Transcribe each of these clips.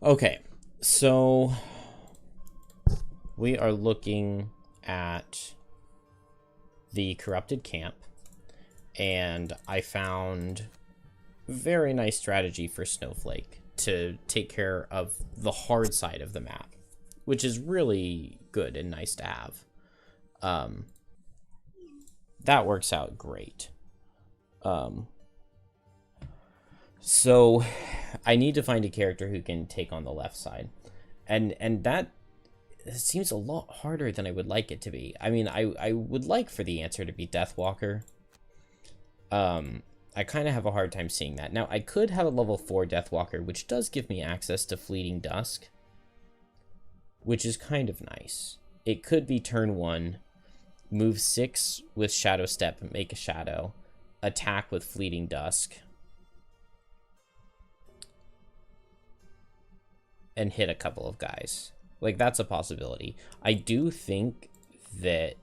Okay, so we are looking at the corrupted camp, and I found very nice strategy for Snowflake to take care of the hard side of the map, which is really good and nice to have. That works out great. So I need to find a character who can take on the left side, and that seems a lot harder than I would like it to be. I mean, I would like for the answer to be Deathwalker. I kind of have a hard time seeing that. Now, I could have a level 4 Deathwalker, which does give me access to Fleeting Dusk, which is kind of nice. It could be turn 1, move 6 with Shadow Step and make a shadow, attack with Fleeting Dusk, and hit a couple of guys. Like, that's a possibility. I do think that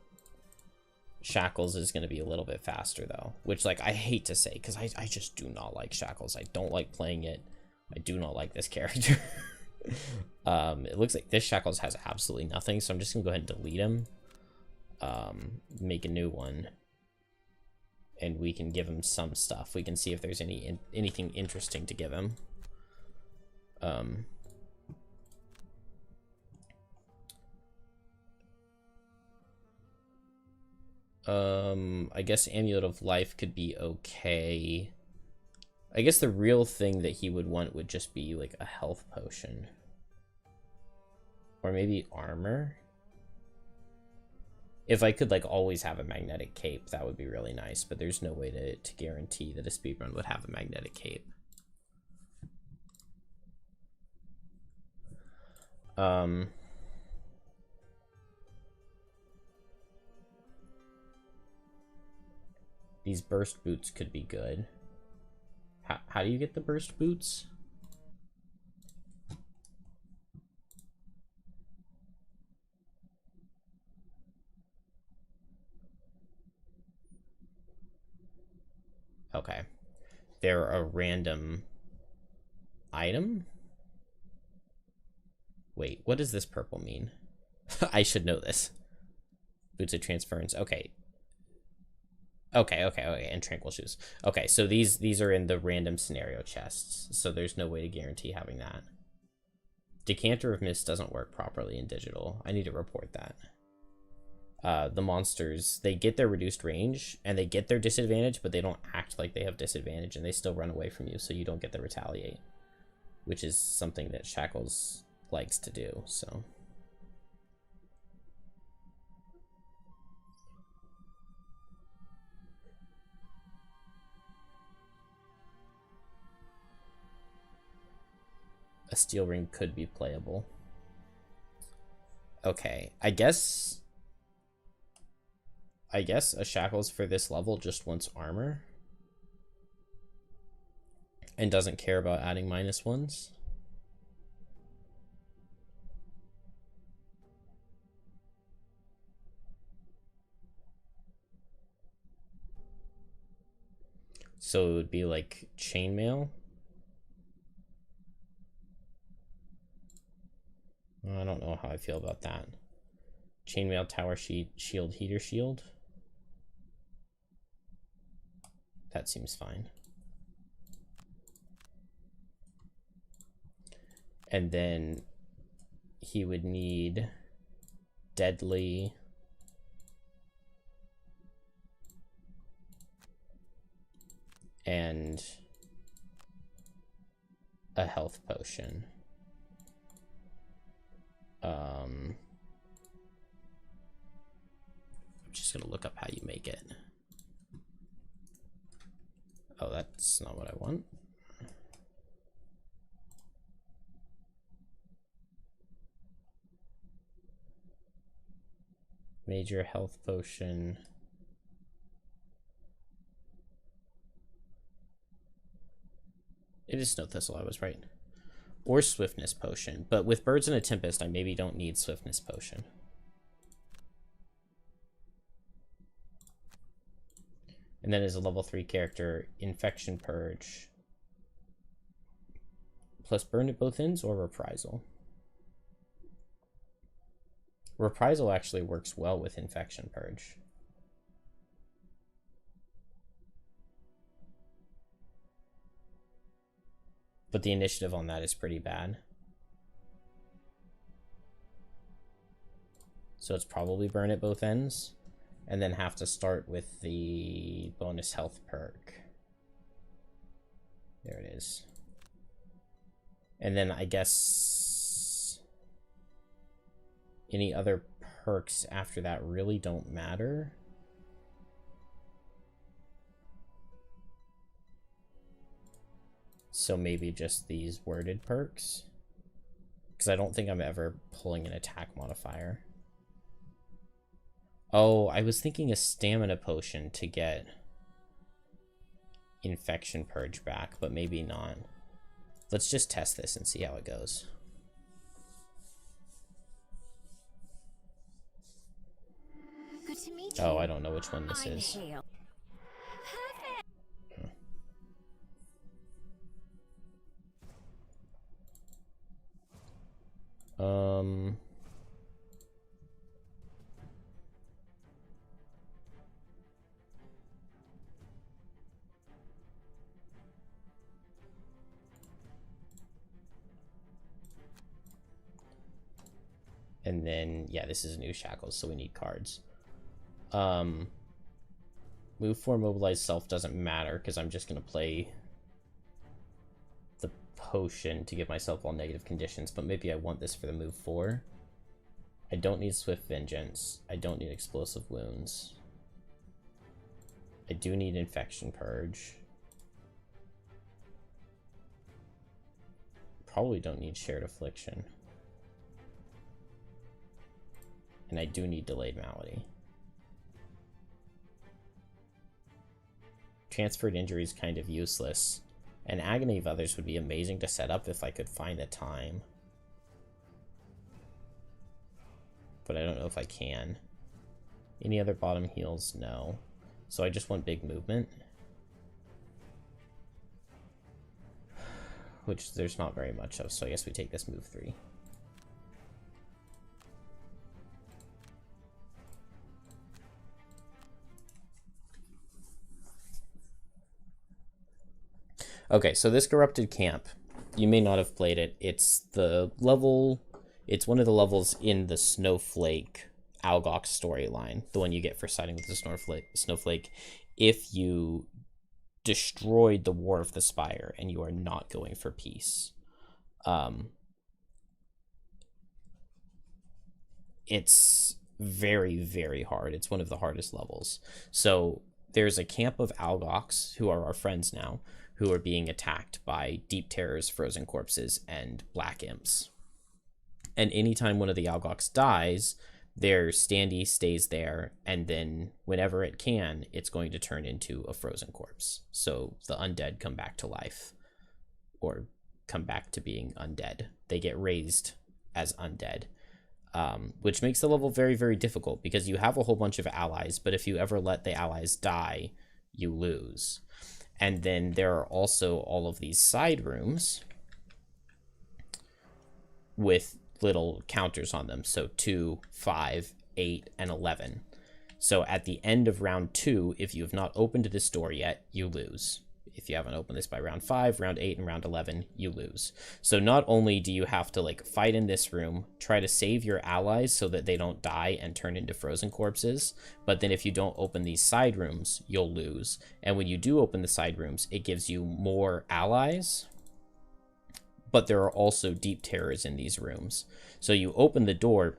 Shackles is going to be a little bit faster, though, which, like, I hate to say, because I just do not like Shackles. I don't like playing it. I do not like this character. It looks like this Shackles has absolutely nothing, so I'm just going to go ahead and delete him. Make a new one. And we can give him some stuff. We can see if there's anything interesting to give him. I guess Amulet of Life could be okay. I guess the real thing that he would want would just be like a health potion. Or maybe armor. If I could like always have a magnetic cape, that would be really nice, but there's no way to guarantee that a speedrun would have a magnetic cape. These burst boots could be good. How do you get the burst boots? Okay. They're a random item? Wait, what does this purple mean? I should know this. Boots of transference. Okay. Okay, and tranquil shoes. Okay, so these are in the random scenario chests, so there's no way to guarantee having that. Decanter of Mist doesn't work properly in digital. I need to report that. The monsters, they get their reduced range, and they get their disadvantage, but they don't act like they have disadvantage, and they still run away from you, so you don't get the retaliate. Which is something that Shackles likes to do, so... A steel ring could be playable. Okay, I guess a Shackles for this level just wants armor and doesn't care about adding -1s. So it would be like chainmail. I don't know how I feel about that. Chainmail, tower shield, heater shield. That seems fine. And then he would need deadly, and a health potion. I'm just gonna look up how you make it. Oh, that's not what I want. Major health potion. It is Snow Thistle, I was right. Or Swiftness Potion, but with Birds in a Tempest, I maybe don't need Swiftness Potion. And then as a level 3 character, Infection Purge. plus burn at both ends or reprisal? Reprisal actually works well with infection purge. But the initiative on that is pretty bad. So it's probably burn at both ends. And then have to start with the bonus health perk. There it is. And then I guess any other perks after that really don't matter. So maybe just these worded perks. Because I don't think I'm ever pulling an attack modifier. Oh, I was thinking a stamina potion to get infection purge back, but maybe not. Let's just test this and see how it goes. Good to meet you. Oh, I don't know which one this is. Hale. And then, yeah, this is new shackles, so we need cards. Move 4 mobilize self doesn't matter because I'm just going to play the potion to give myself all negative conditions, but maybe I want this for the move 4. I don't need Swift Vengeance. I don't need Explosive Wounds. I do need Infection Purge. Probably don't need Shared Affliction. And I do need Delayed Malady. Transferred Injury is kind of useless. And Agony of Others would be amazing to set up if I could find the time. But I don't know if I can. Any other bottom heals? No. So I just want big movement. Which there's not very much of, so I guess we take this move 3. Okay, so this Corrupted Camp, you may not have played it. It's the level, it's one of the levels in the Snowflake Algox storyline, the one you get for siding with the Snowflake if you destroyed the War of the Spire and you are not going for peace. It's very, very hard. It's one of the hardest levels. So there's a camp of Algox, who are our friends now, who are being attacked by Deep Terrors, Frozen Corpses, and Black Imps. And anytime one of the Algox dies, their standee stays there, and then whenever it can, it's going to turn into a frozen corpse. So the undead come back to life, or come back to being undead. They get raised as undead, which makes the level very, very difficult, because you have a whole bunch of allies, but if you ever let the allies die, you lose. And then there are also all of these side rooms with little counters on them. So 2, 5, 8, and 11. So at the end of round 2, if you have not opened this door yet, you lose. If you haven't opened this by round 5, round 8, and round 11, you lose. So not only do you have to like fight in this room, try to save your allies so that they don't die and turn into frozen corpses, but then if you don't open these side rooms, you'll lose. And when you do open the side rooms, it gives you more allies, but there are also Deep Terrors in these rooms. So you open the door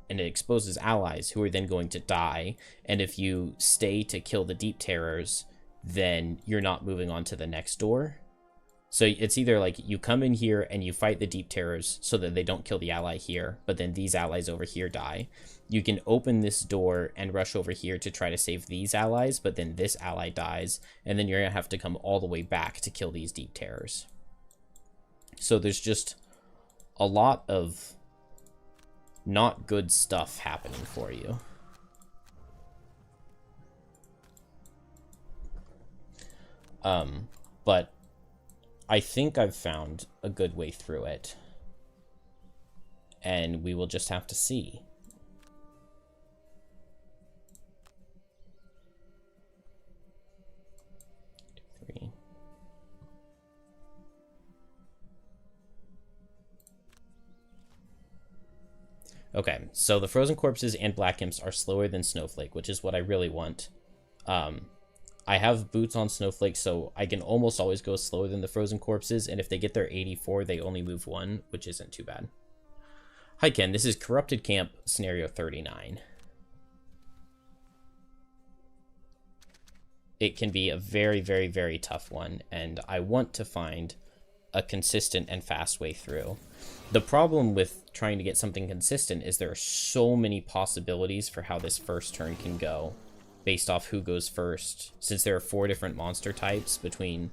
and it exposes allies who are then going to die, and if you stay to kill the Deep Terrors, then you're not moving on to the next door. So it's either like you come in here and you fight the Deep Terrors so that they don't kill the ally here, but then these allies over here die. You can open this door and rush over here to try to save these allies, but then this ally dies, and then you're going to have to come all the way back to kill these Deep Terrors. So there's just a lot of not good stuff happening for you. But I think I've found a good way through it. And we will just have to see. Three. Okay, so the frozen corpses and black imps are slower than Snowflake, which is what I really want. I have boots on Snowflake, so I can almost always go slower than the frozen corpses, and if they get their 84, they only move 1, which isn't too bad. Hi Ken, this is Corrupted Camp scenario 39. It can be a very, very, very tough one, and I want to find a consistent and fast way through. The problem with trying to get something consistent is there are so many possibilities for how this first turn can go based off who goes first, since there are 4 different monster types between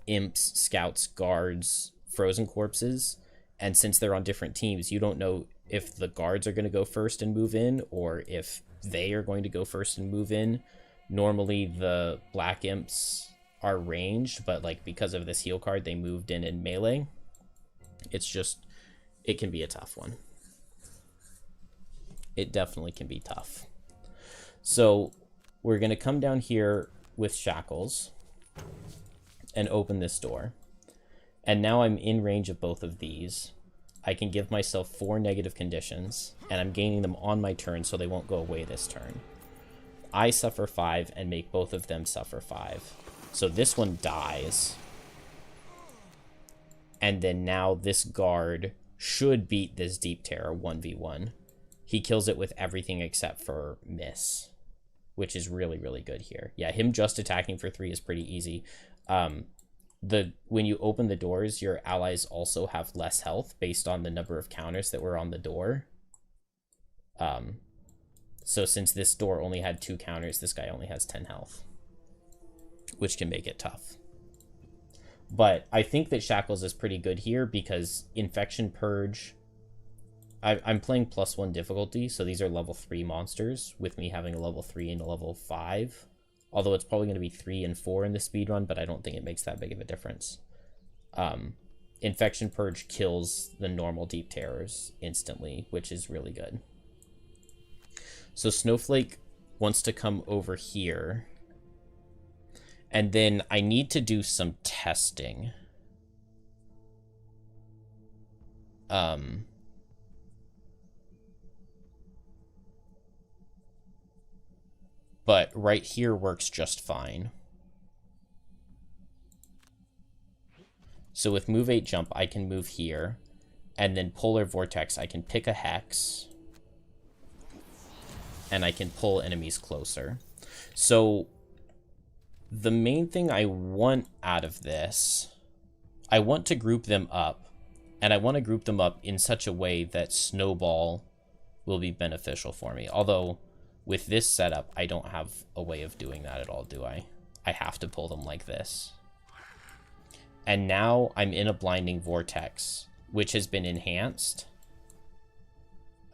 imps, scouts, guards, frozen corpses, and since they're on different teams, you don't know if the guards are going to go first and move in, or if they are going to go first and move in. Normally the black imps are ranged, but like because of this heal card, they moved in melee. It's just, it can be a tough one. It definitely can be tough. So we're going to come down here with shackles and open this door. And now I'm in range of both of these. I can give myself 4 negative conditions, and I'm gaining them on my turn so they won't go away this turn. I suffer 5 and make both of them suffer 5. So this one dies. And then now this guard should beat this Deep Terror 1v1. He kills it with everything except for miss, which is really, really good here. Yeah, him just attacking for 3 is pretty easy. When you open the doors, your allies also have less health based on the number of counters that were on the door. So since this door only had 2 counters, this guy only has 10 health, which can make it tough. But I think that Shackles is pretty good here because Infection Purge, I'm playing +1 difficulty, so these are level 3 monsters, with me having a level 3 and a level 5. Although it's probably going to be 3 and 4 in the speedrun, but I don't think it makes that big of a difference. Infection Purge kills the normal Deep Terrors instantly, which is really good. So Snowflake wants to come over here. And then I need to do some testing. But right here works just fine. So with move 8 jump, I can move here. And then Polar Vortex, I can pick a hex. And I can pull enemies closer. So the main thing I want out of this, I want to group them up. And I want to group them up in such a way that Snowball will be beneficial for me. Although with this setup, I don't have a way of doing that at all, do I? I have to pull them like this. And now I'm in a Blinding Vortex, which has been enhanced.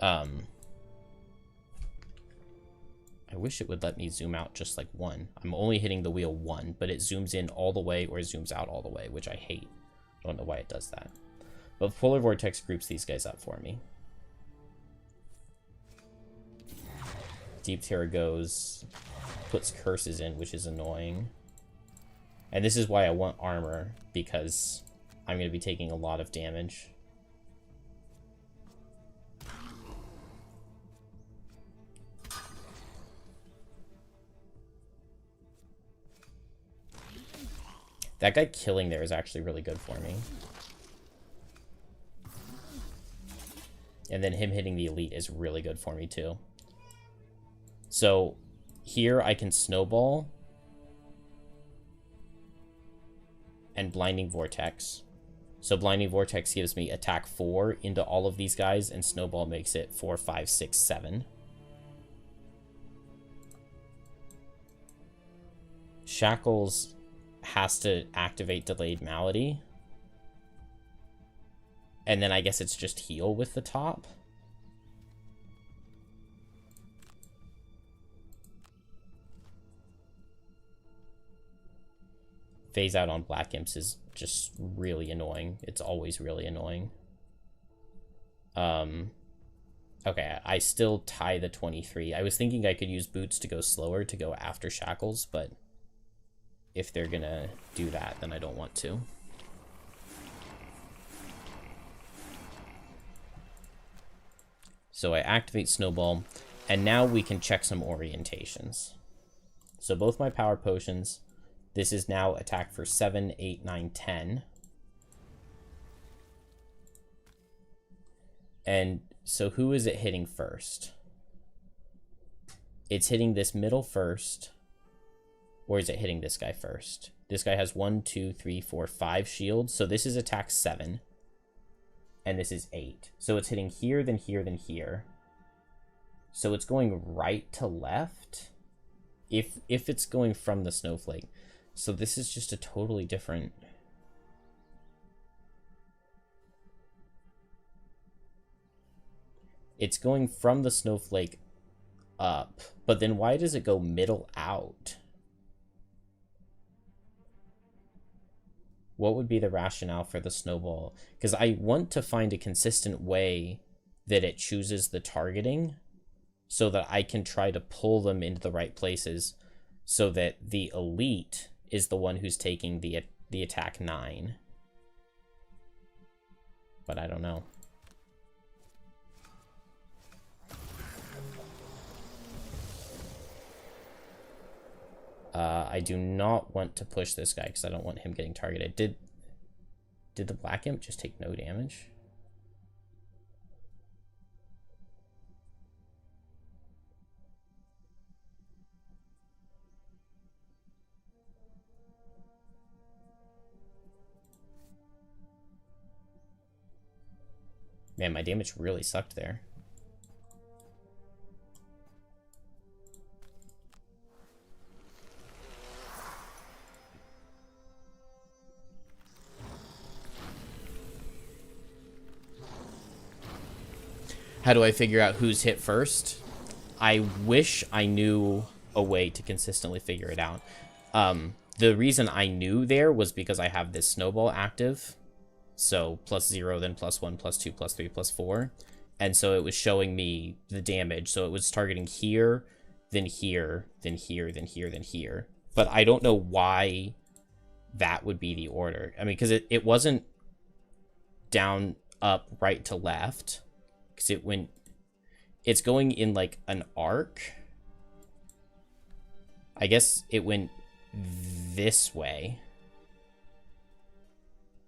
I wish it would let me zoom out just like 1. I'm only hitting the wheel 1, but it zooms in all the way or zooms out all the way, which I hate. I don't know why it does that. But Polar Vortex groups these guys up for me. Deep Terror goes, puts curses in, which is annoying. And this is why I want armor, because I'm going to be taking a lot of damage. That guy killing there is actually really good for me. And then him hitting the elite is really good for me too. So here I can Snowball and Blinding Vortex. So Blinding Vortex gives me attack 4 into all of these guys, and Snowball makes it 4, 5, 6, 7. Shackles has to activate Delayed Malady. And then I guess it's just heal with the top. Phase out on Black Imps is just really annoying. It's always really annoying. Okay, I still tie the 23. I was thinking I could use boots to go slower to go after shackles, but if they're gonna do that, then I don't want to. So I activate Snowball, and now we can check some orientations. So both my power potions, this is now attack for 7, 8, 9, 10. And so who is it hitting first? It's hitting this middle first, or is it hitting this guy first? This guy has 1, 2, 3, 4, 5 shields, so this is attack 7. And this is 8. So it's hitting here, then here, then here. So it's going right to left. If it's going from the snowflake. So this is just a totally different... It's going from the snowflake up. But then why does it go middle out? What would be the rationale for the snowball? Because I want to find a consistent way that it chooses the targeting so that I can try to pull them into the right places so that the elite is the one who's taking the attack 9. But I don't know. I do not want to push this guy because I don't want him getting targeted. Did the Black Imp just take no damage? Man, my damage really sucked there. How do I figure out who's hit first? I wish I knew a way to consistently figure it out. The reason I knew there was because I have this snowball active. So +0, then +1, +2, +3, +4. And so it was showing me the damage. So it was targeting here, then here, then here, then here, then here. But I don't know why that would be the order. I mean, because it wasn't down, up, right to left. Because it's going in like an arc. I guess it went this way.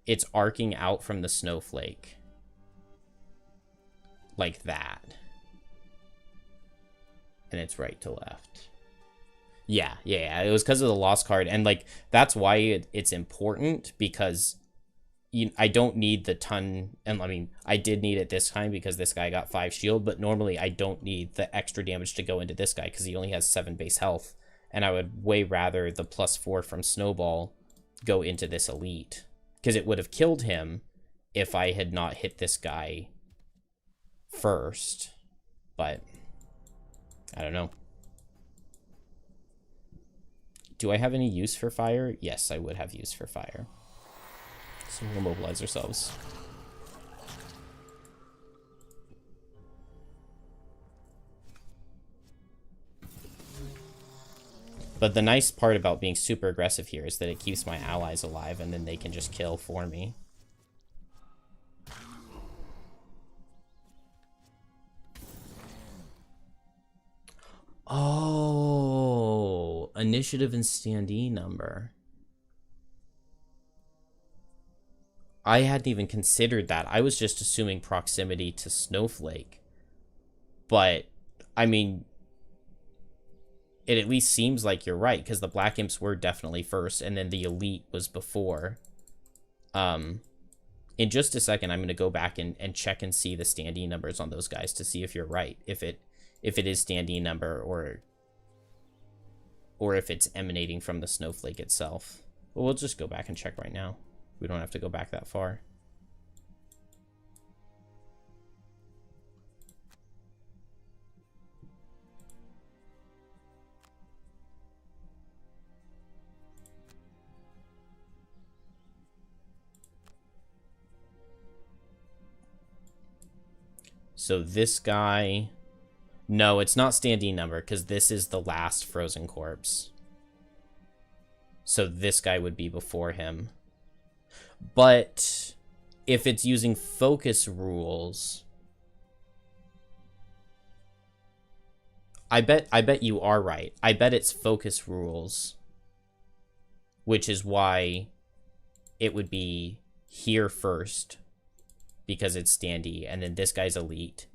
It's arcing out from the snowflake. Like that. And it's right to left. Yeah. It was because of the lost card. And like, that's why it's important, because I don't need the ton, and I mean, I did need it this time because this guy got 5 shield, but normally I don't need the extra damage to go into this guy because he only has 7 base health, and I would way rather the +4 from Snowball go into this elite, because it would have killed him if I had not hit this guy first, but I don't know. Do I have any use for fire? Yes, I would have use for fire. So we'll mobilize ourselves. But the nice part about being super aggressive here is that it keeps my allies alive and then they can just kill for me. Oh, initiative and standee number. I hadn't even considered that. I was just assuming proximity to Snowflake. But, I mean, it at least seems like you're right, because the Black Imps were definitely first, and then the Elite was before. In just a second, I'm going to go back and check and see the standee numbers on those guys to see if you're right. If it is standee number, or if it's emanating from the Snowflake itself. But we'll just go back and check right now. We don't have to go back that far. So this guy... No, it's not standing number, because this is the last frozen corpse. So this guy would be before him. But if it's using focus rules... I bet you are right. I bet it's focus rules. Which is why it would be here first. Because it's standee, and then this guy's elite.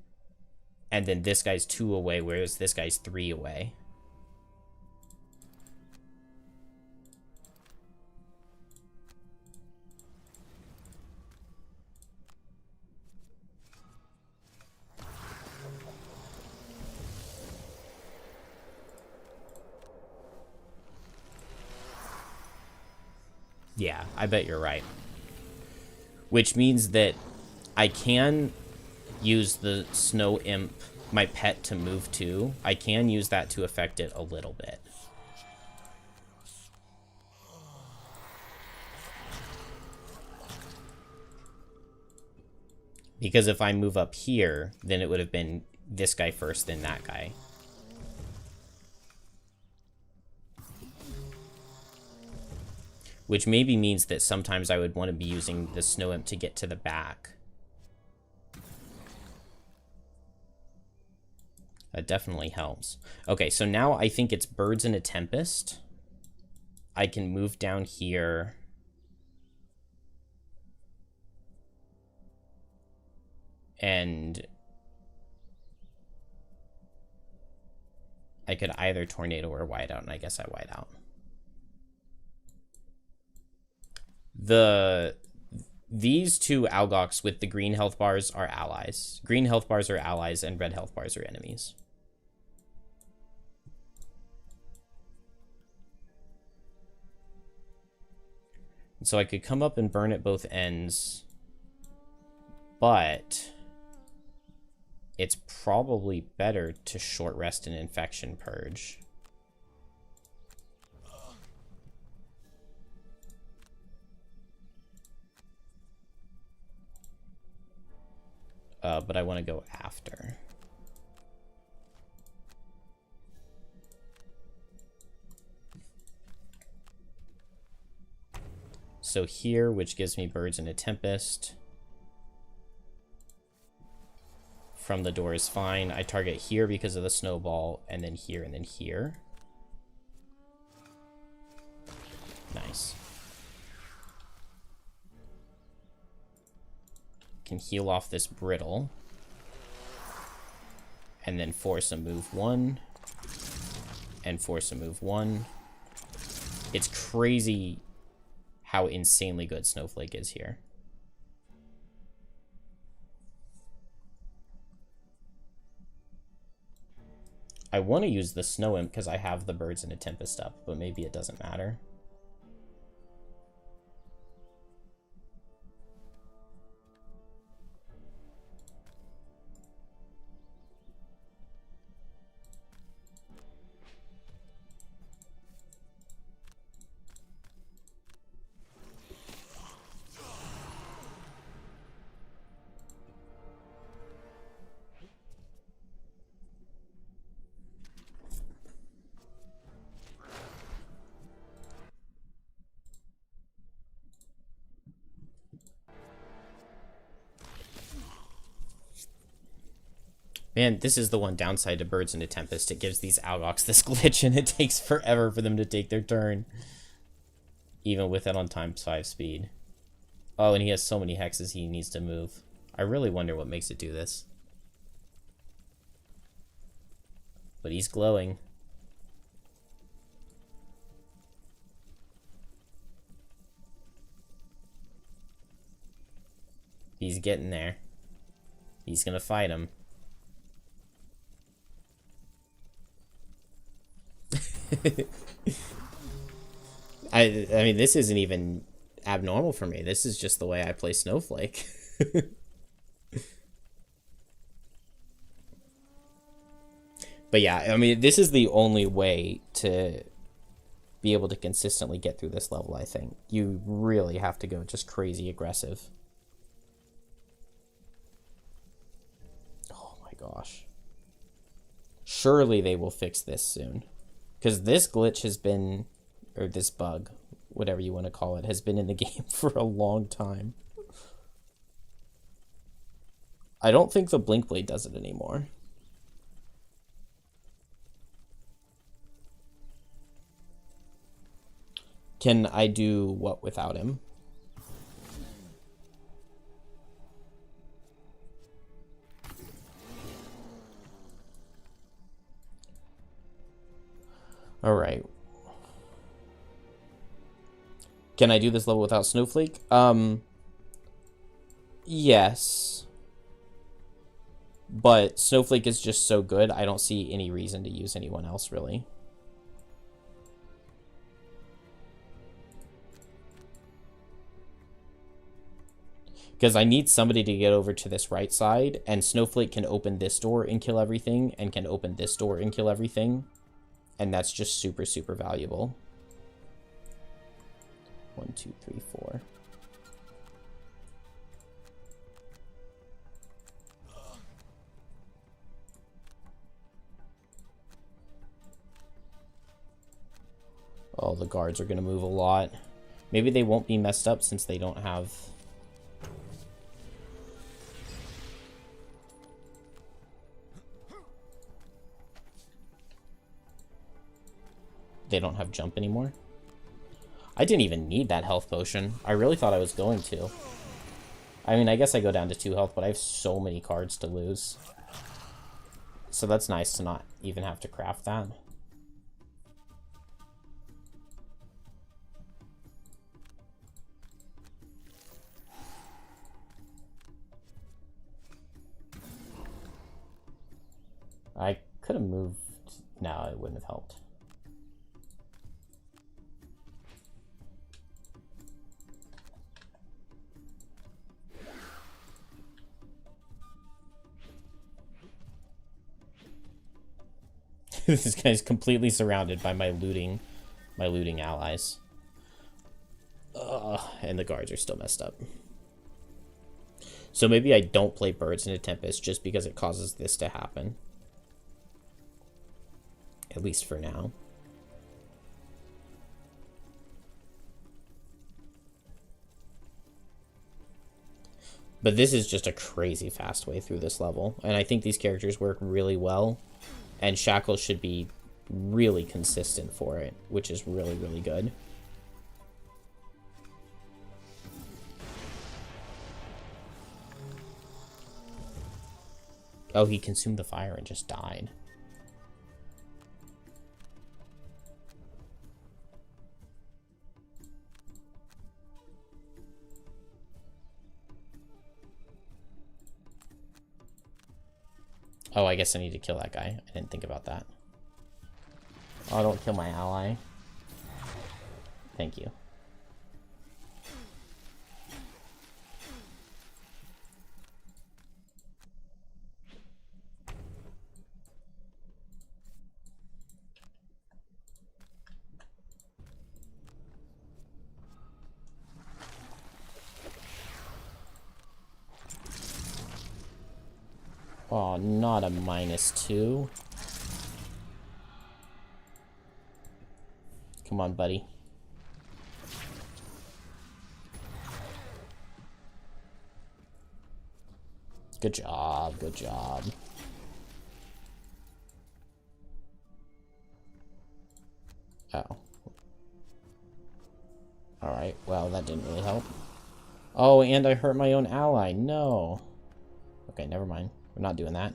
And then this guy's 2 away, whereas this guy's 3 away. Yeah, I bet you're right. Which means that I can use the snow imp, my pet, to move too. I can use that to affect it a little bit. Because if I move up here, then it would have been this guy first, then that guy. Which maybe means that sometimes I would want to be using the snow imp to get to the back. That definitely helps. Okay, so now I think it's birds in a tempest. I can move down here. And I could either tornado or white out, and I guess I white out. These two Algox with the green health bars are allies. Green health bars are allies, and red health bars are enemies. And so I could come up and burn at both ends, but it's probably better to short rest an infection purge. But I want to go after. So here, which gives me birds in a tempest. From the door is fine. I target here because of the snowball, and then here, and then here. Nice. Can heal off this brittle. And then force a move 1. And force a move 1. It's crazy how insanely good Snowflake is here. I want to use the Snow Imp because I have the birds in a tempest up, but maybe it doesn't matter. Man, this is the one downside to Birds in a Tempest. It gives these Algox this glitch, and it takes forever for them to take their turn. Even with it on ×5 speed. Oh, and he has so many hexes he needs to move. I really wonder what makes it do this. But he's glowing. He's getting there. He's gonna fight him. I mean, this isn't even abnormal for me. This is just the way I play Snowflake. But yeah, I mean, this is the only way to be able to consistently get through this level, I think. You really have to go just crazy aggressive. gosh. Surely they will fix this soon. Because this glitch has been, or this bug, whatever you want to call it, has been in the game for a long time. I don't think the Blink Blade does it anymore. Can I do what without him? All right. Can I do this level without Snowflake? Yes. But Snowflake is just so good, I don't see any reason to use anyone else, really. Because I need somebody to get over to this right side, and Snowflake can open this door and kill everything, and can open this door and kill everything. And that's just super, super valuable. 1, 2, 3, 4. Oh, the guards are going to move a lot. Maybe they won't be messed up since they don't have... They don't have jump anymore. I didn't even need that health potion. I really thought I was going to. I mean, I guess I go down to 2 health, but I have so many cards to lose. So that's nice to not even have to craft that. I could have moved. No, it wouldn't have helped. This guy's completely surrounded by my looting allies. And the guards are still messed up. So maybe I don't play Birds in a Tempest just because it causes this to happen. At least for now. But this is just a crazy fast way through this level. And I think these characters work really well. And Shackles should be really consistent for it, which is really, really good. Oh, he consumed the fire and just died. Oh, I guess I need to kill that guy. I didn't think about that. Oh, don't kill my ally. Thank you. Oh, not a -2. Come on, buddy. Good job, good job. Oh. Alright, well, that didn't really help. Oh, and I hurt my own ally. No. Okay, never mind. We're not doing that.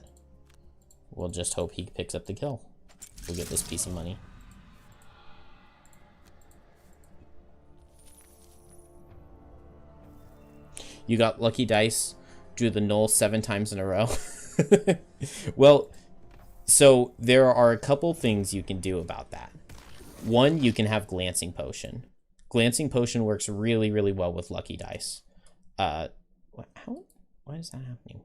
We'll just hope he picks up the kill. We'll get this piece of money. You got lucky dice, drew the null 7 times in a row. Well, so there are a couple things you can do about that. One, you can have Glancing Potion. Glancing Potion works really, really well with lucky dice. Why is that happening?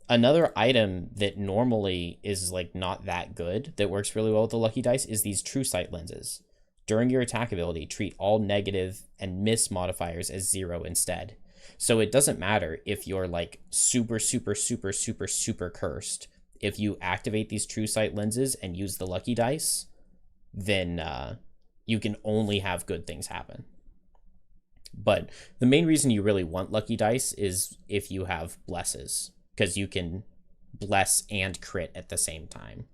Another item that normally is like not that good that works really well with the lucky dice is these True Sight lenses. During your attack ability, treat all negative and miss modifiers as 0 instead. So it doesn't matter if you're like super, super, super, super, super cursed. If you activate these true sight lenses and use the lucky dice, then you can only have good things happen. But the main reason you really want lucky dice is if you have blesses, because you can bless and crit at the same time.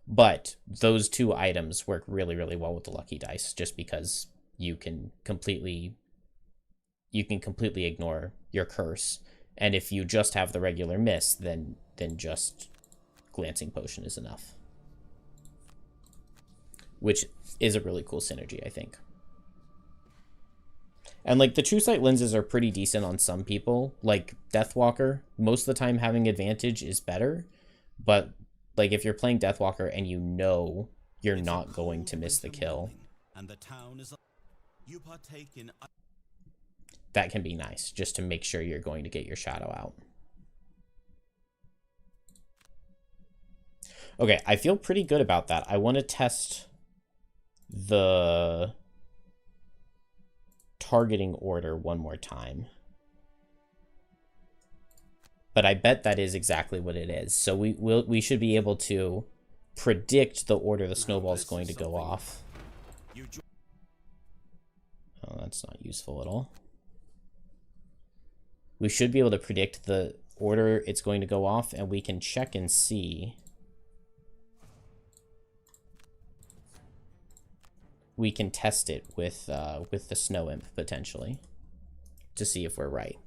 But those two items work really, really well with the lucky dice, just because you can completely ignore your curse. And if you just have the regular miss, then just glancing potion is enough, which is a really cool synergy, I think. And like the true sight lenses are pretty decent on some people. Like Deathwalker, most of the time having advantage is better, but like if you're playing Deathwalker and you know you're not going to miss the kill, and the town is you partake in that can be nice, just to make sure you're going to get your shadow out. Okay, I feel pretty good about that. I want to test the targeting order one more time. But I bet that is exactly what it is. So we should be able to predict the order the snowball is going to go off. Oh, that's not useful at all. We should be able to predict the order it's going to go off, and we can check and see. We can test it with the snow imp potentially to see if we're right.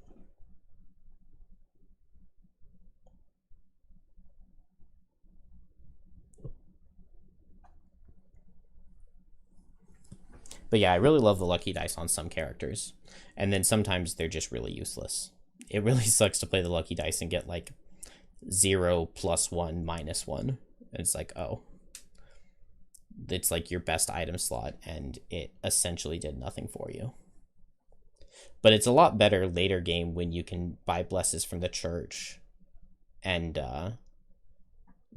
But yeah, I really love the lucky dice on some characters, and then sometimes they're just really useless. It really sucks to play the lucky dice and get like 0 + 1 - 1. It's like, oh, it's like your best item slot and it essentially did nothing for you. But it's a lot better later game when you can buy blesses from the church and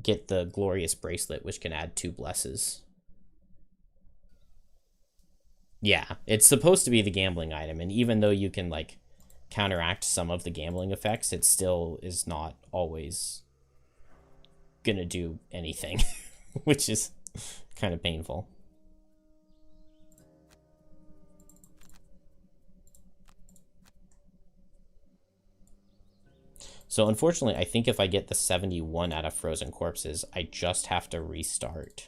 get the glorious bracelet, which can add 2 blesses. Yeah, it's supposed to be the gambling item, and even though you can like counteract some of the gambling effects, it still is not always gonna do anything, which is kind of painful. So unfortunately, I think if I get the 71 out of Frozen Corpses, I just have to restart.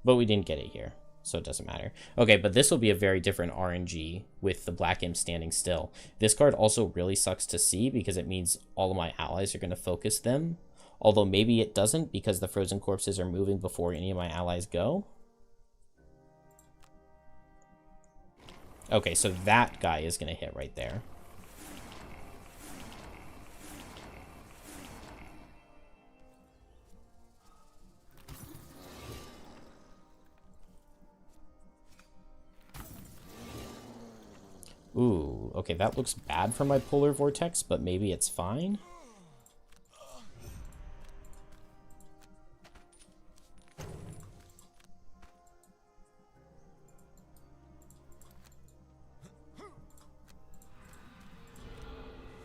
But we didn't get it here, so it doesn't matter. Okay, but this will be a very different RNG with the Black Imp standing still. This card also really sucks to see because it means all of my allies are going to focus them. Although maybe it doesn't because the Frozen Corpses are moving before any of my allies go. Okay, so that guy is going to hit right there. Ooh, okay, that looks bad for my Polar Vortex, but maybe it's fine.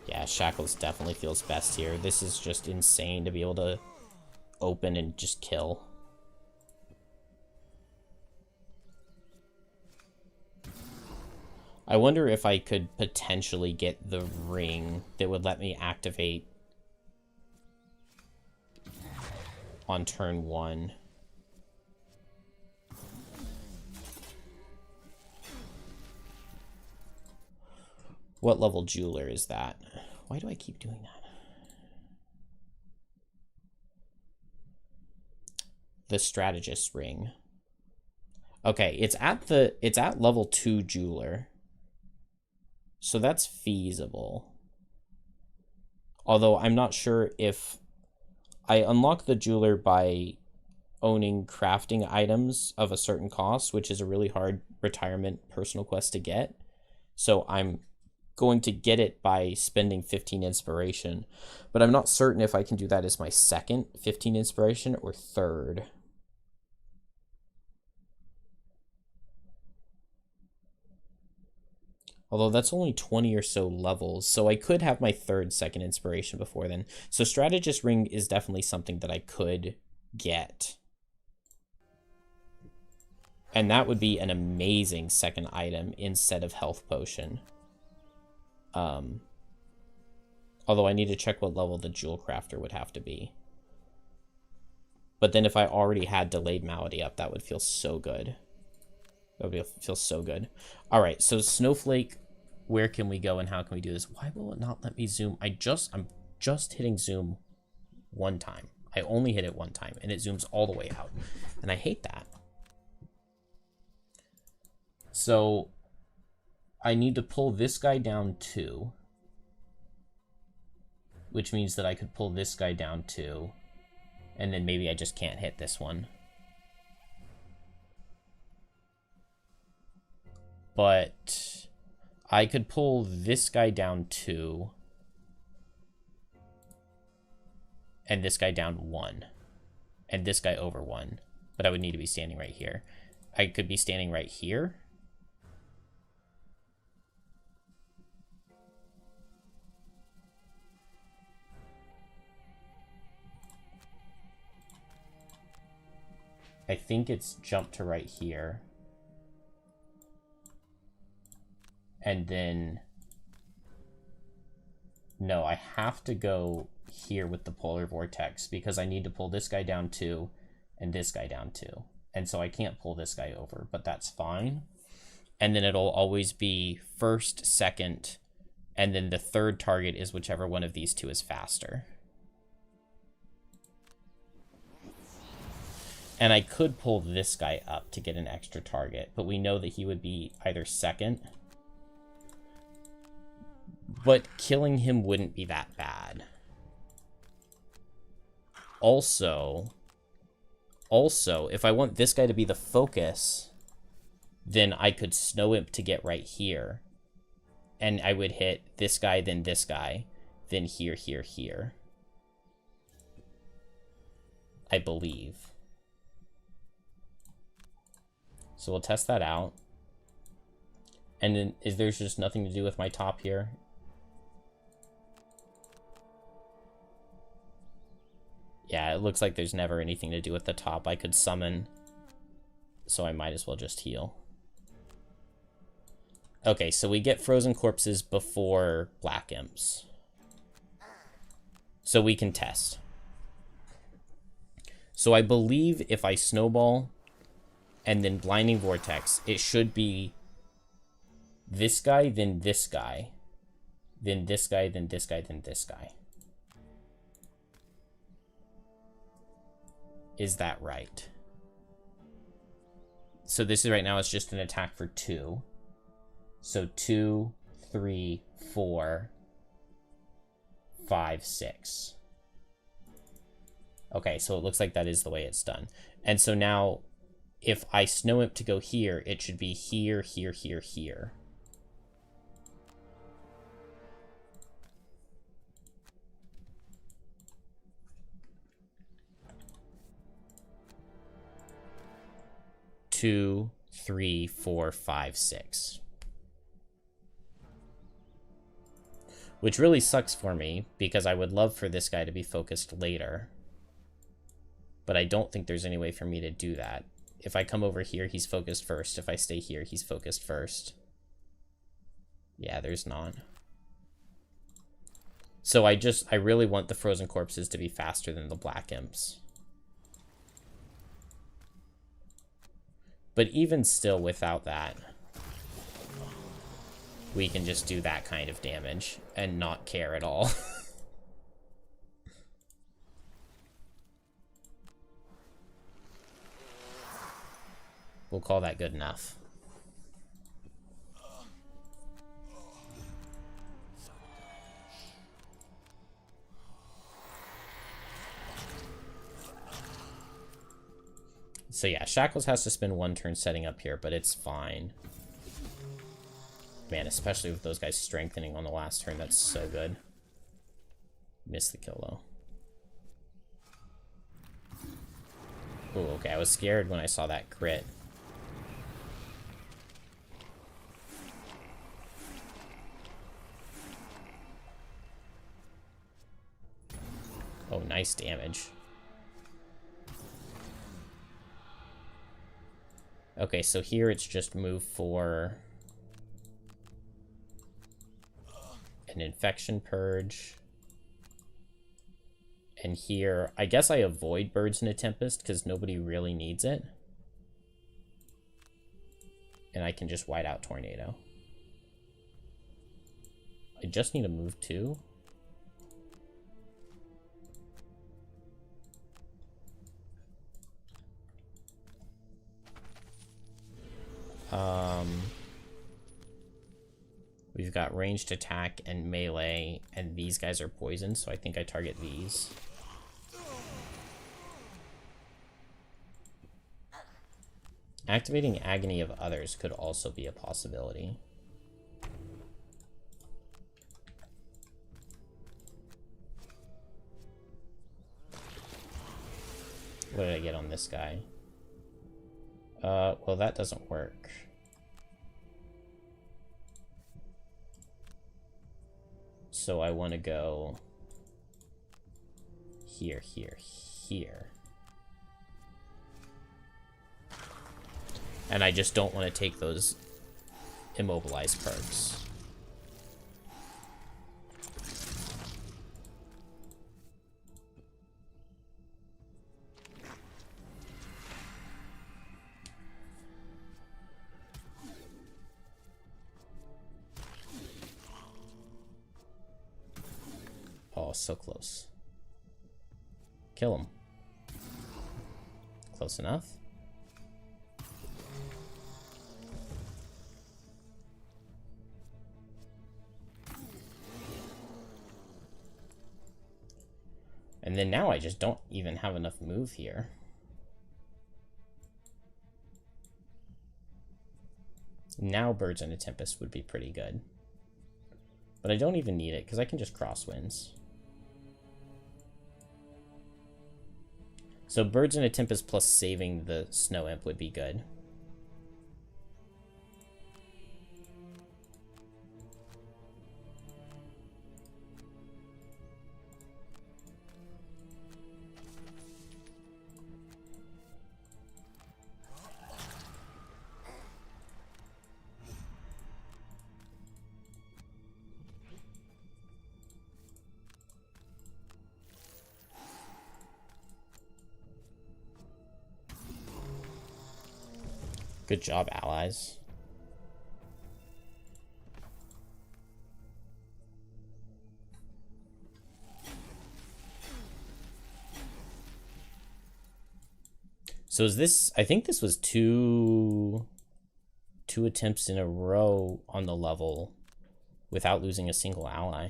Yeah, Shackles definitely feels best here. This is just insane to be able to open and just kill. I wonder if I could potentially get the ring that would let me activate on turn 1. What level jeweler is that? Why do I keep doing that? The strategist ring. Okay, it's at level 2 jeweler. So that's feasible. Although I'm not sure if I unlock the jeweler by owning crafting items of a certain cost, which is a really hard retirement personal quest to get. So I'm going to get it by spending 15 inspiration, but I'm not certain if I can do that as my second 15 inspiration or third. Although that's only 20 or so levels, so I could have my third second inspiration before then. So Strategist Ring is definitely something that I could get. And that would be an amazing second item instead of Health Potion. Although I need to check what level the Jewel Crafter would have to be. But then if I already had Delayed Malady up, that would feel so good. That would feel so good. All right, so Snowflake, where can we go and how can we do this? Why will it not let me zoom? I'm just hitting zoom one time. I only hit it one time, and it zooms all the way out. And I hate that. So I need to pull this guy down 2. Which means that I could pull this guy down 2. And then maybe I just can't hit this one. But I could pull this guy down 2. And this guy down 1. And this guy over 1. But I would need to be standing right here. I could be standing right here. I think it's jump to right here. And then... No, I have to go here with the Polar Vortex because I need to pull this guy down 2 and this guy down 2. And so I can't pull this guy over, but that's fine. And then it'll always be first, second, and then the third target is whichever one of these two is faster. And I could pull this guy up to get an extra target, but we know that he would be either second. But killing him wouldn't be that bad. Also, if I want this guy to be the focus, then I could Snow Imp to get right here. And I would hit this guy, then here, here, here. I believe. So we'll test that out. And then there's just nothing to do with my top here? Yeah, it looks like there's never anything to do with the top. I could summon, so I might as well just heal. Okay, so we get Frozen Corpses before Black Imps. So we can test. So I believe if I Snowball and then Blinding Vortex, it should be this guy, then this guy, then this guy, then this guy, then this guy. Is that right? So this is right now, it's just an attack for 2. So 2, 3, 4, 5, 6. Okay, so it looks like that is the way it's done. And so now, if I Snow Imp to go here, it should be here, here, here, here. Two, 3, 4, 5, 6. Which really sucks for me, because I would love for this guy to be focused later. But I don't think there's any way for me to do that. If I come over here, he's focused first. If I stay here, he's focused first. Yeah, there's not. So I really want the Frozen Corpses to be faster than the Black Imps. But even still, without that, we can just do that kind of damage and not care at all. We'll call that good enough. So yeah, Shackles has to spend 1 turn setting up here, but it's fine. Man, especially with those guys strengthening on the last turn, that's so good. Missed the kill though. Ooh, okay, I was scared when I saw that crit. nice damage. Okay, so here it's just move for an infection purge. And here, I guess I avoid Birds in a Tempest because nobody really needs it. And I can just white out Tornado. I just need to move 2. We've got ranged attack and melee, and these guys are poisoned, so I think I target these. Activating Agony of Others could also be a possibility. What did I get on this guy? Well, that doesn't work. So I want to go here, here, here. And I just don't want to take those immobilized perks. Oh, so close. Kill him. Close enough. And then now I just don't even have enough move here. Now Birds in a Tempest would be pretty good. But I don't even need it because I can just crosswinds. So Birds in a Tempest plus saving the Snow Imp would be good. Good job, allies. So is this, I think this was two attempts in a row on the level without losing a single ally.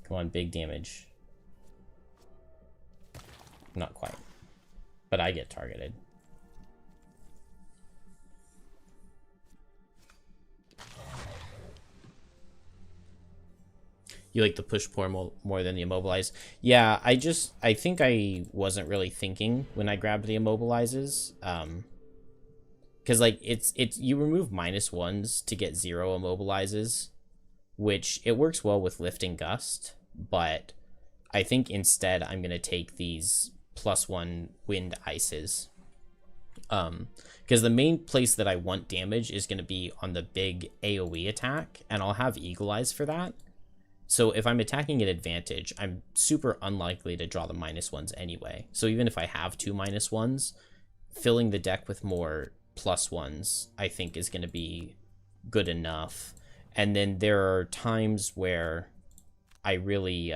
Come on, big damage. Not quite. But I get targeted. You like the push pour more than the immobilize? Yeah, I think I wasn't really thinking when I grabbed the immobilizes. Because like it's you remove -1s to get 0 immobilizes, which it works well with lifting gust, but I think instead I'm gonna take these +1 wind ices. Because the main place that I want damage is gonna be on the big AoE attack, and I'll have Eagle Eyes for that. So if I'm attacking at advantage, I'm super unlikely to draw the -1s anyway. So even if I have 2 -1s, filling the deck with more +1s, I think is going to be good enough. And then there are times where I really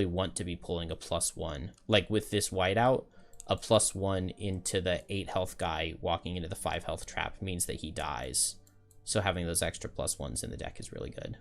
want to be pulling a +1. Like with this whiteout, a +1 into the 8 health guy walking into the 5 health trap means that he dies. So having those extra +1s in the deck is really good.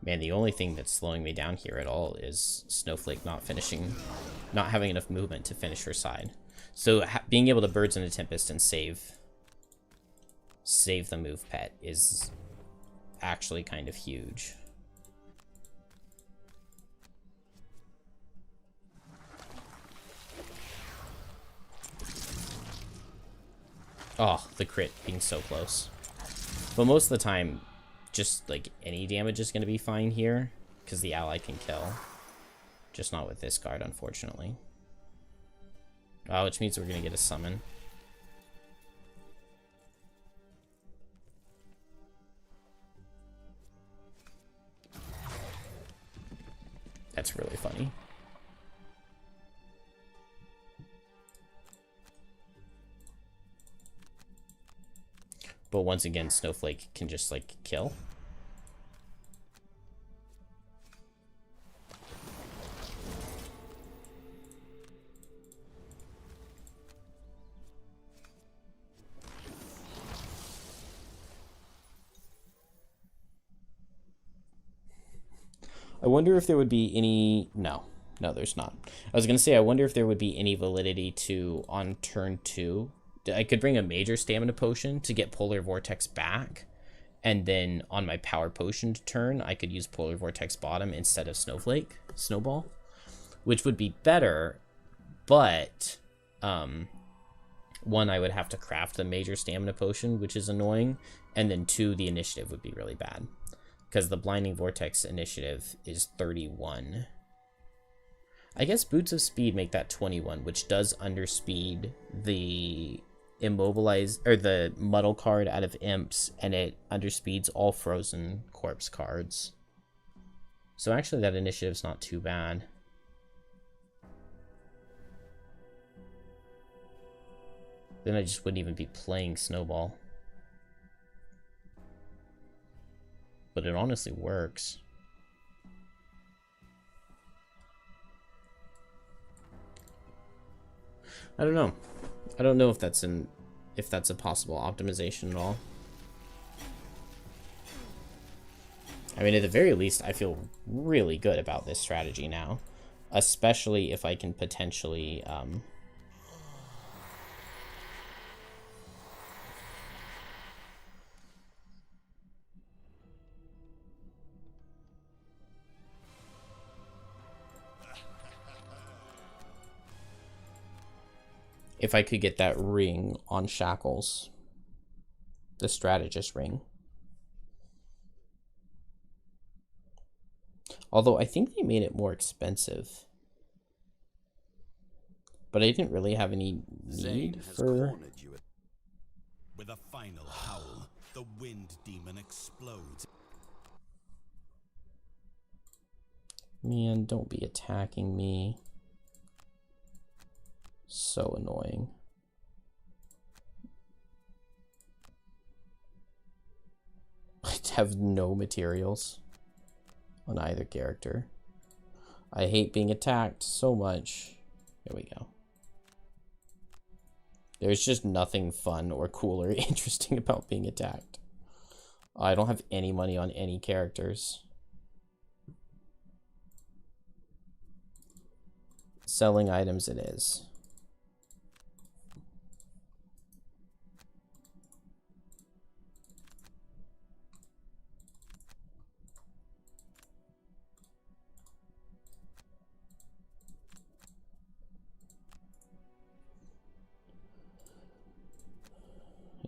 Man, the only thing that's slowing me down here at all is Snowflake not having enough movement to finish her side. So being able to Birds in a Tempest and save the move pet is actually kind of huge. Oh, the crit being so close. But most of the time, just like any damage is going to be fine here because the ally can kill. Just not with this card, unfortunately. Which means we're going to get a summon. That's really funny. But once again, Snowflake can just, like, kill. I wonder if there would be any... No, there's not. I was going to say, I wonder if there would be any validity to, on turn 2... I could bring a major stamina potion to get Polar Vortex back, and then on my power potion turn, I could use Polar Vortex bottom instead of Snowball, which would be better, but one, I would have to craft the major stamina potion, which is annoying, and then 2, the initiative would be really bad, because the Blinding Vortex initiative is 31. I guess Boots of Speed make that 21, which does underspeed the Immobilize, or the Muddle card out of Imps, and it underspeeds all Frozen Corpse cards. So actually that initiative's not too bad. Then I just wouldn't even be playing Snowball. But it honestly works. I don't know. I don't know if that's a possible optimization at all. I mean, at the very least, I feel really good about this strategy now, especially if I can potentially if I could get that ring on Shackles, the strategist ring. Although I think they made it more expensive. But I didn't really have any need for... With a final howl, the wind demon explodes. Man, don't be attacking me. So annoying. I have no materials on either character. I hate being attacked so much. There we go. There's just nothing fun or cool or interesting about being attacked. I don't have any money on any characters. Selling items it is.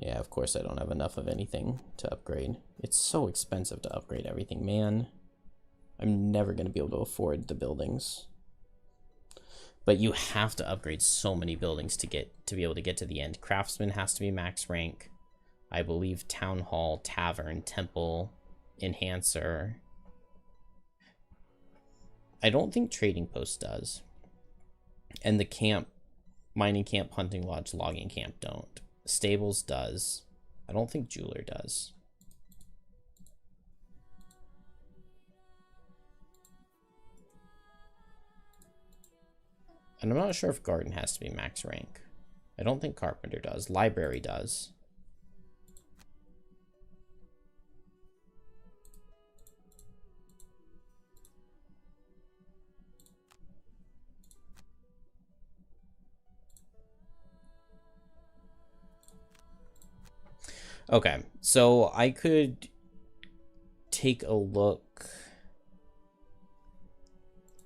Yeah, of course I don't have enough of anything to upgrade. It's so expensive to upgrade everything, man. I'm never going to be able to afford the buildings. But you have to upgrade so many buildings to be able to get to the end. Craftsman has to be max rank. I believe Town Hall, Tavern, Temple, Enhancer. I don't think Trading Post does. And the camp, Mining Camp, Hunting Lodge, Logging Camp don't. Stables does. I don't think Jeweler does. And I'm not sure if Garden has to be max rank. I don't think Carpenter does. Library does. Okay, so I could take a look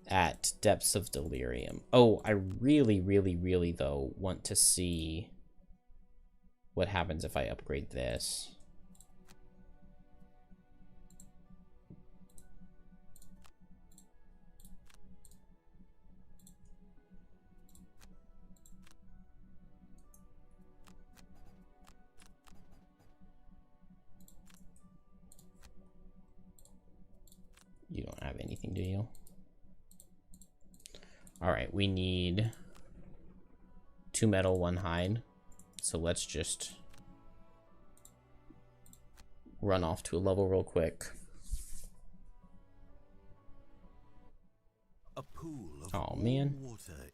at Depths of Delirium. Oh, I really, really, really, though, want to see what happens if I upgrade this. You don't have anything, do you? Alright, we need 2 metal, 1 hide. So let's just run off to a level real quick. A pool of Oh, man. water.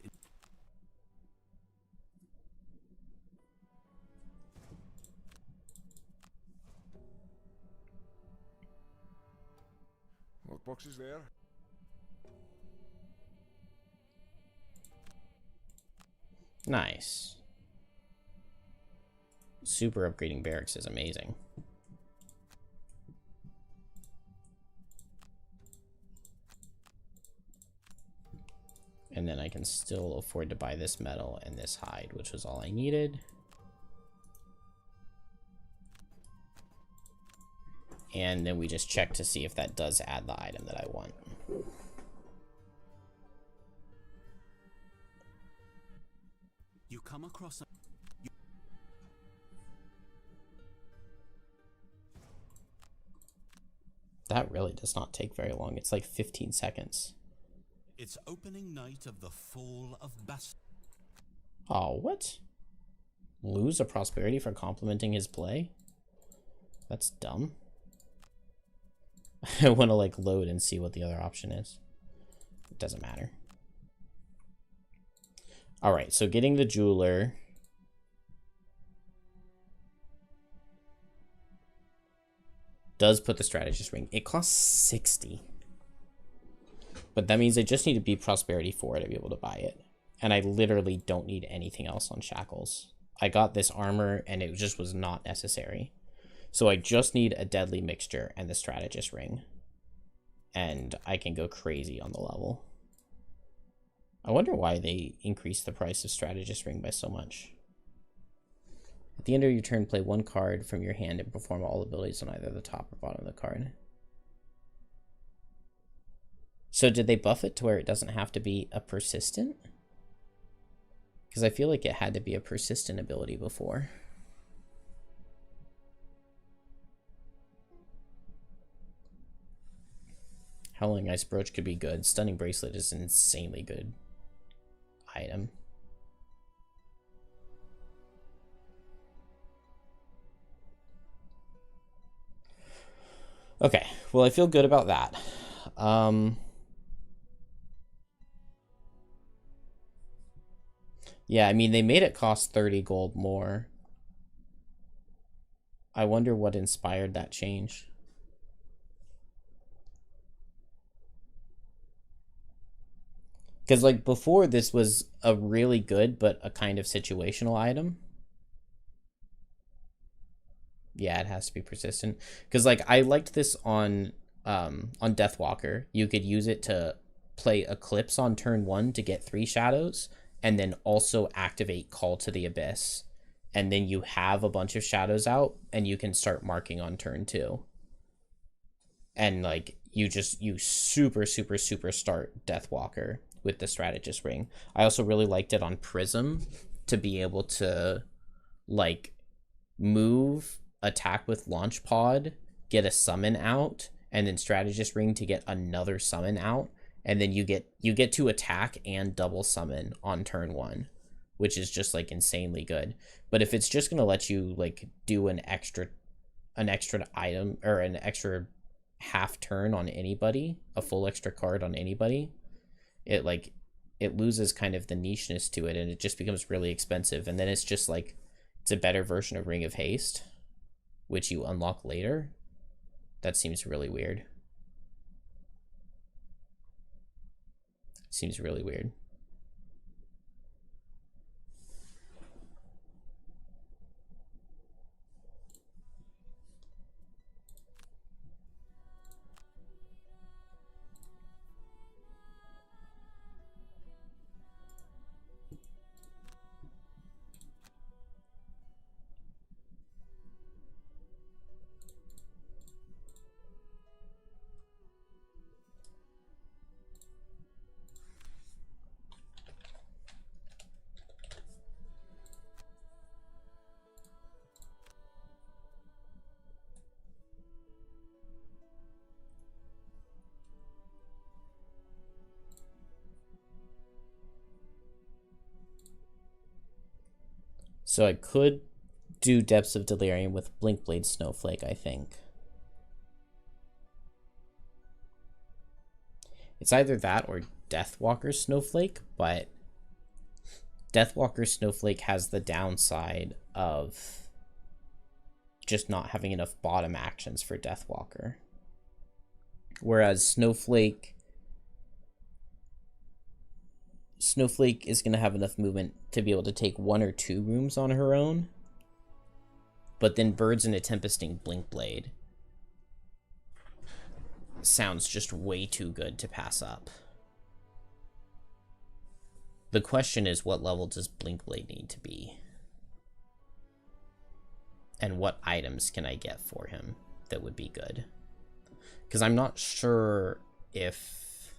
What box is there? Nice. Super upgrading barracks is amazing. And then I can still afford to buy this metal and this hide, which was all I needed. And then we just check to see if that does add the item that I want. You come across a... That really does not take very long. It's like 15 seconds. It's opening night of the Fall of Bast... Oh, what? Lose a prosperity for complimenting his play? That's dumb. I want to like load and see what the other option is. It doesn't matter. All right, so getting the jeweler. Does put the strategist ring. It costs 60. But that means I just need to be prosperity 4 to be able to buy it. And I literally don't need anything else on shackles. I got this armor and it just was not necessary. So I just need a deadly mixture and the strategist ring. And I can go crazy on the level. I wonder why they increased the price of strategist ring by so much. At the end of your turn, play 1 card from your hand and perform all abilities on either the top or bottom of the card. So did they buff it to where it doesn't have to be a persistent? Because I feel like it had to be a persistent ability before. Howling Ice Brooch could be good. Stunning Bracelet is an insanely good item. Okay, well, I feel good about that. Yeah, I mean, they made it cost 30 gold more. I wonder what inspired that change. Because, like, before, this was a really good, but a kind of situational item. Yeah, it has to be persistent. Because, like, I liked this on Deathwalker. You could use it to play Eclipse on turn 1 to get 3 shadows, and then also activate Call to the Abyss. And then you have a bunch of shadows out, and you can start marking on turn 2. And, like, you super start Deathwalker with the strategist ring. I also really liked it on Prism to be able to, like, move, attack with Launch Pod, get a summon out, and then strategist ring to get another summon out, and then you get to attack and double summon on turn 1, which is just like insanely good. But if it's just gonna let you like do an extra item or an extra half turn on anybody, a full extra card on anybody, it loses kind of the nicheness to it, and it just becomes really expensive. And then it's just like it's a better version of Ring of Haste, which you unlock later. That seems really weird. Seems really weird. So I could do Depths of Delirium with Blinkblade Snowflake, I think. It's either that or Deathwalker Snowflake, but Deathwalker Snowflake has the downside of just not having enough bottom actions for Deathwalker. Whereas Snowflake is going to have enough movement to be able to take 1 or 2 rooms on her own. But then Birds in a Tempesting Blinkblade sounds just way too good to pass up. The question is, what level does Blinkblade need to be? And what items can I get for him that would be good? Because I'm not sure if...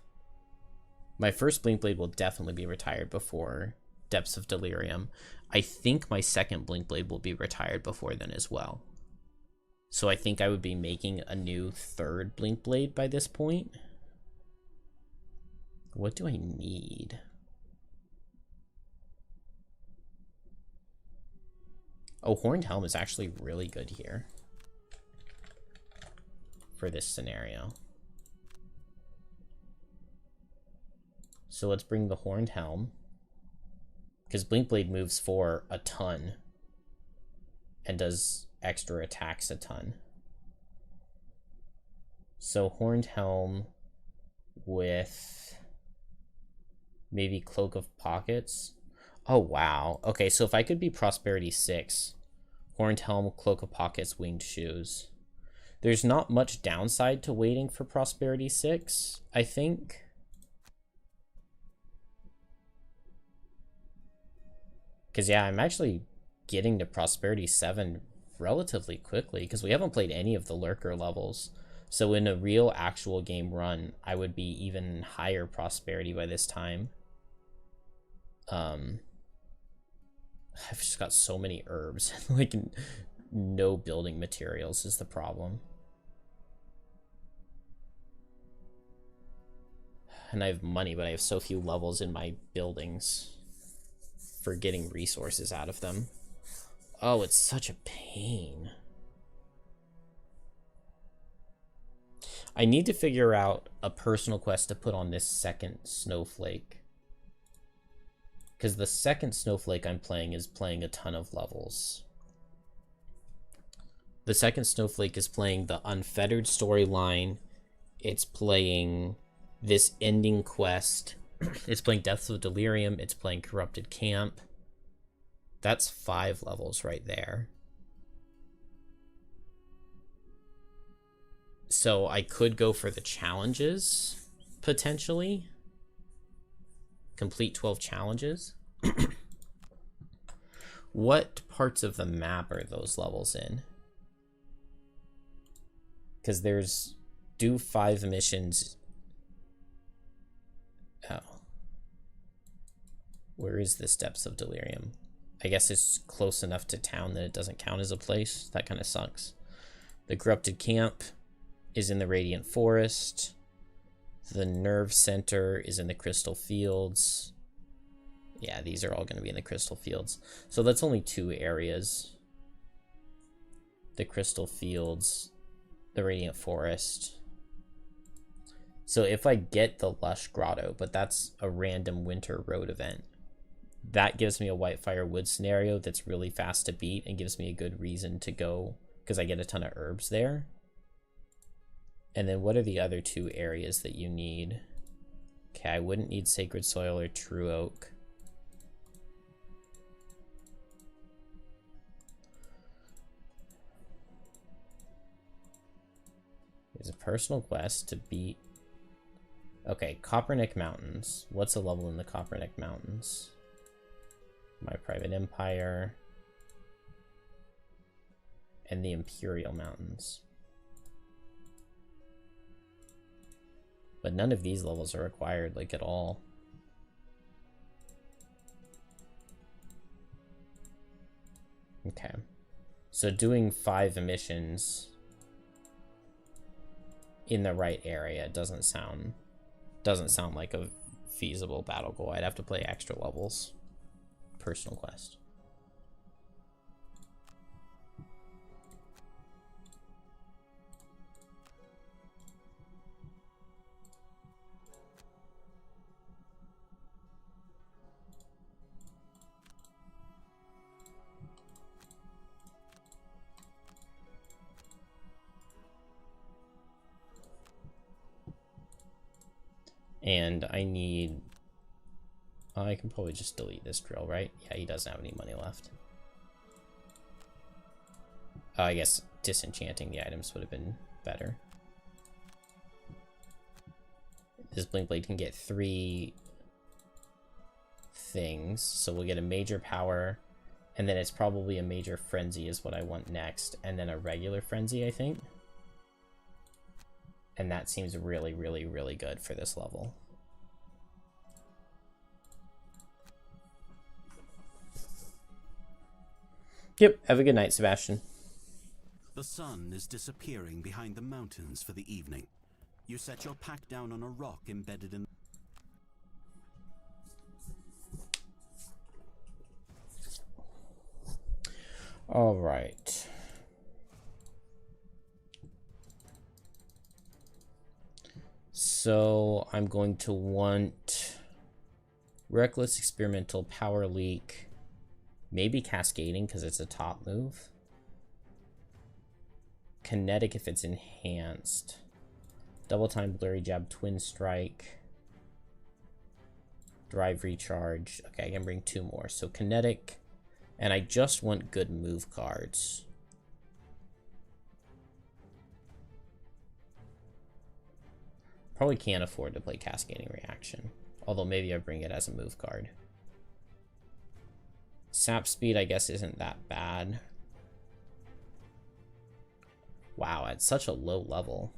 My first Blinkblade will definitely be retired before Depths of Delirium. I think my second Blinkblade will be retired before then as well. So I think I would be making a new third Blinkblade by this point. What do I need? Oh, Horned Helm is actually really good here for this scenario. So let's bring the Horned Helm, because Blinkblade moves for a ton and does extra attacks a ton. So Horned Helm with maybe Cloak of Pockets. Oh, wow. Okay, so if I could be Prosperity 6, Horned Helm, Cloak of Pockets, Winged Shoes. There's not much downside to waiting for Prosperity 6, I think. Because, yeah, I'm actually getting to Prosperity 7 relatively quickly, because we haven't played any of the Lurker levels. So in a real actual game run, I would be even higher Prosperity by this time. I've just got so many herbs. Like, no building materials is the problem. And I have money, but I have so few levels in my buildings for getting resources out of them. Oh, it's such a pain. I need to figure out a personal quest to put on this second Snowflake. Because the second Snowflake I'm playing is playing a ton of levels. The second Snowflake is playing the Unfettered storyline. It's playing this ending quest. It's playing Deaths of Delirium. It's playing Corrupted Camp. That's 5 levels right there. So I could go for the challenges, potentially. Complete 12 challenges. What parts of the map are those levels in? Because there's do 5 missions. Oh. Where is this Depths of Delirium? I guess it's close enough to town that it doesn't count as a place. That kind of sucks. The Corrupted Camp is in the Radiant Forest. The Nerve Center is in the Crystal Fields. Yeah, these are all going to be in the Crystal Fields. So that's only 2 areas. The Crystal Fields, the Radiant Forest. So if I get the Lush Grotto, but that's a random winter road event, that gives me a Whitefire Wood scenario that's really fast to beat and gives me a good reason to go, because I get a ton of herbs there. And then what are the other 2 areas that you need? Okay, I wouldn't need Sacred Soil or True Oak. There's a personal quest to beat. Okay, Copperneck Mountains. What's a level in the Copperneck Mountains? My Private Empire. And the Imperial Mountains. But none of these levels are required, like, at all. Okay. So doing 5 missions in the right area doesn't sound like a feasible battle goal. I'd have to play extra levels. Personal quest. And I need... I can probably just delete this drill, right? Yeah, he doesn't have any money left. I guess disenchanting the items would have been better. This Blink Blade can get 3 things, so we'll get a major power, and then it's probably a major frenzy is what I want next, and then a regular frenzy, I think. And that seems really, really, really good for this level. Yep, have a good night, Sebastian. The sun is disappearing behind the mountains for the evening. You set your pack down on a rock embedded in... All right. So I'm going to want Reckless Experimental, Power Leak, maybe Cascading because it's a top move. Kinetic if it's enhanced. Double Time, Blurry Jab, Twin Strike, Drive Recharge. Okay, I can bring 2 more. So Kinetic, and I just want good move cards. Probably can't afford to play Cascading Reaction, although maybe I bring it as a move card. Sap Speed, I guess, isn't that bad. Wow, at such a low level.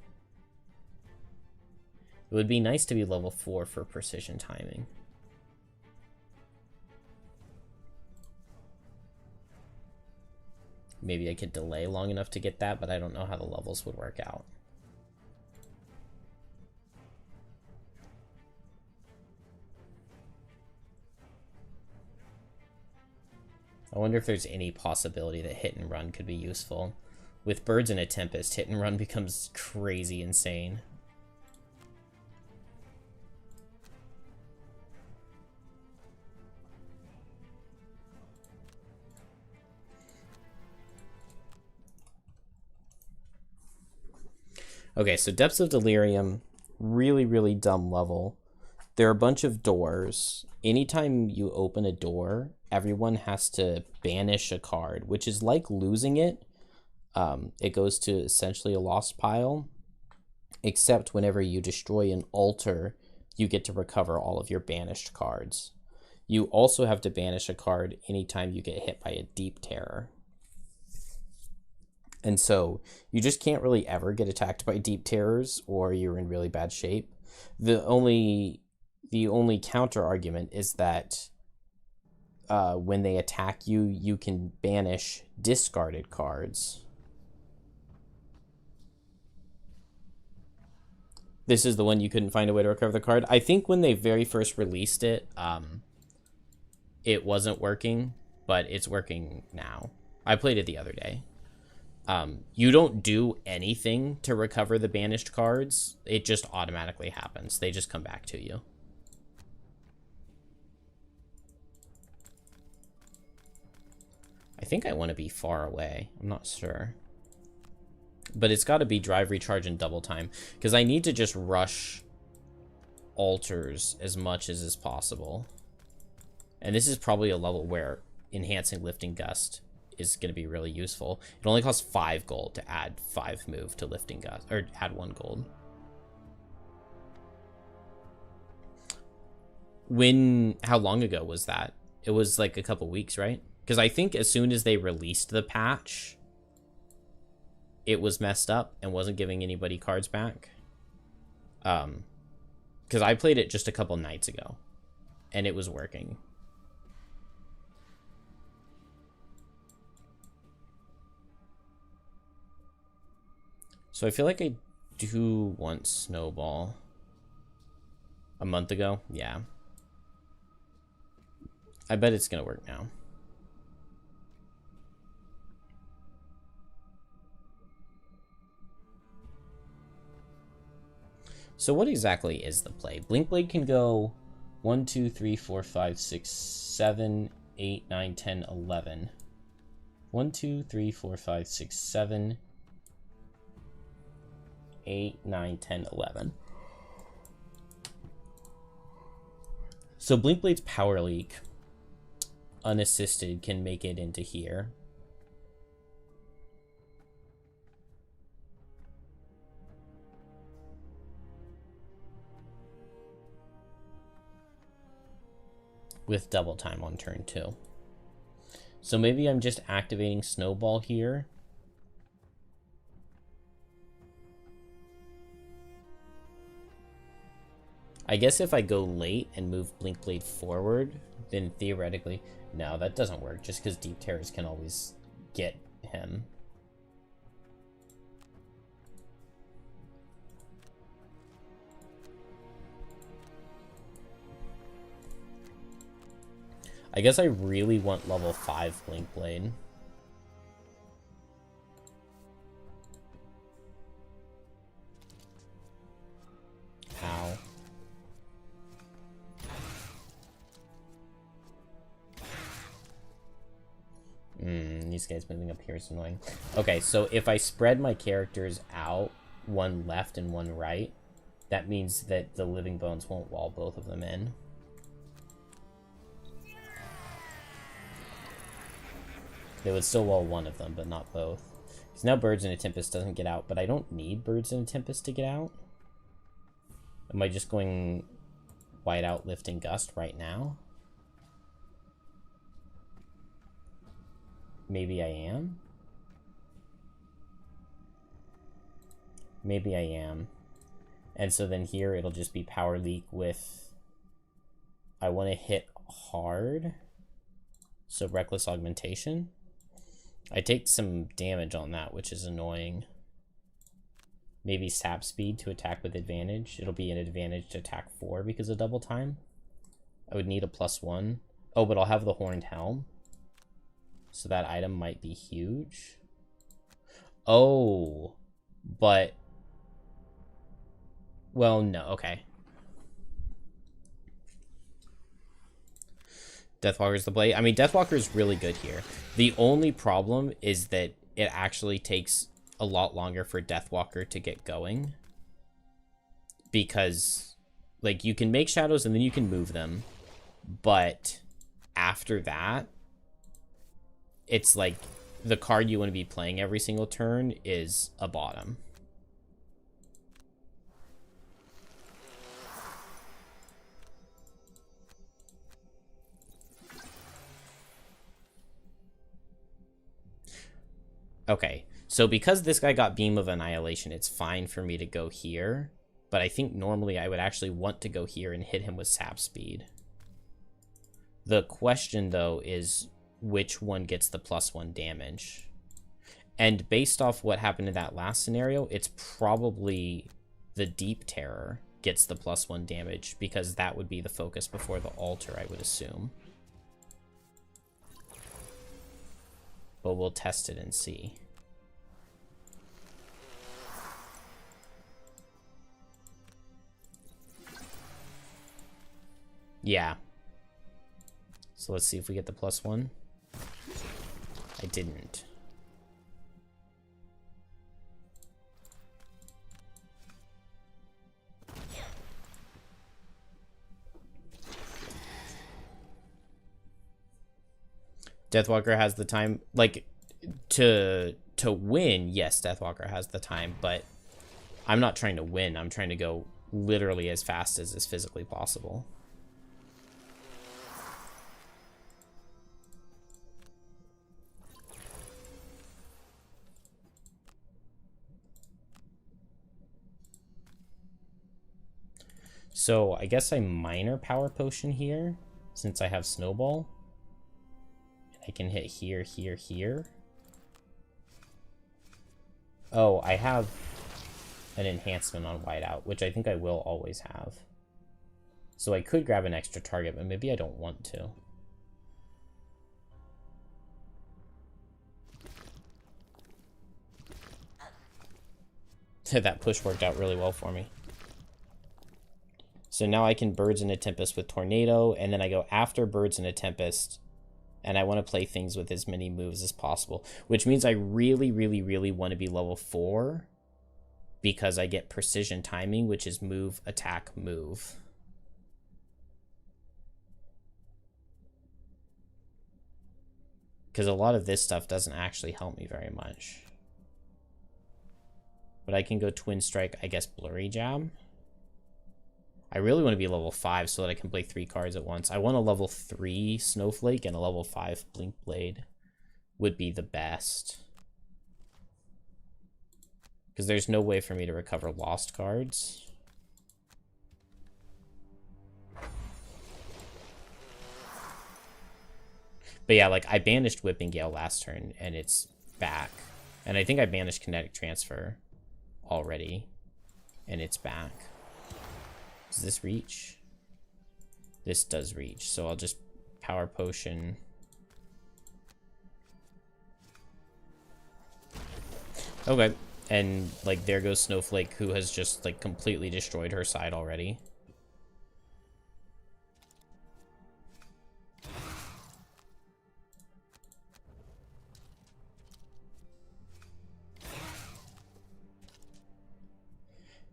It would be nice to be level 4 for Precision Timing. Maybe I could delay long enough to get that, but I don't know how the levels would work out. I wonder if there's any possibility that Hit and Run could be useful. With Birds in a Tempest, Hit and Run becomes crazy insane. Okay, so Depths of Delirium, really, really dumb level. There are a bunch of doors. Anytime you open a door, everyone has to banish a card, which is like losing it. It goes to essentially a lost pile, except whenever you destroy an altar, you get to recover all of your banished cards. You also have to banish a card anytime you get hit by a Deep Terror. And so you just can't really ever get attacked by Deep Terrors, or you're in really bad shape. The only counter argument is that when they attack you, you can banish discarded cards. This is the one you couldn't find a way to recover the card. I think when they very first released it, it wasn't working, but it's working now. I played it the other day. You don't do anything to recover the banished cards. It just automatically happens. They just come back to you. I think I want to be far away. I'm not sure. But it's got to be Drive, Recharge, and Double Time, because I need to just rush altars as much as is possible. And this is probably a level where enhancing Lifting Gust is going to be really useful. It only costs 5 gold to add 5 move to Lifting Gust, or add 1 gold. How long ago was that? It was like a couple weeks, right? Because I think as soon as they released the patch, it was messed up and wasn't giving anybody cards back. Because I played it just a couple nights ago, and it was working. So I feel like I do want Snowball. A month ago? Yeah. I bet it's gonna work now. So what exactly is the play? Blink Blade can go 1, 2, 3, 4, 5, 6, 7, 8, 9, 10, 11. 1, 2, 3, 4, 5, 6, 7, 8, 9, 10, 11. So Blinkblade's Power Leak, unassisted, can make it into here. With double time on turn 2. So maybe I'm just activating Snowball here. I guess if I go late and move Blinkblade forward, then theoretically... No, that doesn't work, just because Deep Terrors can always get him. I guess I really want level 5 Blinkblade. Ow. These guys moving up here is annoying. Okay, so if I spread my characters out, one left and one right, that means that the Living Bones won't wall both of them in. They would still wall one of them, but not both. Because now Birds in a Tempest doesn't get out, but I don't need Birds in a Tempest to get out. Am I just going Whiteout, Lifting Gust right now? Maybe I am. Maybe I am. And so then here it'll just be Power Leak with... I want to hit hard. So Reckless Augmentation. I take some damage on that, which is annoying. Maybe Sap Speed to attack with advantage. It'll be an advantage to attack 4 because of double time. I would need a +1. Oh, but I'll have the Horned Helm. So that item might be huge. Oh, but... Well, no, okay. Deathwalker's the blade. I mean, Deathwalker is really good here. The only problem is that it actually takes a lot longer for Deathwalker to get going. Because, like, you can make shadows and then you can move them. But after that, it's like the card you want to be playing every single turn is a bottom. Okay, so because this guy got Beam of Annihilation, it's fine for me to go here. But I think normally I would actually want to go here and hit him with Sap Speed. The question, though, is which one gets the +1 damage. And based off what happened in that last scenario, it's probably the Deep Terror gets the +1 damage, because that would be the focus before the altar, I would assume. But we'll test it and see. Yeah. So let's see if we get the +1. I didn't. Deathwalker has the time, like, to win. Yes, Deathwalker has the time, but I'm not trying to win. I'm trying to go literally as fast as is physically possible. So I guess I minor Power Potion here, since I have Snowball. I can hit here, here, here. Oh, I have an enhancement on Whiteout, which I think I will always have. So I could grab an extra target, but maybe I don't want to. That push worked out really well for me. So now I can Birds in a Tempest with Tornado, and then I go after Birds in a Tempest, and I want to play things with as many moves as possible, which means I really, really, really want to be level 4, because I get Precision Timing, which is move, attack, move. Because a lot of this stuff doesn't actually help me very much. But I can go Twin Strike, I guess Blurry Jab. I really want to be level 5 so that I can play 3 cards at once. I want a level 3 Snowflake and a level 5 Blink Blade would be the best. Because there's no way for me to recover lost cards. But yeah, like, I banished Whipping Gale last turn, and it's back. And I think I banished Kinetic Transfer already, and it's back. Does this reach? This does reach, so I'll just Power Potion. Okay, and, like, there goes Snowflake, who has just, like, completely destroyed her side already.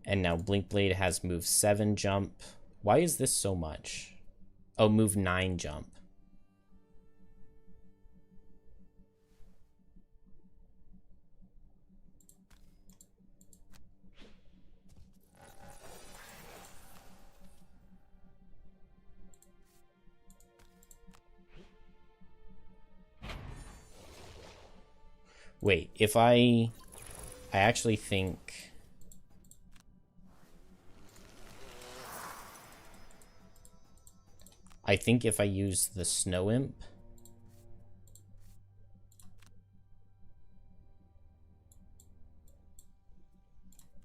And now Blink Blade has move 7 jump. Why is this so much? Oh, move 9 jump. Wait, if I actually think... I think if I use the Snow Imp,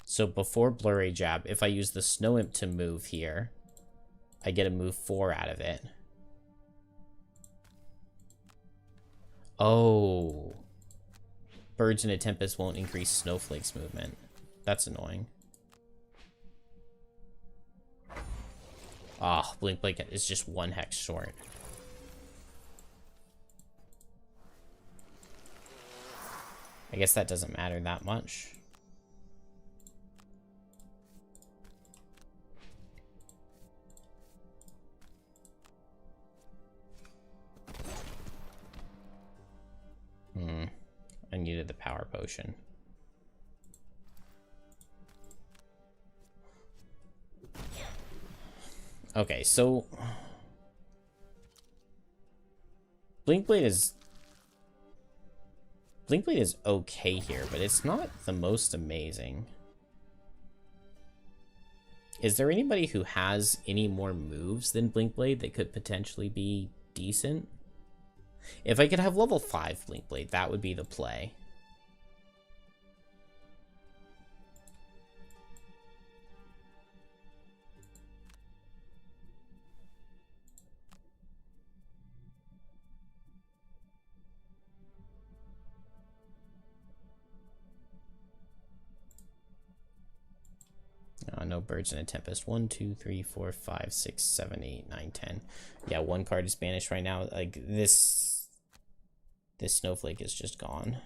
so before Blurry Jab, if I use the Snow Imp to move here, I get a move 4 out of it. Oh. Birds in a Tempest won't increase Snowflake's movement. That's annoying. Ah, oh, Blink Blade is just 1 hex short. I guess that doesn't matter that much. I needed the Power Potion. Okay, so Blink Blade is okay here, but it's not the most amazing. Is there anybody who has any more moves than Blink Blade that could potentially be decent? If I could have level 5 Blink Blade, that would be the play. No Birds in a Tempest. 1, 2, 3, 4, 5, 6, 7, 8, 9, 10. Yeah, 1 card is banished right now. Like, this Snowflake is just gone.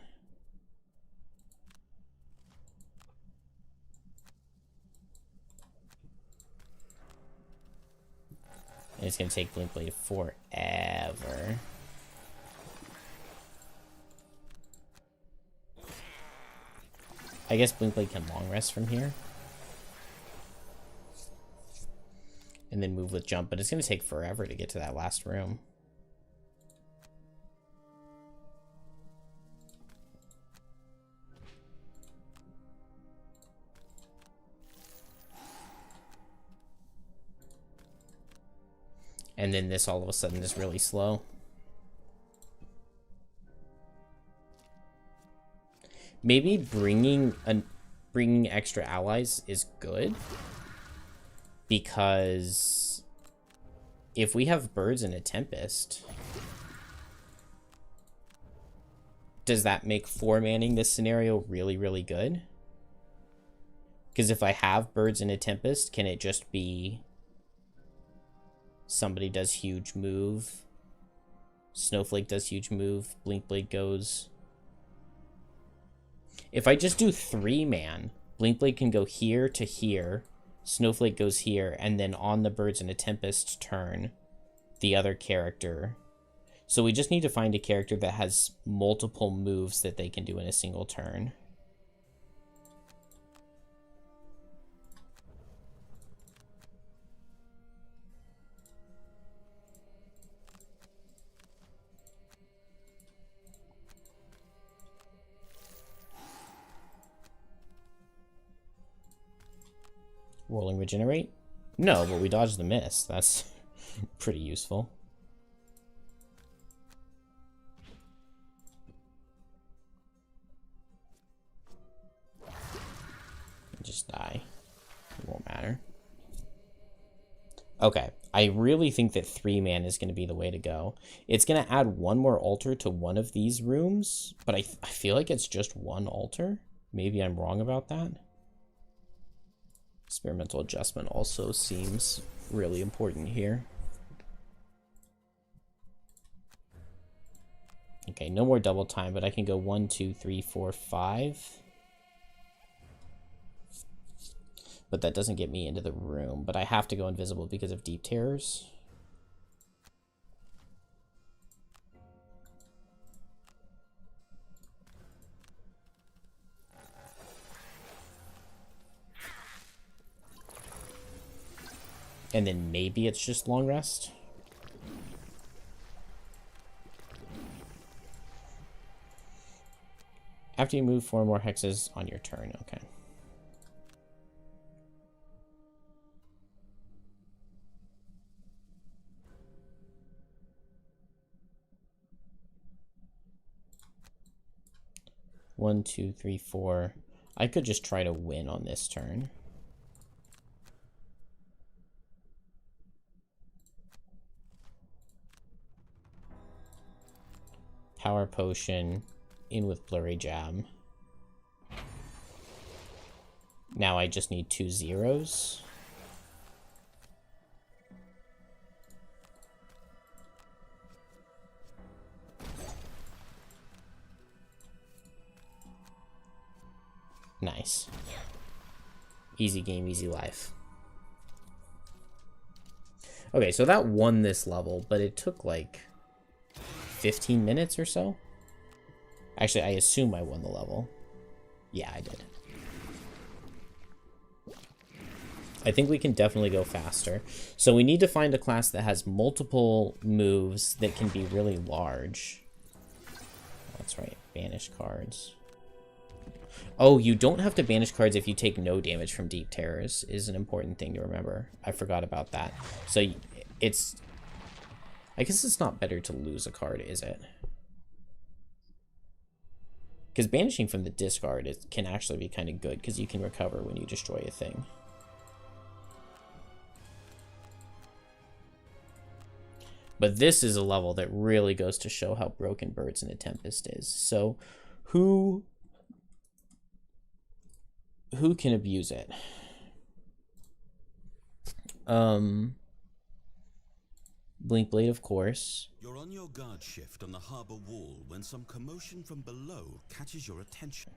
And it's going to take Blink Blade forever. I guess Blink Blade can long rest from here. And then move with jump, but it's going to take forever to get to that last room. And then this all of a sudden is really slow. Maybe bringing extra allies is good. Because if we have Birds in a Tempest, does that make 4-manning this scenario really, really good? Because if I have Birds in a Tempest, can it just be somebody does huge move, Snowflake does huge move, Blink Blade goes... If I just do 3-man, Blink Blade can go here to here, Snowflake goes here, and then on the Birds in a Tempest turn, the other character. So we just need to find a character that has multiple moves that they can do in a single turn. Rolling regenerate? No, but we dodged the miss. That's pretty useful. Just die. It won't matter. Okay, I really think that 3-man is going to be the way to go. It's going to add one more altar to one of these rooms, but I feel like it's just one altar. Maybe I'm wrong about that. Experimental adjustment also seems really important here. Okay, no more double time, but I can go 1, 2, 3, 4, 5. But that doesn't get me into the room. But I have to go invisible because of deep terrors. And then maybe it's just long rest. After you move 4 more hexes on your turn. Okay. One, 2, 3, 4. I could just try to win on this turn. Power potion, in with blurry jab. Now I just need 2 zeros. Nice. Easy game, easy life. Okay, so that won this level, but it took like 15 minutes or so. Actually, I assume I won the level. Yeah, I did. I think we can definitely go faster. So we need to find a class that has multiple moves that can be really large. That's right, banish cards. Oh, you don't have to banish cards if you take no damage from deep terrors, is an important thing to remember. I forgot about that. So it's... I guess it's not better to lose a card, is it? Because banishing from the discard can actually be kind of good, because you can recover when you destroy a thing. But this is a level that really goes to show how broken Birds in the Tempest is. So who can abuse it? Blink Blade, of course. You're on your guard shift on the harbor wall when some commotion from below catches your attention.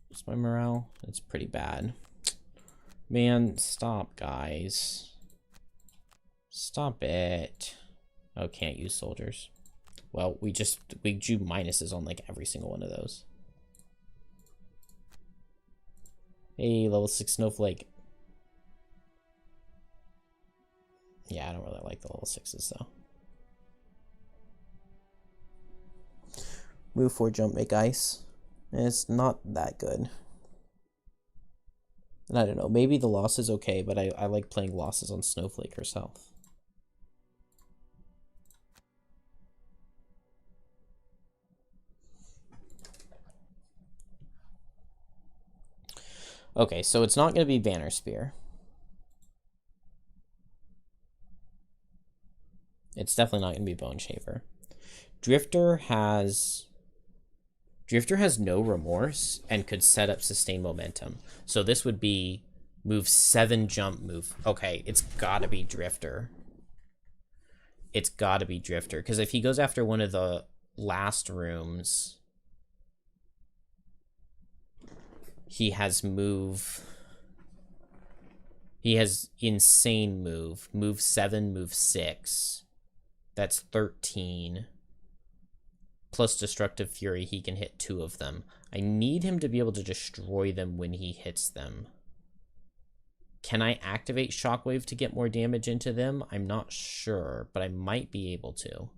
What's my morale? It's pretty bad. Man, stop, guys. Stop it. Oh, can't use soldiers. Well, we drew minuses on like every single one of those. Hey, level 6 snowflake. Yeah, I don't really like the level 6s though. Move 4, jump, make ice. It's not that good. And I don't know, maybe the loss is okay, but I like playing losses on Snowflake herself. Okay, so it's not going to be Banner Spear. It's definitely not going to be Bone Shaver. Drifter has no remorse and could set up sustained momentum. So this would be move 7, jump, move. Okay, it's got to be Drifter. It's got to be Drifter, because if he goes after one of the last rooms, he has move He has insane move. Move 7, move 6. That's 13. Plus Destructive Fury, he can hit 2 of them. I need him to be able to destroy them when he hits them. Can I activate Shockwave to get more damage into them? I'm not sure, but I might be able to.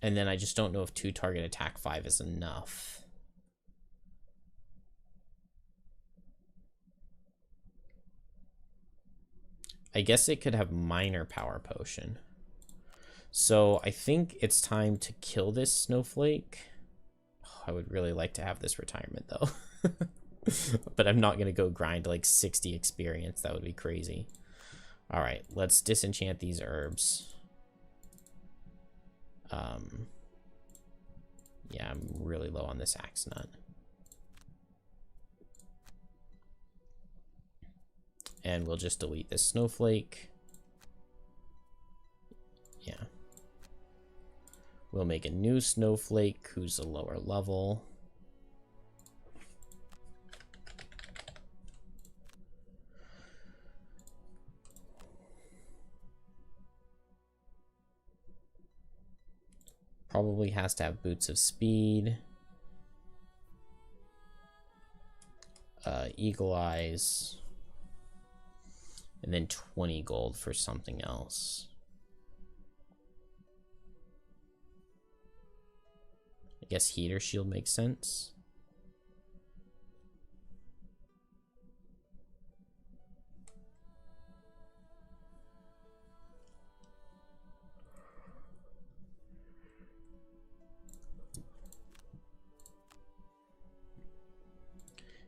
And then I just don't know if 2 target attack 5 is enough. I guess it could have minor power potion. So I think it's time to kill this snowflake. Oh, I would really like to have this retirement though. But I'm not going to go grind like 60 experience. That would be crazy. All right, let's disenchant these herbs. Yeah, I'm really low on this axe nut. And we'll just delete this snowflake. Yeah. We'll make a new snowflake who's a lower level. Probably has to have boots of speed. Eagle eyes. And then 20 gold for something else. I guess heater shield makes sense.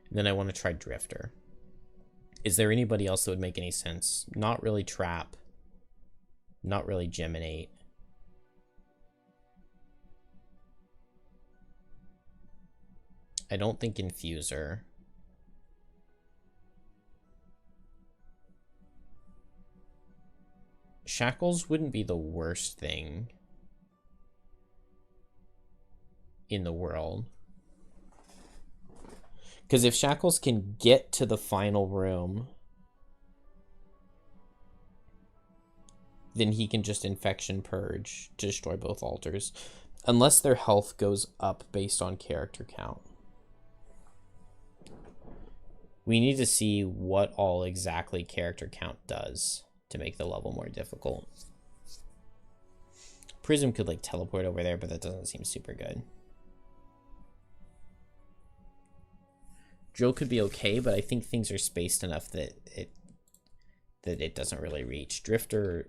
And then I want to try Drifter. Is there anybody else that would make any sense? Not really Trap. Not really Geminate. I don't think Infuser. Shackles wouldn't be the worst thing in the world. Because if Shackles can get to the final room, then he can just Infection Purge to destroy both altars. Unless their health goes up based on character count. We need to see what all exactly character count does to make the level more difficult. Prism could like teleport over there, but that doesn't seem super good. Joe could be okay, but I think things are spaced enough that it doesn't really reach. Drifter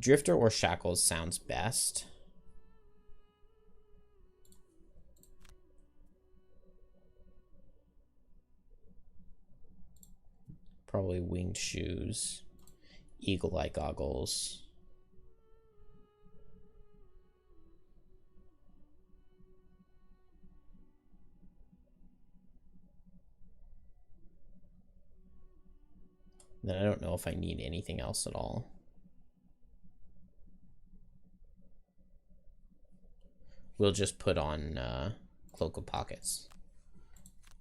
or Shackles sounds best. Probably winged shoes, eagle eye goggles. Then I don't know if I need anything else at all. We'll just put on Cloak of Pockets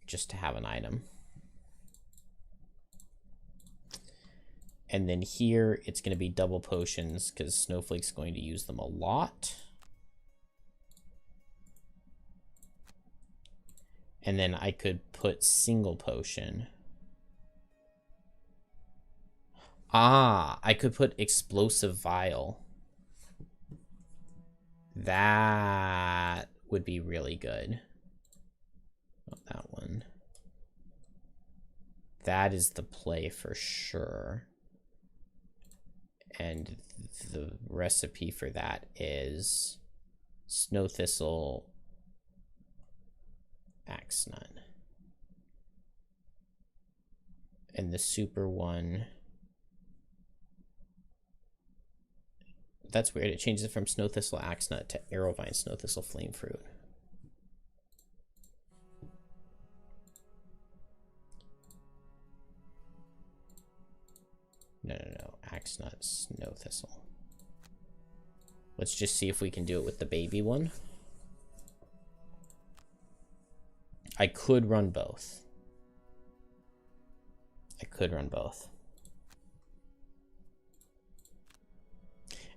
just to have an item. And then here it's going to be double potions because Snowflake's going to use them a lot. And then I could put single potion. Ah, I could put Explosive Vial. That would be really good. Not that one. That is the play for sure. And the recipe for that is Snow Thistle, Axe Nut. And the super one... That's weird. It changes it from Snow Thistle Axe Nut to Arrowvine Snow Thistle Flame Fruit. No. Axe Nut, Snow Thistle. Let's just see if we can do it with the baby one. I could run both.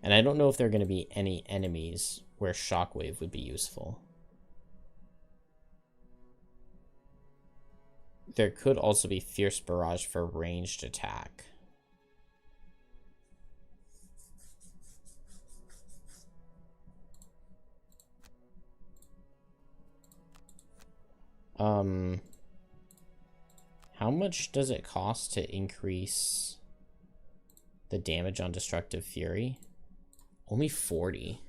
And I don't know if there are going to be any enemies where Shockwave would be useful. There could also be Fierce Barrage for ranged attack. How much does it cost to increase the damage on Destructive Fury? Only 40.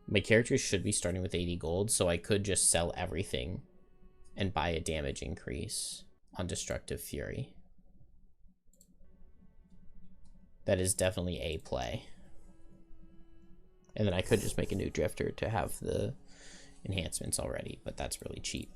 My character should be starting with 80 gold, so I could just sell everything and buy a damage increase on Destructive Fury. That is definitely a play. And then I could just make a new Drifter to have the enhancements already, but that's really cheap.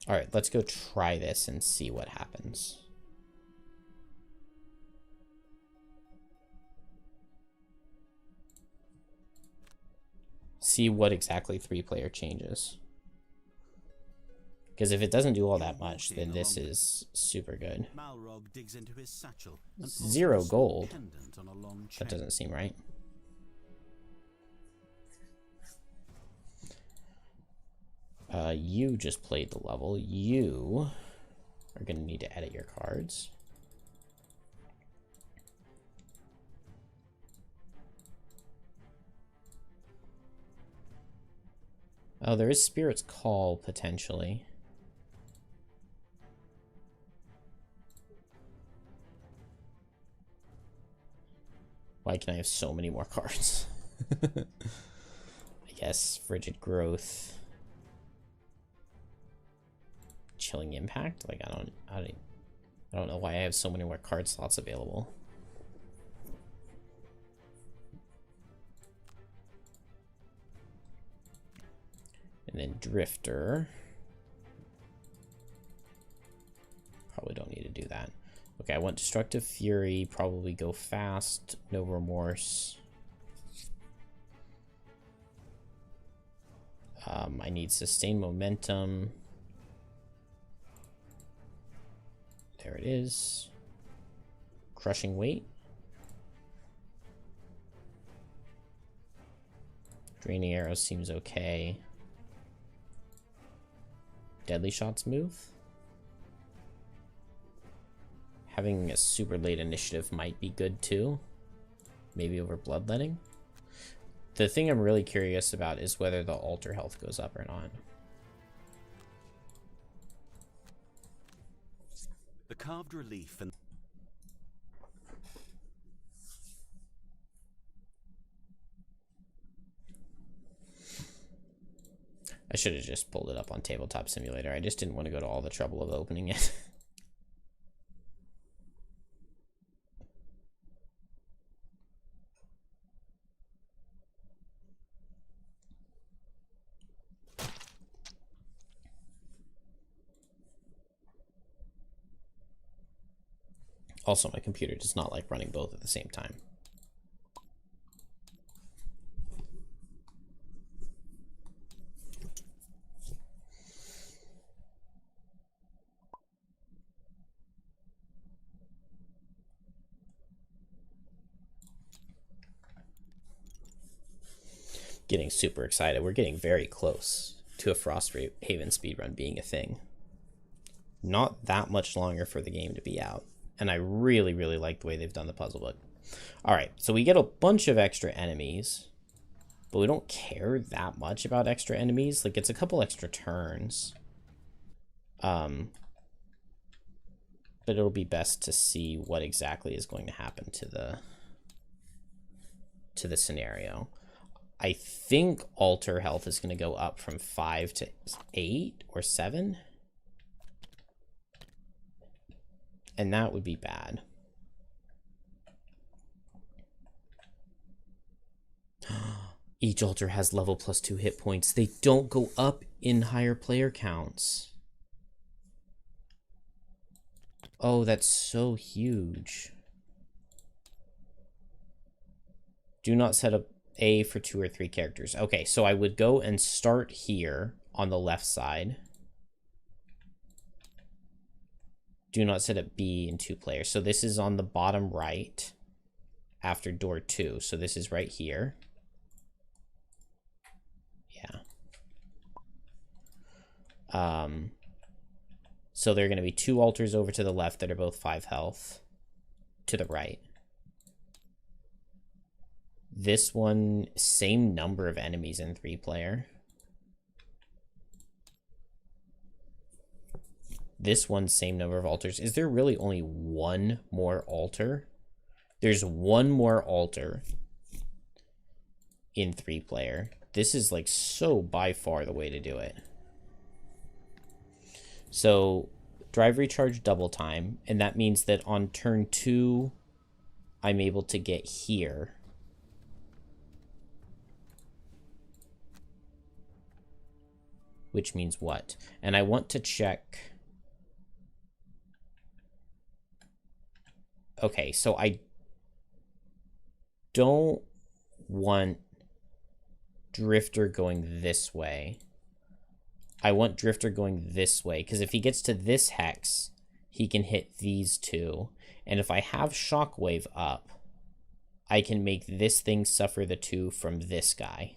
All right, let's go try this and see what happens. See what exactly 3-player changes. Because if it doesn't do all that much, then this is super good. 0 gold. That doesn't seem right. You just played the level. You are going to need to edit your cards. Oh, there is Spirit's Call, potentially. Why can I have so many more cards? I guess Frigid Growth. Chilling Impact? Like, I don't know why I have so many more card slots available. And then Drifter. Probably don't need to do that. Okay, I want Destructive Fury, probably go fast, no remorse. I need Sustained Momentum. There it is. Crushing Weight. Draining Arrow seems okay. Deadly Shots move. Having a super late initiative might be good too. Maybe over Bloodletting. The thing I'm really curious about is whether the altar health goes up or not. The carved relief and I should have just pulled it up on Tabletop Simulator. I just didn't want to go to all the trouble of opening it. Also, my computer does not like running both at the same time. Getting super excited. We're getting very close to a Frosthaven speedrun being a thing. Not that much longer for the game to be out. And I really, really like the way they've done the puzzle book. All right, so we get a bunch of extra enemies, but we don't care that much about extra enemies. Like, it's a couple extra turns. But it'll be best to see what exactly is going to happen to the scenario. I think altar health is going to go up from 5 to 8 or 7. And that would be bad. Each altar has level +2 hit points. They don't go up in higher player counts. Oh, that's so huge. Do not set up A for 2 or 3 characters. Okay, so I would go and start here on the left side. Do not set up B in 2 players. So this is on the bottom right after door 2. So this is right here. Yeah. So there are going to be 2 altars over to the left that are both 5 health. To the right. This one, same number of enemies in 3 player. This one, same number of altars. Is there really only one more altar? There's one more altar in 3 player. This is like so by far the way to do it. So drive recharge double time, and that means that on turn 2, I'm able to get here. Which means what? And I want to check. Okay, so I don't want Drifter going this way. I want Drifter going this way, because if he gets to this hex, he can hit these 2. And if I have Shockwave up, I can make this thing suffer the 2 from this guy.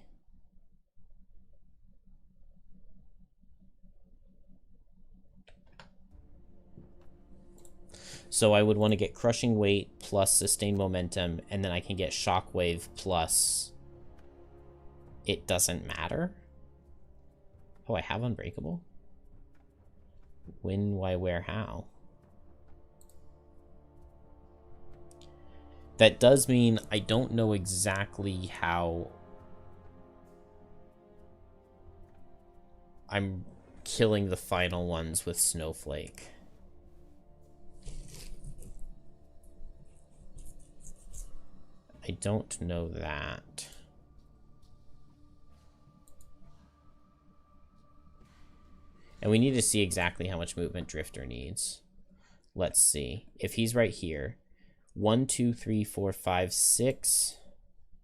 So I would want to get Crushing Weight plus Sustained Momentum, and then I can get Shockwave plus It Doesn't Matter. Oh, I have Unbreakable? When, why, where, how? That does mean I don't know exactly how I'm killing the final ones with Snowflake. I don't know that. And we need to see exactly how much movement Drifter needs. Let's see. If he's right here. 1, 2, 3, 4, 5, 6,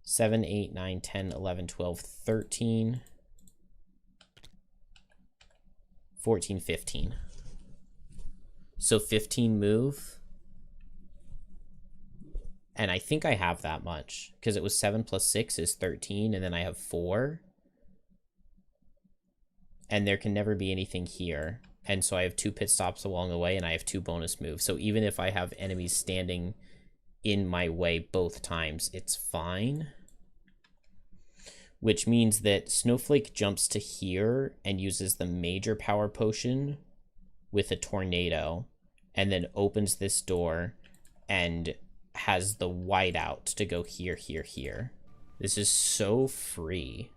7, 8, 9, 10, 11, 12, 13, 14, 15. So 15 move. And I think I have that much, because it was 7 plus 6 is 13, and then I have 4. And there can never be anything here. And so I have 2 pit stops along the way, and I have 2 bonus moves. So even if I have enemies standing in my way both times, it's fine. Which means that Snowflake jumps to here and uses the major power potion with a tornado, and then opens this door and has the whiteout to go here, here, here. This is so free.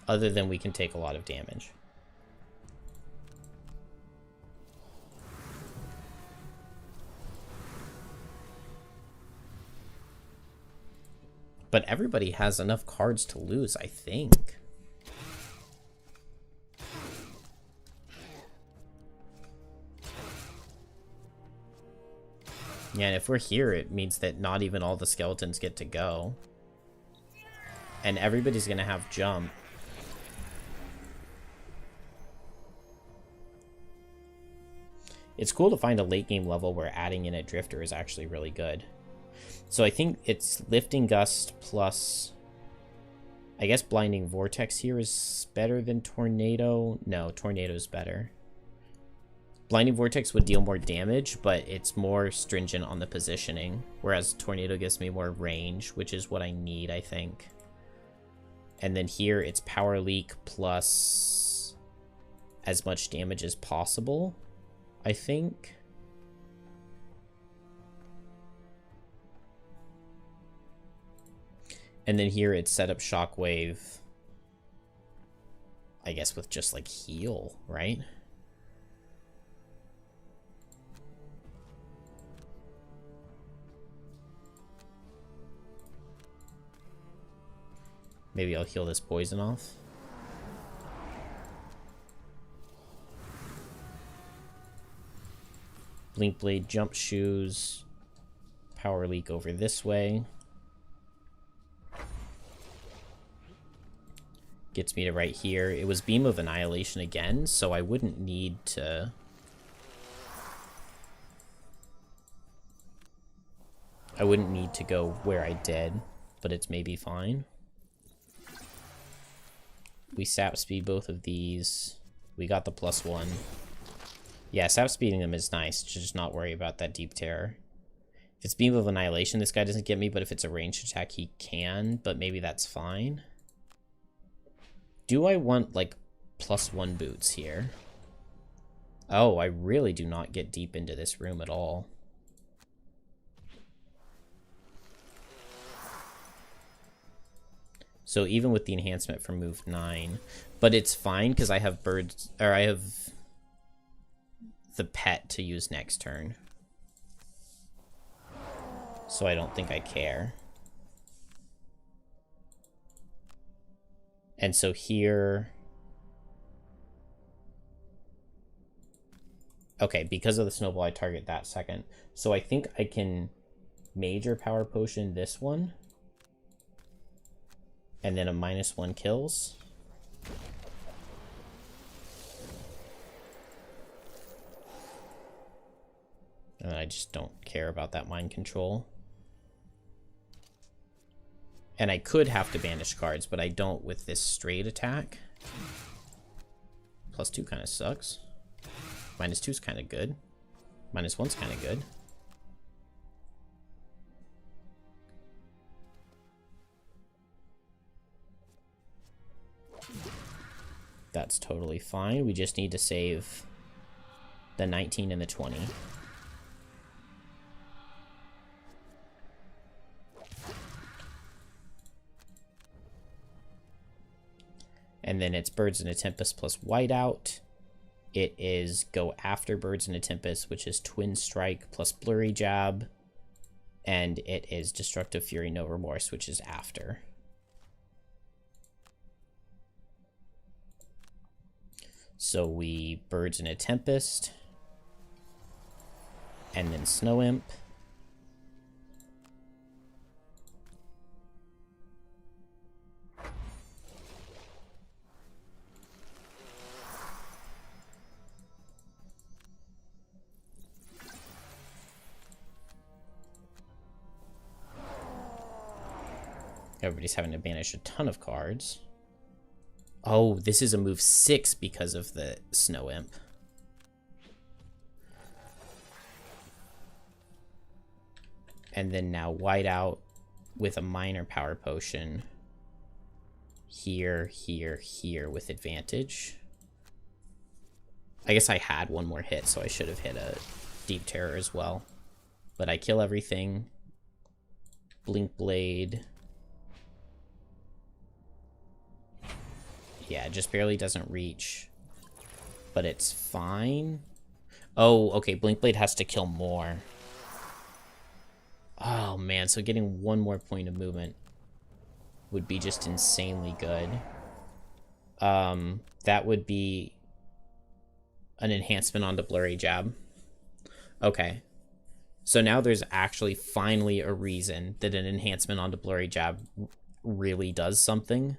Other than we can take a lot of damage. But everybody has enough cards to lose, I think. Yeah, and if we're here, it means that not even all the skeletons get to go. And everybody's gonna have jump. It's cool to find a late game level where adding in a Drifter is actually really good. So I think it's Lifting Gust plus... I guess Blinding Vortex here is better than Tornado. No, Tornado's better. Blinding Vortex would deal more damage, but it's more stringent on the positioning, whereas Tornado gives me more range, which is what I need, I think. And then here, it's Power Leak plus as much damage as possible, I think. And then here, it's set up Shockwave, I guess with just, like, heal, right? Maybe I'll heal this poison off. Blink Blade, Jump Shoes, Power Leak over this way. Gets me to right here. It was Beam of Annihilation again, so I wouldn't need to... I wouldn't need to go where I did, but it's maybe fine. We sap speed both of these. We got the +1. Yeah, sap speeding them is nice. Just not worry about that Deep Terror. If it's Beam of Annihilation, this guy doesn't get me, but if it's a ranged attack, he can, but maybe that's fine. Do I want, like, +1 boots here? Oh, I really do not get deep into this room at all. So even with the enhancement from move 9, but it's fine because I have birds, or I have the pet to use next turn. So I don't think I care. And so here, okay, because of the snowball, I target that second. So I think I can major power potion this one. And then a -1 kills. And I just don't care about that mind control. And I could have to banish cards, but I don't with this straight attack. +2 kind of sucks. -2 is kind of good. -1 is kind of good. That's totally fine. We just need to save the 19 and the 20. And then it's Birds in a Tempest plus Whiteout. It is go after Birds in a Tempest, which is Twin Strike plus Blurry Jab. And it is Destructive Fury No Remorse, which is after. So we Birds in a Tempest. And then Snow Imp. Everybody's having to banish a ton of cards. Oh, this is a move 6 because of the Snow Imp. And then now Whiteout with a minor power potion. Here, here, here with advantage. I guess I had one more hit, so I should have hit a Deep Terror as well. But I kill everything. Blink Blade. Yeah, it just barely doesn't reach. But it's fine. Oh, okay, Blink Blade has to kill more. Oh, man, so getting one more point of movement would be just insanely good. That would be an enhancement onto Blurry Jab. Okay. So now there's actually finally a reason that an enhancement onto Blurry Jab really does something.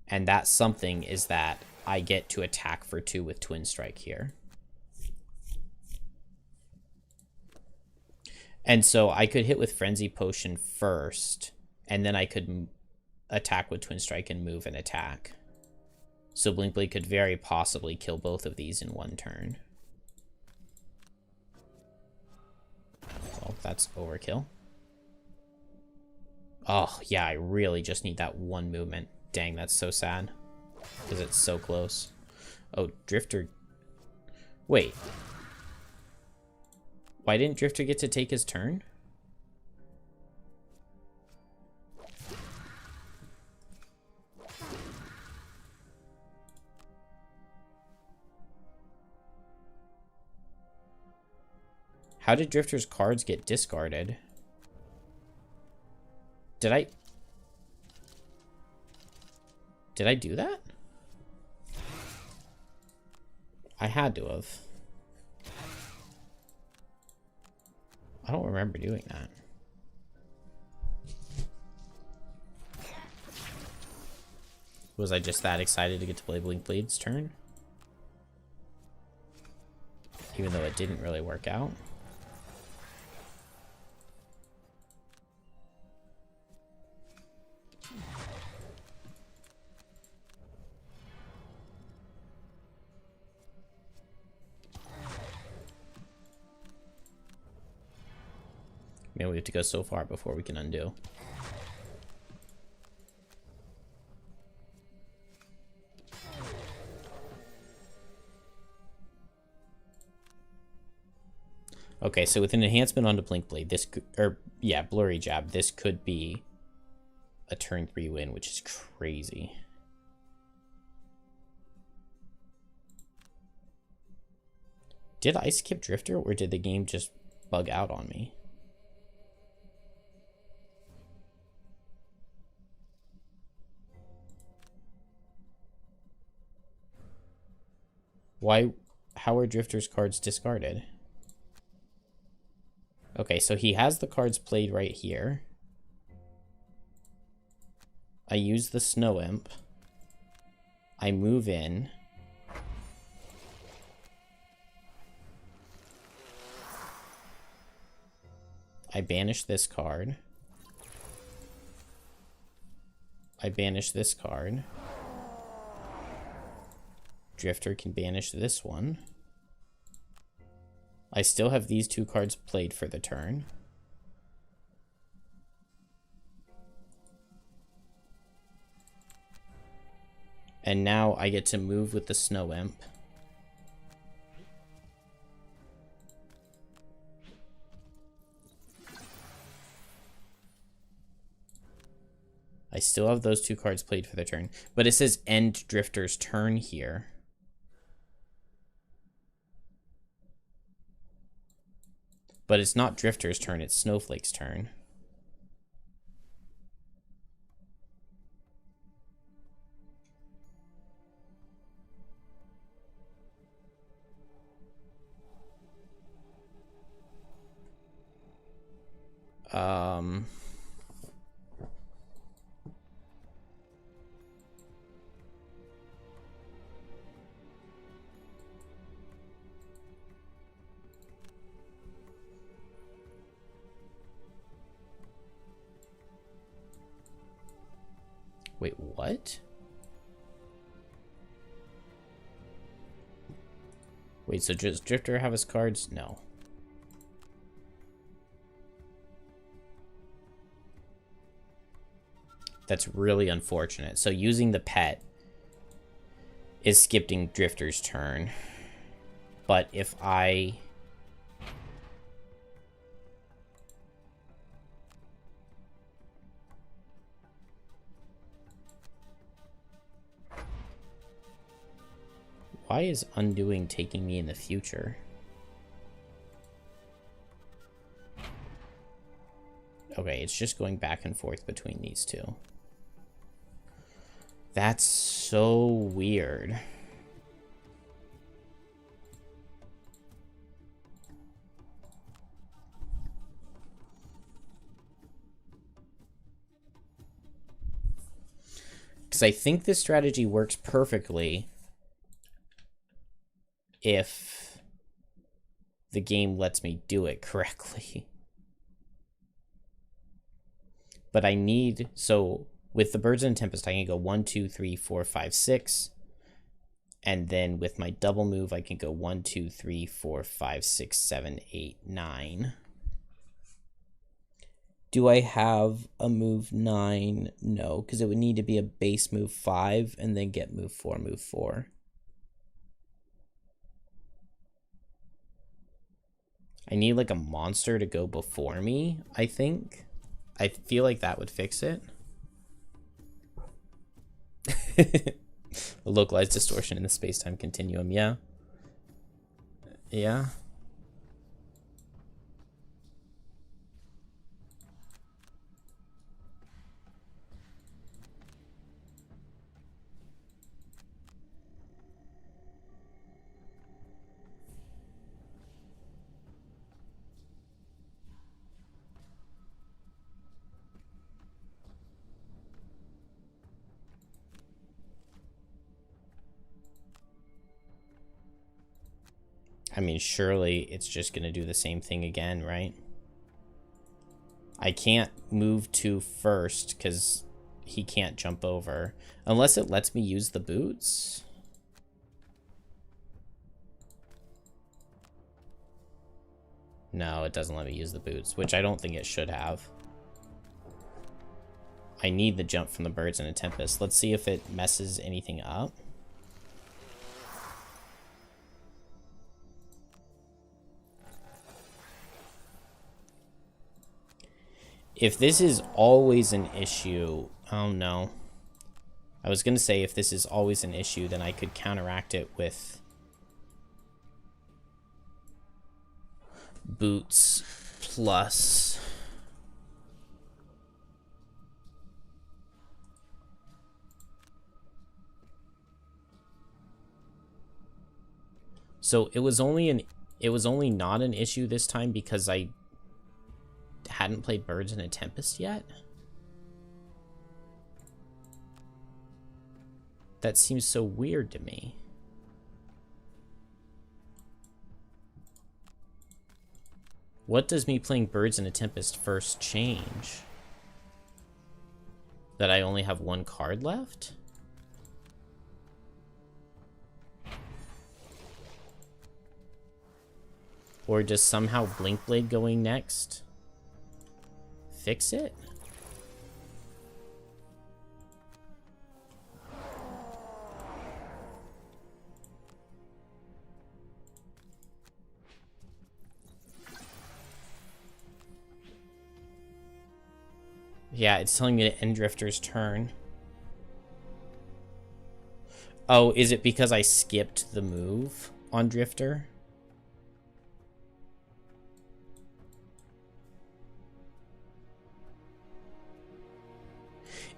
And that something is that I get to attack for 2 with Twin Strike here. And so I could hit with Frenzy Potion first, and then I could attack with Twin Strike and move and attack. So Blink Blade could very possibly kill both of these in one turn. Oh, that's overkill. Oh, yeah, I really just need that one movement. Dang, that's so sad. Because it's so close. Oh, Drifter. Wait. Why didn't Drifter get to take his turn? How did Drifter's cards get discarded? Did I do that? I had to have. I don't remember doing that. Was I just that excited to get to play Blink Bleed's turn? Even though it didn't really work out. Maybe we have to go so far before we can undo. Okay, so with an enhancement onto Blink Blade, this could, or yeah, Blurry Jab, this could be a turn 3 win, which is crazy. Did I skip Drifter, or did the game just bug out on me? Why? How are Drifter's cards discarded? Okay, so he has the cards played right here. I use the Snow Imp. I move in. I banish this card. I banish this card. Drifter can banish this one. I still have these 2 cards played for the turn. And now I get to move with the Snow Imp. I still have those 2 cards played for the turn. But it says end Drifter's turn here. But it's not Drifter's turn, it's Snowflake's turn. Wait, what? Wait, so does Drifter have his cards? No. That's really unfortunate. So using the pet is skipping Drifter's turn. But if I... Why is undoing taking me in the future? Okay, it's just going back and forth between these 2. That's so weird. Because I think this strategy works perfectly if the game lets me do it correctly. But I need, so with the Birds and Tempest, I can go 1, 2, 3, 4, 5, 6. And then with my double move, I can go 1, 2, 3, 4, 5, 6, 7, 8, 9. Do I have a move 9? No, because it would need to be a base move 5 and then get move 4, move 4. I need like a monster to go before me, I think. I feel like that would fix it. A localized distortion in the space-time continuum, yeah. Yeah. I mean, surely it's just going to do the same thing again, right? I can't move 2 first because he can't jump over. Unless it lets me use the boots. No, it doesn't let me use the boots, which I don't think it should have. I need the jump from the birds in a tempest. Let's see if it messes anything up. If this is always an issue... Oh, no. I was going to say if this is always an issue, then I could counteract it with boots plus... So it was only not an issue this time because I hadn't played Birds in a Tempest yet. That seems so weird to me. What does me playing Birds in a Tempest first change? That I only have 1 card left? Or does somehow Blinkblade going next fix it? Yeah, it's telling me to end Drifter's turn. Oh, is it because I skipped the move on Drifter?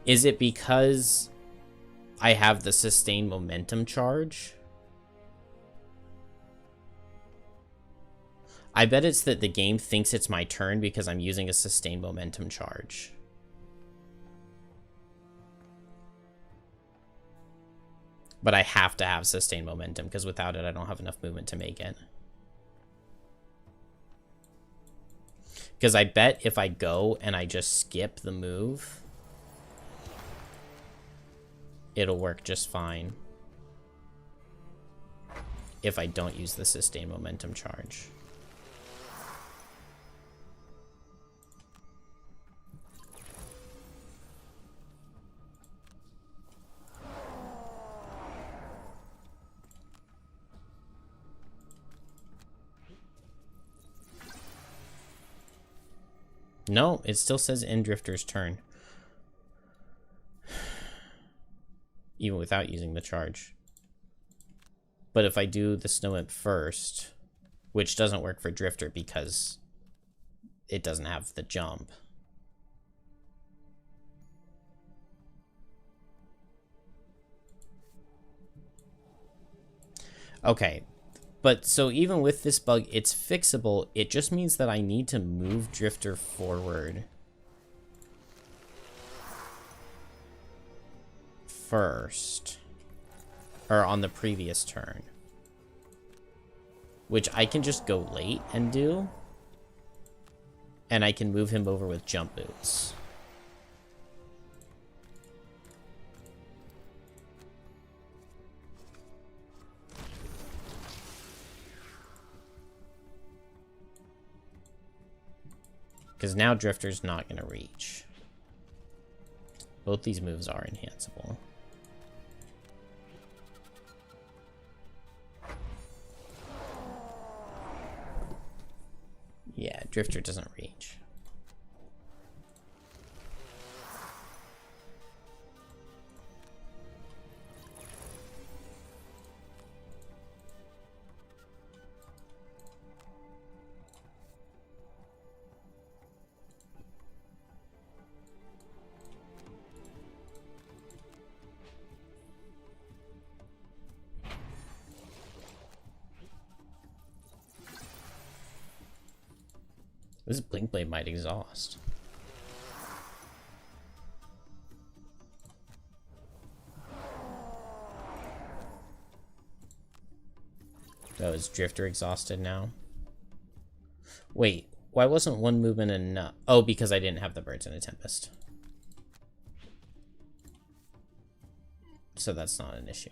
Is it because I have the sustained momentum charge? I bet it's that the game thinks it's my turn because I'm using a sustained momentum charge. But I have to have sustained momentum because without it, I don't have enough movement to make it. Because I bet if I go and I just skip the move, it'll work just fine. If I don't use the sustained momentum charge. No, it still says end Drifter's turn. Even without using the charge. But if I do the Snow Imp first, which doesn't work for Drifter because it doesn't have the jump. Okay. But so even with this bug, it's fixable. It just means that I need to move Drifter forward first, or on the previous turn, which I can just go late and do, and I can move him over with jump boots. Because now Drifter's not going to reach. Both these moves are enhanceable. Yeah, Drifter doesn't reach. This Blink Blade might exhaust. Oh, is Drifter exhausted now? Wait, why wasn't one movement enough? Oh, because I didn't have the Birds in a Tempest. So that's not an issue.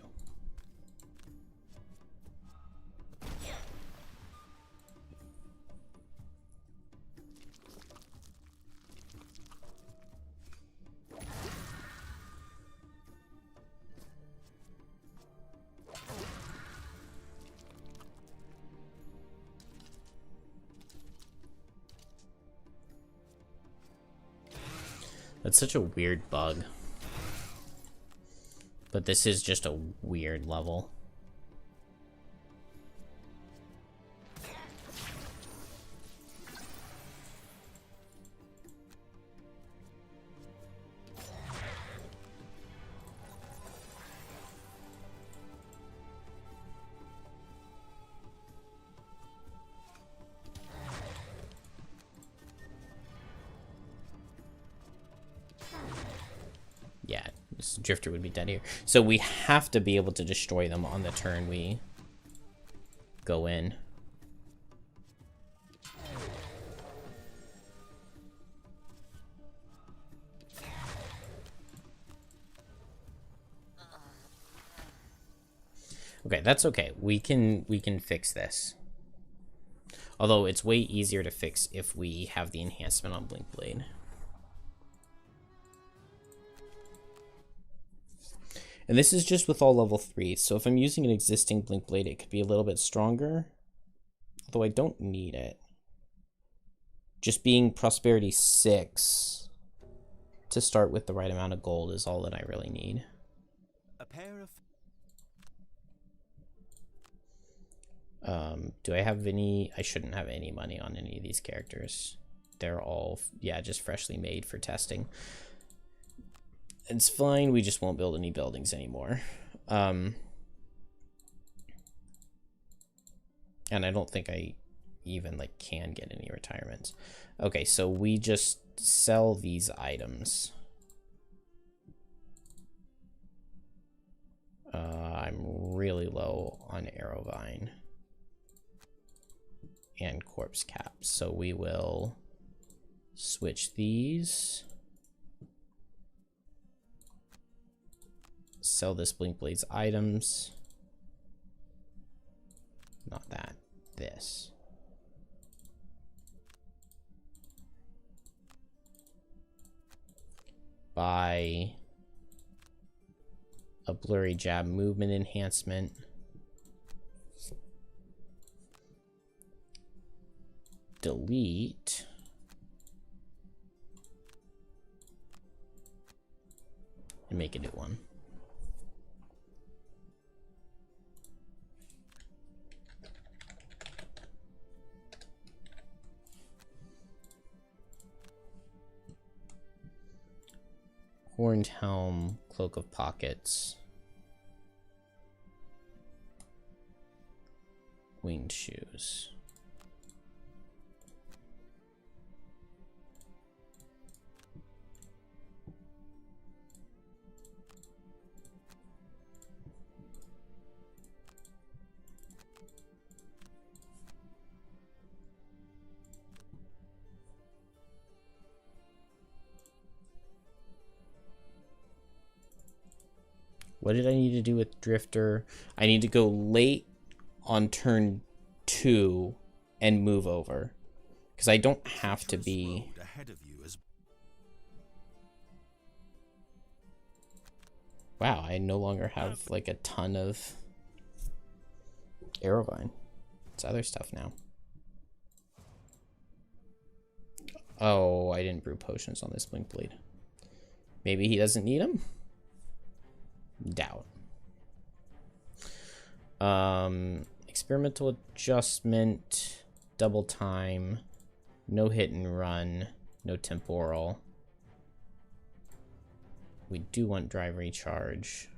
That's such a weird bug. But this is just a weird level. Yeah, this Drifter would be dead here. So we have to be able to destroy them on the turn we go in. Okay, that's okay. We can fix this. Although it's way easier to fix if we have the enhancement on Blink Blade. And this is just with all level 3, so if I'm using an existing Blink Blade, it could be a little bit stronger. Although I don't need it. Just being Prosperity 6 to start with the right amount of gold is all that I really need. A pair of... Do I have any... I shouldn't have any money on any of these characters. They're all, yeah, just freshly made for testing. It's fine, we just won't build any buildings anymore. And I don't think I even, like, can get any retirements. Okay, so we just sell these items. I'm really low on Arrowvine and Corpse Cap, so we will switch these. Sell this Blink Blade's items. Not that. This. Buy a Blurry Jab movement enhancement. Delete. And make a new one. Horned Helm, Cloak of Pockets, Winged Shoes. What did I need to do with Drifter? I need to go late on turn 2 and move over. Because I don't have to be... ahead of you as... Wow, I no longer have like a ton of Arrowvine. It's other stuff now. Oh, I didn't brew potions on this Blink Blade. Maybe he doesn't need them? Doubt. Experimental adjustment, double time, no hit and run, no temporal. We do want drive recharge.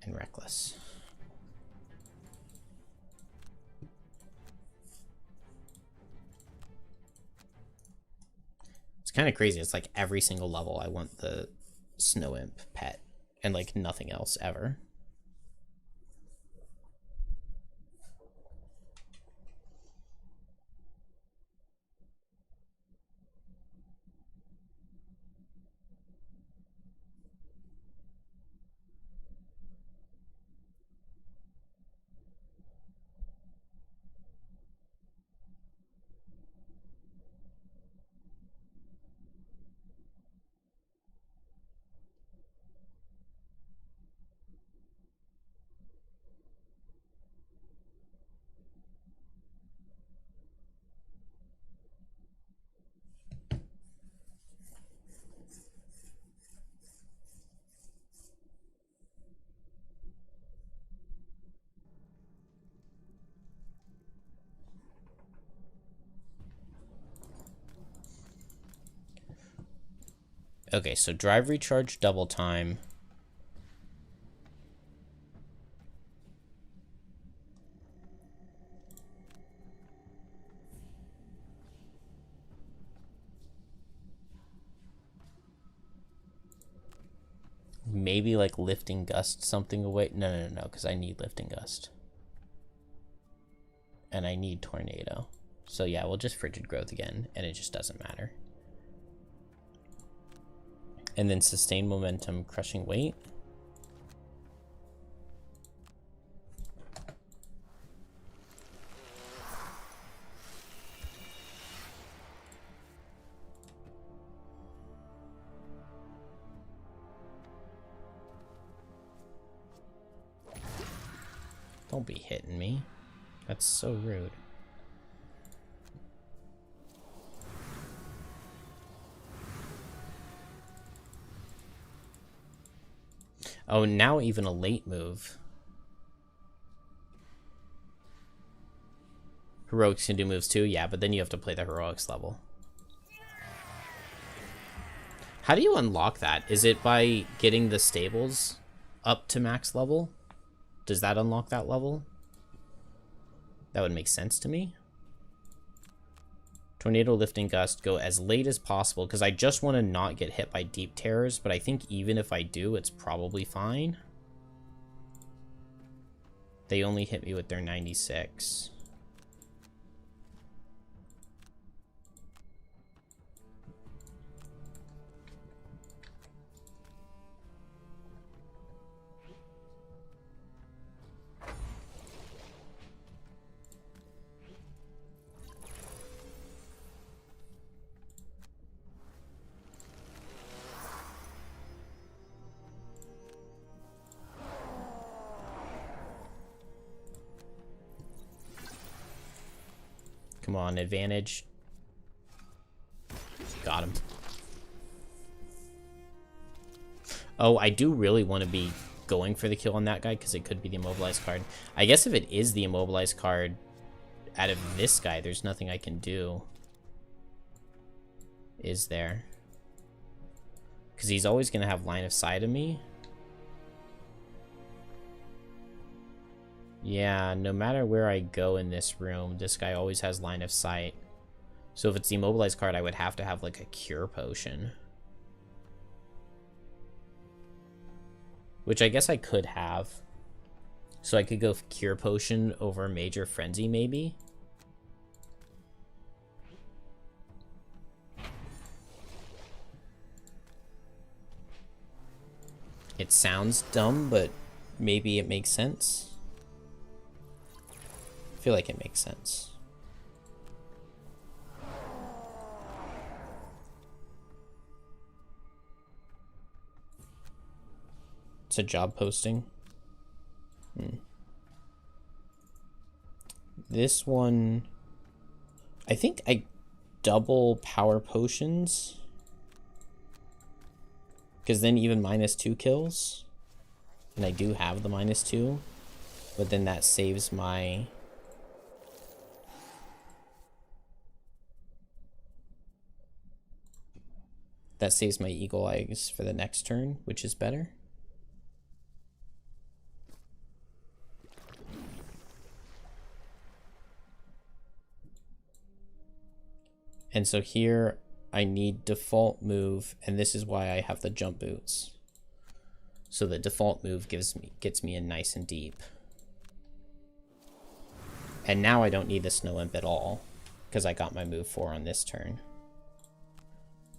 And reckless. It's kind of crazy. It's like every single level I want the Snow Imp pet and like nothing else ever. Okay, so drive recharge double time. Maybe like lifting gust something away. No, because I need lifting gust. And I need tornado. So yeah, we'll just frigid growth again, and it just doesn't matter. And then sustain momentum, crushing weight. Don't be hitting me. That's so rude. Oh, now even a late move. Heroics can do moves too? Yeah, but then you have to play the Heroics level. How do you unlock that? Is it by getting the stables up to max level? Does that unlock that level? That would make sense to me. Tornado, lifting gust, go as late as possible because I just want to not get hit by deep terrors, but I think even if I do, it's probably fine. They only hit me with their 96. Come on, advantage. Got him. Oh, I do really want to be going for the kill on that guy because it could be the immobilized card. I guess if it is the immobilized card out of this guy, there's nothing I can do. Is there? Because he's always going to have line of sight of me. Yeah, no matter where I go in this room, this guy always has line of sight. So if it's the immobilized card, I would have to have like a cure potion. Which I guess I could have. So I could go cure potion over major frenzy maybe. It sounds dumb, but maybe it makes sense. I feel like it makes sense. It's a job posting. This one, I think I double power potions, because then even -2 kills, and I do have the -2, but then that saves my eagle eyes for the next turn, which is better. And so here I need default move, and this is why I have the jump boots. So the default move gets me in nice and deep. And now I don't need the snow imp at all, because I got my move 4 on this turn.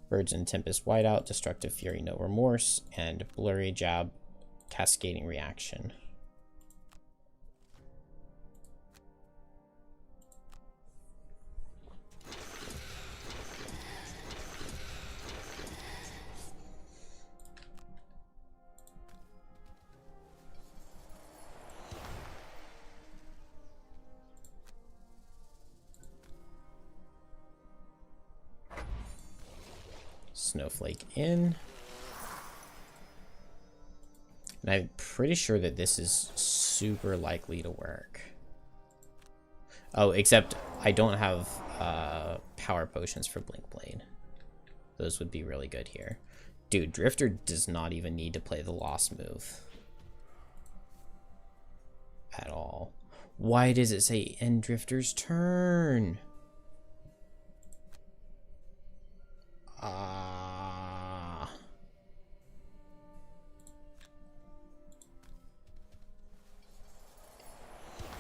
Birds and Tempest Whiteout, Destructive Fury No Remorse, and Blurry Jab Cascading Reaction. Snowflake in. And I'm pretty sure that this is super likely to work. Oh, except I don't have power potions for Blink Blade. Those would be really good here. Dude, Drifter does not even need to play the Lost move. At all. Why does it say end Drifter's turn?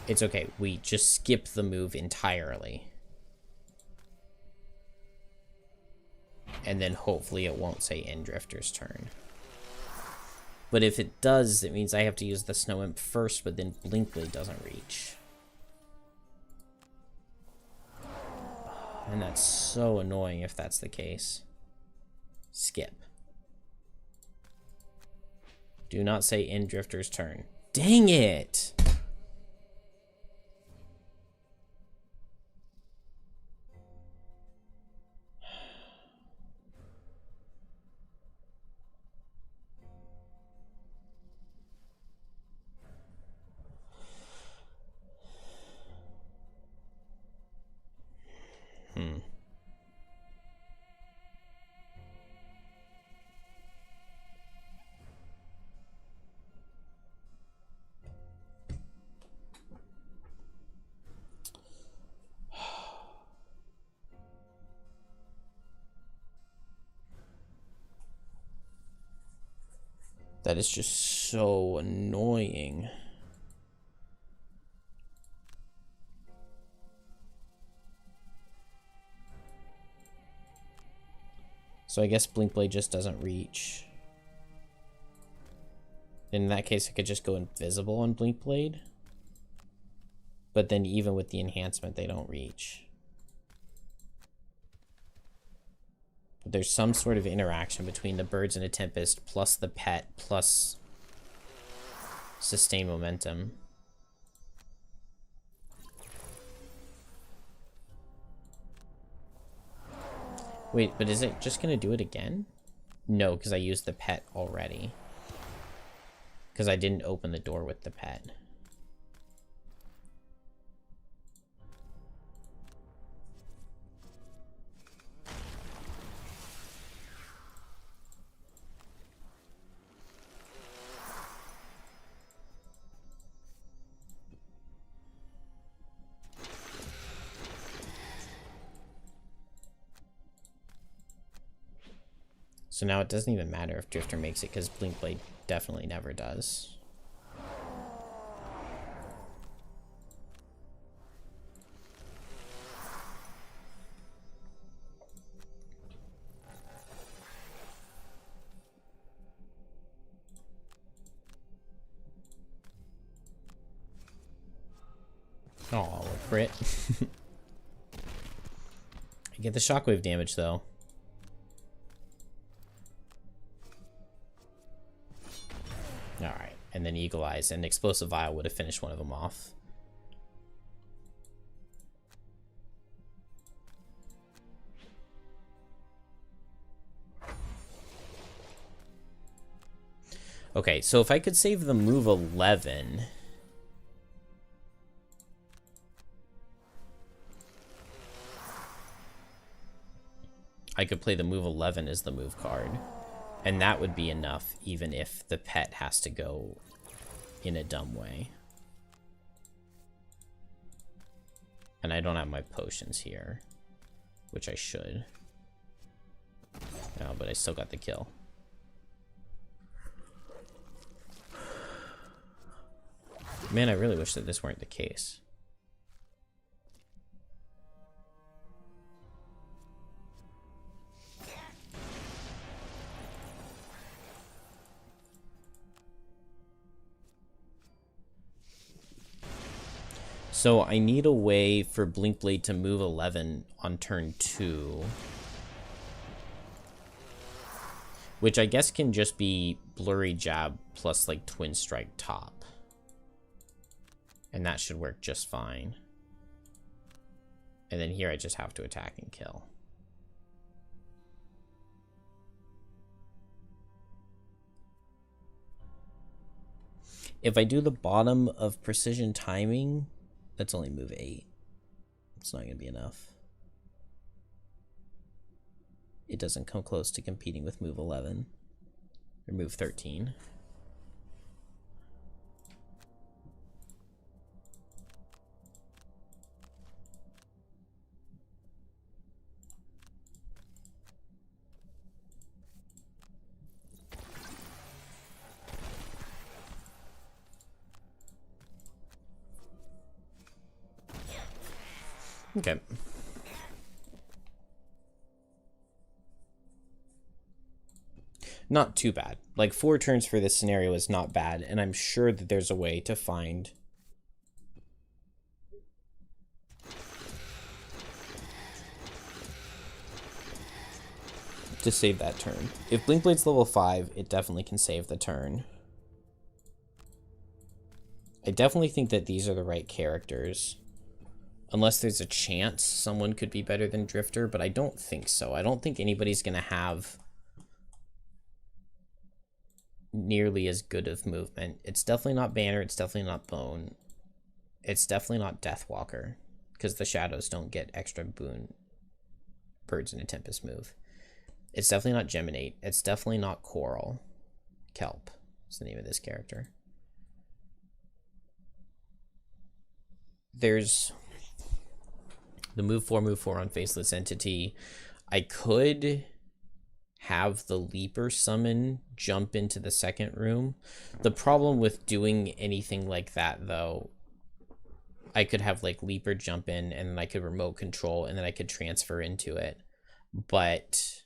It's okay. We just skip the move entirely. And then hopefully it won't say end Drifter's turn. But if it does, it means I have to use the Snow Imp first, but then Blink Blade doesn't reach. And that's so annoying if that's the case. Skip. Do not say end Drifter's turn. Dang it! That is just so annoying. So I guess Blink Blade just doesn't reach. In that case, I could just go invisible on Blink Blade. But then even with the enhancement, they don't reach. But there's some sort of interaction between the Birds and a Tempest plus the pet plus sustain momentum. Wait, but is it just gonna do it again? No, because I used the pet already. Because I didn't open the door with the pet. So now it doesn't even matter if Drifter makes it, because Blink Blade definitely never does. Oh, a crit. I get the shockwave damage, though. Alright, and then Eagle Eyes and Explosive Vial would have finished one of them off. Okay, so if I could save the move 11... I could play the move 11 as the move card. And that would be enough, even if the pet has to go in a dumb way. And I don't have my potions here, which I should. No, but I still got the kill. Man, I really wish that this weren't the case. So I need a way for Blinkblade to move 11 on turn 2. Which I guess can just be Blurry Jab plus like Twin Strike top. And that should work just fine. And then here I just have to attack and kill. If I do the bottom of Precision Timing, that's only move 8. It's not going to be enough. It doesn't come close to competing with move 11 or move 13. Okay. Not too bad. Like 4 turns for this scenario is not bad, and I'm sure that there's a way to find to save that turn. If Blinkblade's level 5, it definitely can save the turn. I definitely think that these are the right characters. Unless there's a chance someone could be better than Drifter, but I don't think so. I don't think anybody's going to have nearly as good of movement. It's definitely not Banner. It's definitely not Bone. It's definitely not Deathwalker, because the Shadows don't get extra boon Birds in a Tempest move. It's definitely not Geminate. It's definitely not Coral. Kelp is the name of this character. There's the move 4 on Faceless Entity. I could have the Leaper summon jump into the second room. The problem with doing anything like that, though, I could have like Leaper jump in and then I could remote control and then I could transfer into it. But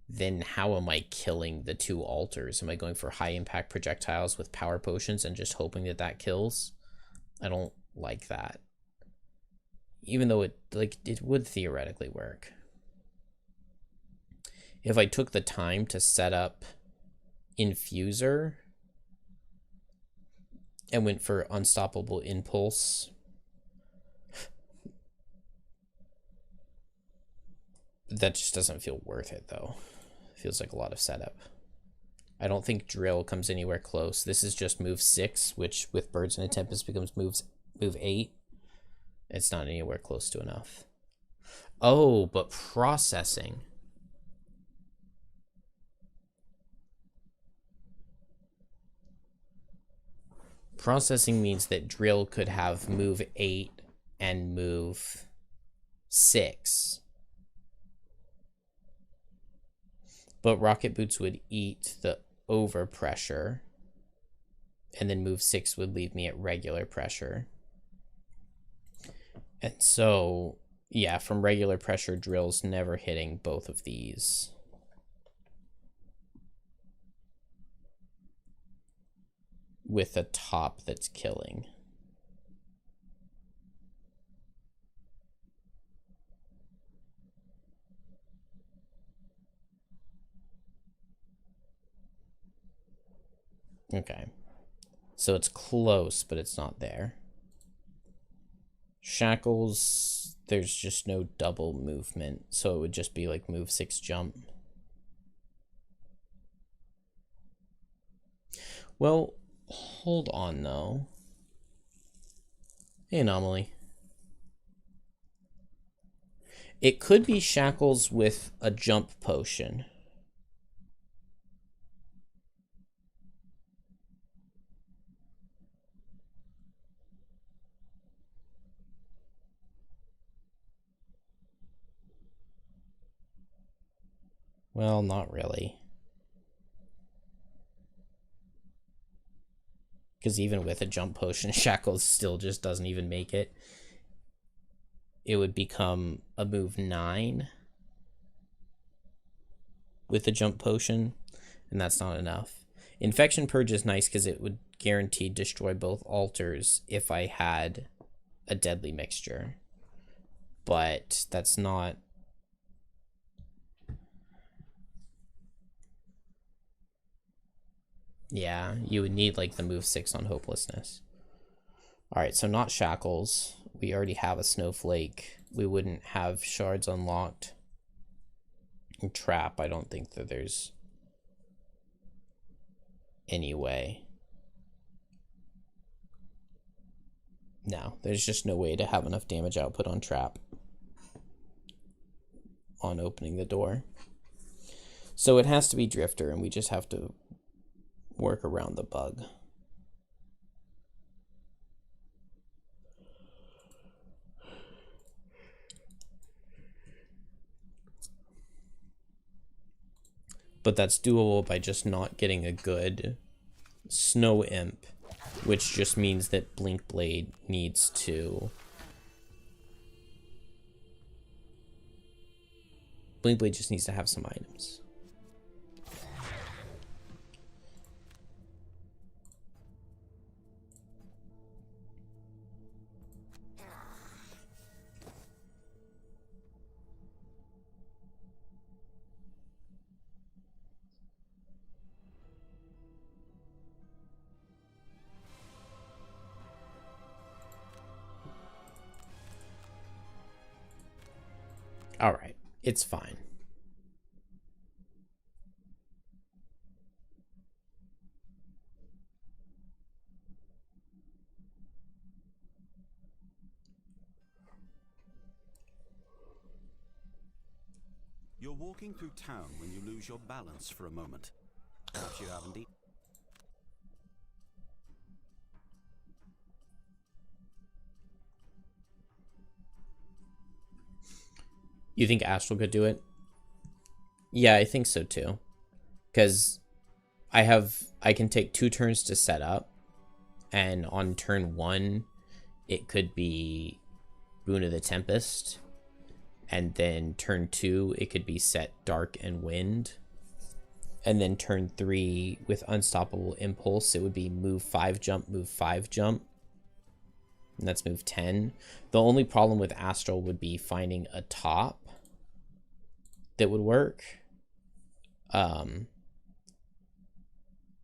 then how am I killing the 2 altars? Am I going for high impact projectiles with power potions and just hoping that that kills? I don't like that. Even though it would theoretically work. If I took the time to set up Infuser and went for Unstoppable Impulse, that just doesn't feel worth it, though. It feels like a lot of setup. I don't think Drill comes anywhere close. This is just move 6, which with Birds in a Tempest becomes move 8. It's not anywhere close to enough. Oh, but processing. Processing means that Drill could have move 8 and move 6. But Rocket Boots would eat the overpressure. And then move 6 would leave me at regular pressure. And so, yeah, from regular pressure, Drill's never hitting both of these. With a top that's killing. Okay. So it's close, but it's not there. Shackles, there's just no double movement, so it would just be like move 6 jump. Well, hold on though. Hey, Anomaly. It could be Shackles with a jump potion. Well, not really. Because even with a jump potion, Shackles still just doesn't even make it. It would become a move 9 with a jump potion, and that's not enough. Infection Purge is nice because it would guarantee destroy both altars if I had a deadly mixture. But that's not... Yeah, you would need like the move 6 on Hopelessness. Alright, so not Shackles. We already have a Snowflake. We wouldn't have Shards unlocked. And Trap, I don't think that there's any way. No, there's just no way to have enough damage output on Trap on opening the door. So it has to be Drifter, and we just have to work around the bug. But that's doable by just not getting a good Snow Imp, which just means that Blink Blade needs to... Blink Blade just needs to have some items. All right, it's fine. You're walking through town when you lose your balance for a moment. Perhaps you haven't eaten. You think Astral could do it? Yeah, I think so too. Because I can take 2 turns to set up, and on turn 1, it could be Boon of the Tempest, and then turn 2, it could be set Dark and Wind, and then turn 3 with Unstoppable Impulse, it would be move 5 jump, move 5 jump, and that's move 10. The only problem with Astral would be finding a top that would work, that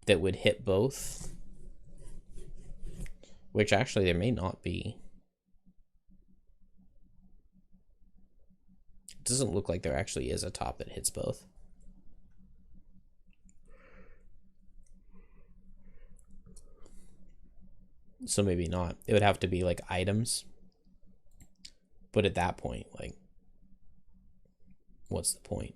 would hit both, which actually there may not be. It doesn't look like there actually is a top that hits both. So maybe not. It would have to be like items. But at that point, like, what's the point?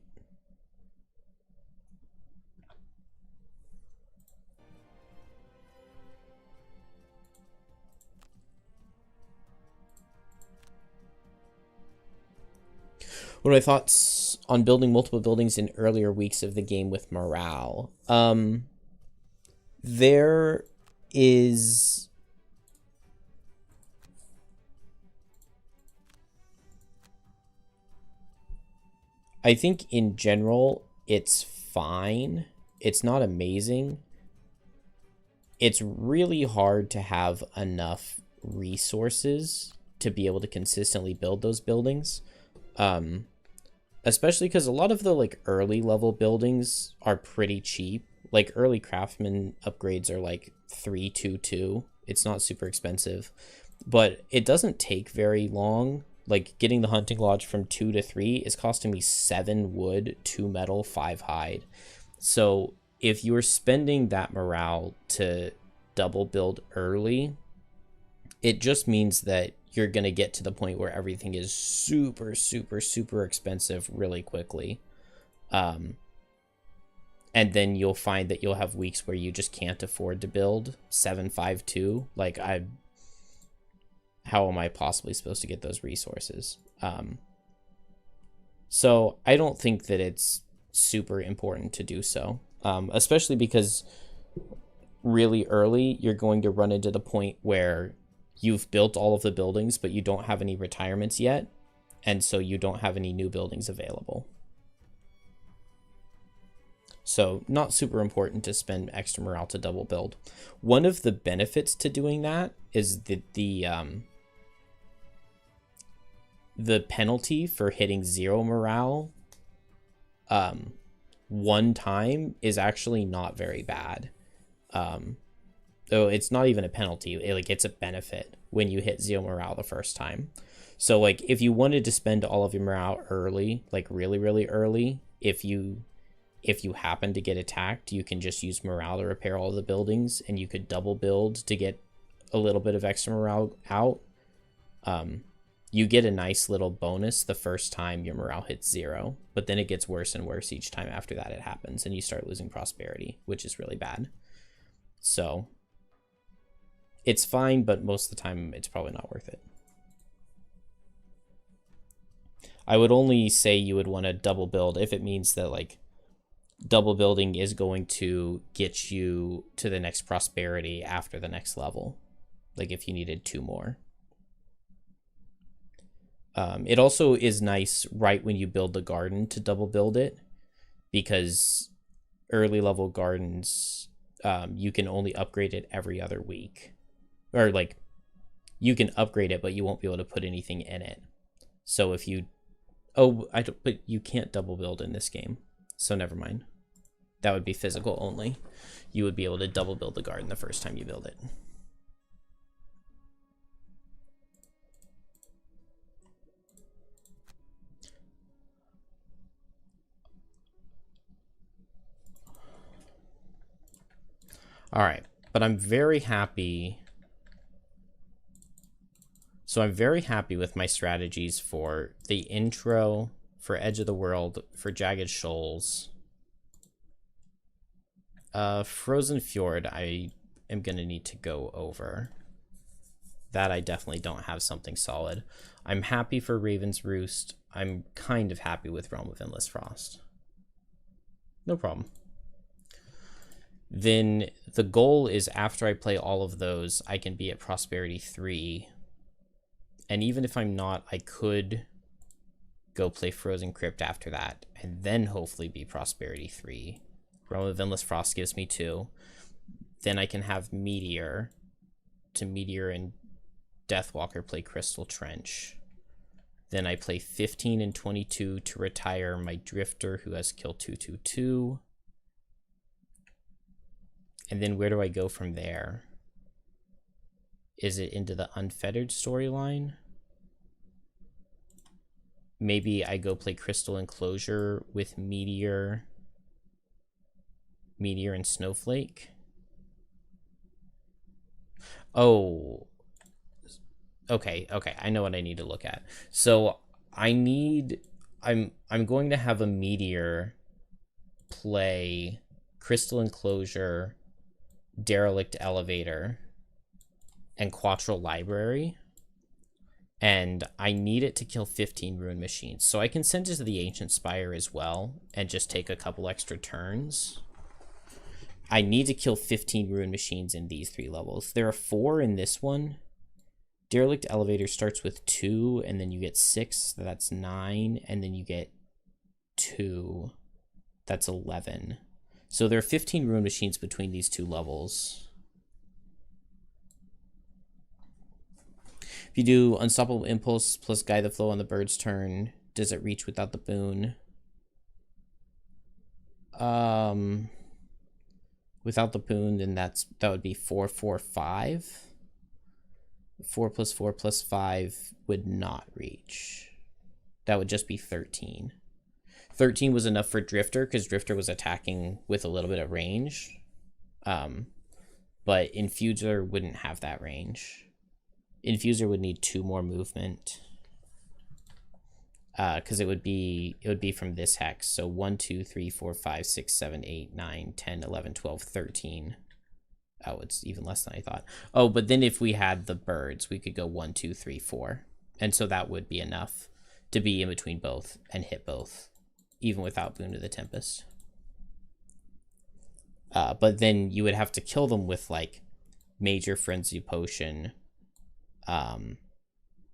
What are my thoughts on building multiple buildings in earlier weeks of the game with morale? There is... I think in general, it's fine. It's not amazing. It's really hard to have enough resources to be able to consistently build those buildings. Especially because a lot of the like early level buildings are pretty cheap. Like early craftsman upgrades are like 322. It's not super expensive, but it doesn't take very long. Like getting the hunting lodge from 2 to 3 is costing me 7 wood, 2 metal, 5 hide. So if you're spending that morale to double build early, it just means that you're going to get to the point where everything is super, super, super expensive really quickly. And then you'll find that you'll have weeks where you just can't afford to build 752. Like, how am I possibly supposed to get those resources? So I don't think that it's super important to do so, especially because really early you're going to run into the point where you've built all of the buildings, but you don't have any retirements yet, and so you don't have any new buildings available. So not super important to spend extra morale to double build. One of the benefits to doing that is that the penalty for hitting 0 morale one time is actually not very bad. Though it's not even a penalty, it's a benefit when you hit 0 morale the first time. So like if you wanted to spend all of your morale early, like really, really early, if you happen to get attacked, you can just use morale to repair all the buildings, and you could double build to get a little bit of extra morale out. You get a nice little bonus the first time your morale hits 0, but then it gets worse and worse each time after that it happens, and you start losing prosperity, which is really bad. So it's fine, but most of the time it's probably not worth it. I would only say you would want to double build if it means that like double building is going to get you to the next prosperity after the next level. Like if you needed 2 more. It also is nice right when you build the garden to double build it, because early level gardens, you can only upgrade it every other week. Or like you can upgrade it, but you won't be able to put anything in it. So if you, but you can't double build in this game. So never mind. That would be physical only. You would be able to double build the garden the first time you build it. All right, but I'm very happy. So I'm very happy with my strategies for the intro, for Edge of the World, for Jagged Shoals. Frozen Fjord, I am going to need to go over. That I definitely don't have something solid. I'm happy for Raven's Roost. I'm kind of happy with Realm of Endless Frost. No problem. Then the goal is after I play all of those, I can be at Prosperity 3. And even if I'm not, I could go play Frozen Crypt after that, and then hopefully be Prosperity 3. Realm of Endless Frost gives me 2. Then I can have Meteor to Meteor and Deathwalker play Crystal Trench. Then I play 15 and 22 to retire my Drifter, who has kill 222. And then where do I go from there? Is it into the Unfettered storyline? Maybe I go play Crystal Enclosure with Meteor and Snowflake. Oh, okay, I know what I need to look at. So I'm going to have a Meteor play Crystal Enclosure, Derelict Elevator, and Quattro Library, and I need it to kill 15 Ruin Machines. So I can send it to the Ancient Spire as well and just take a couple extra turns. I need to kill 15 Ruin Machines in these 3 levels. There are 4 in this one. Derelict Elevator starts with 2, and then you get 6, so that's 9, and then you get 2, that's 11. So there are 15 Ruin Machines between these 2 levels. If you do Unstoppable Impulse plus Guide the Flow on the bird's turn, does it reach without the boon? Without the boon, then that would be 4, 4, 5. 4 plus 4 plus 5 would not reach. That would just be 13. 13 was enough for Drifter, because Drifter was attacking with a little bit of range. But Infuser wouldn't have that range. Infuser would need 2 more movement. Because it would be from this hex. So 1, 2, 3, 4, 5, 6, 7, 8, 9, 10, 11, 12, 13. Oh, it's even less than I thought. Oh, but then if we had the birds, we could go 1, 2, 3, 4. And so that would be enough to be in between both and hit both, even without Boon of the Tempest. But then you would have to kill them with, like, Major Frenzy Potion,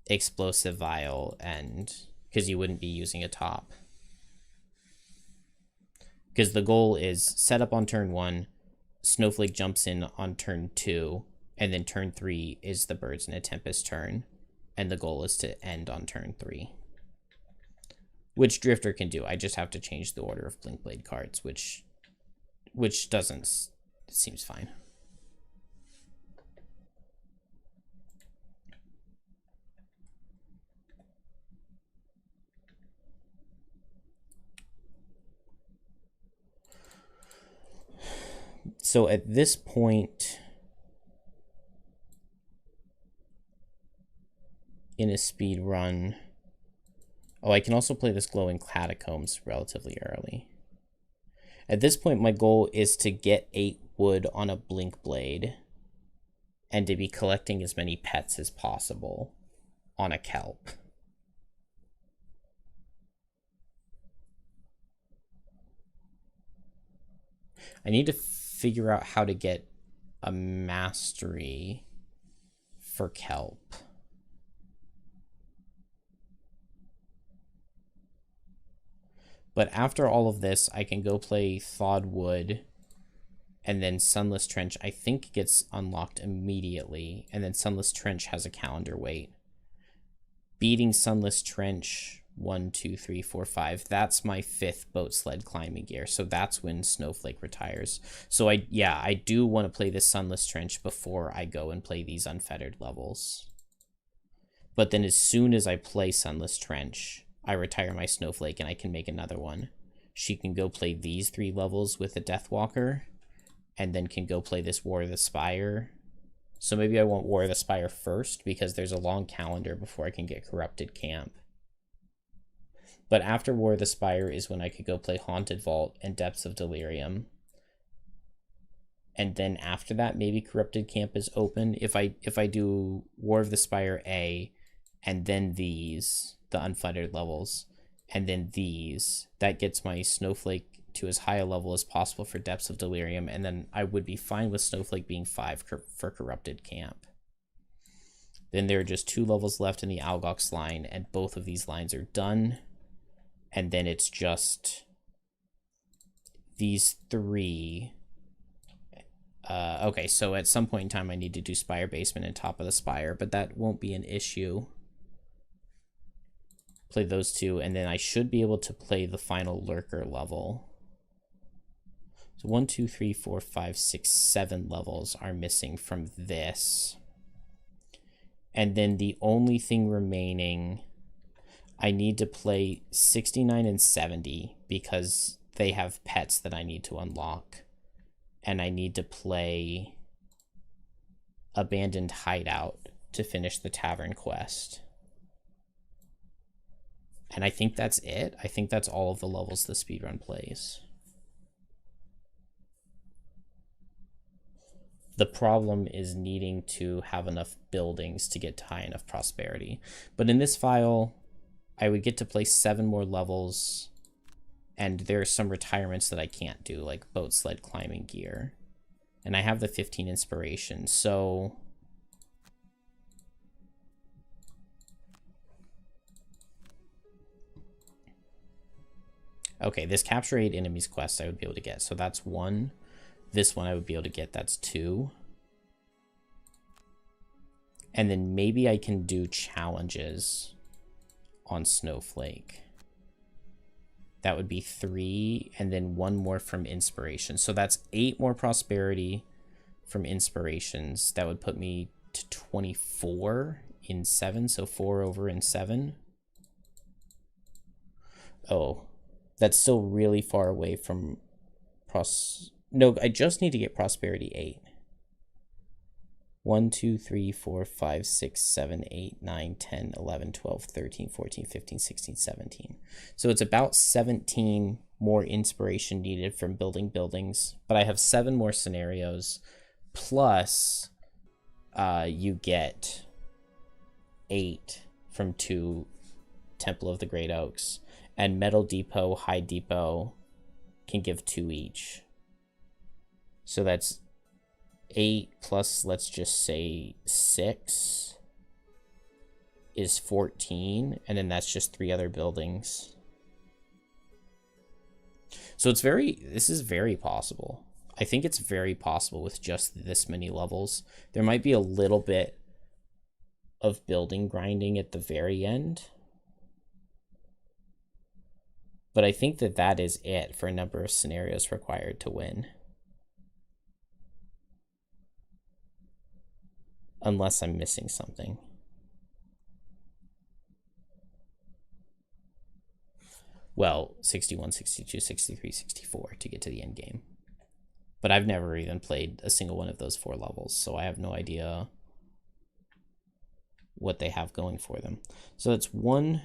Explosive Vial, and... because you wouldn't be using a top. Because the goal is set up on turn 1, Snowflake jumps in on turn 2, and then turn 3 is the Birds in a Tempest turn, and the goal is to end on turn 3. Which Drifter can do. I just have to change the order of Blinkblade cards, which doesn't... it seems fine. So at this point in a speed run, oh, I can also play this Glowing Catacombs relatively early. At this point, my goal is to get 8 wood on a Blink Blade and to be collecting as many pets as possible on a kelp. I need to figure out how to get a mastery for kelp. But after all of this, I can go play Thawed Wood, and then Sunless Trench, I think, gets unlocked immediately, and then Sunless Trench has a calendar wait. Beating Sunless Trench, 1, 2, 3, 4, 5, that's my 5th boat sled climbing gear, so that's when Snowflake retires. So I do want to play this Sunless Trench before I go and play these unfettered levels. But then as soon as I play Sunless Trench, I retire my Snowflake and I can make another one. She can go play these 3 levels with the Deathwalker, and then can go play this War of the Spire. So maybe I want War of the Spire first, because there's a long calendar before I can get Corrupted Camp. But after War of the Spire is when I could go play Haunted Vault and Depths of Delirium. And then after that, maybe Corrupted Camp is open. If I do War of the Spire A, and then these, the unfettered levels, and then these, that gets my Snowflake to as high a level as possible for Depths of Delirium, and then I would be fine with Snowflake being 5 for Corrupted Camp. Then there are just 2 levels left in the Algox line, and both of these lines are done. And then it's just these 3. Okay, so at some point in time I need to do Spire Basement and Top of the Spire, but that won't be an issue. Play those 2, and then I should be able to play the final Lurker level. So 1, 2, 3, 4, 5, 6, 7 levels are missing from this. And then the only thing remaining, I need to play 69 and 70 because they have pets that I need to unlock. And I need to play Abandoned Hideout to finish the Tavern quest. And I think that's it. I think that's all of the levels the speedrun plays. The problem is needing to have enough buildings to get to high enough prosperity. But in this file, I would get to play 7 more levels, and there are some retirements that I can't do, like boat sled climbing gear. And I have the 15 inspiration, so... Okay, this Capture 8 Enemies quest I would be able to get, so that's 1. This one I would be able to get, that's 2. And then maybe I can do challenges on Snowflake. That would be 3, and then 1 more from inspiration. So that's 8 more prosperity from inspirations. That would put me to 24 in 7, so 4 over in 7. Oh, that's still really far away from no, I just need to get prosperity 8. 1, 2, 3, 4, 5, 6, 7, 8, 9, 10, 11, 12, 13, 14, 15, 16, 17. So it's about 17 more inspiration needed from building buildings, but I have 7 more scenarios, plus you get 8 from 2 Temple of the Great Oaks, and Metal Depot, High Depot can give 2 each. So that's 8 plus, let's just say 6 is 14, and then that's just 3 other buildings. So this is very possible. I think it's very possible with just this many levels. There might be a little bit of building grinding at the very end, but I think that is it for a number of scenarios required to win. Unless I'm missing something. Well, 61, 62, 63, 64 to get to the end game. But I've never even played a single one of those 4 levels, so I have no idea what they have going for them. So that's 1,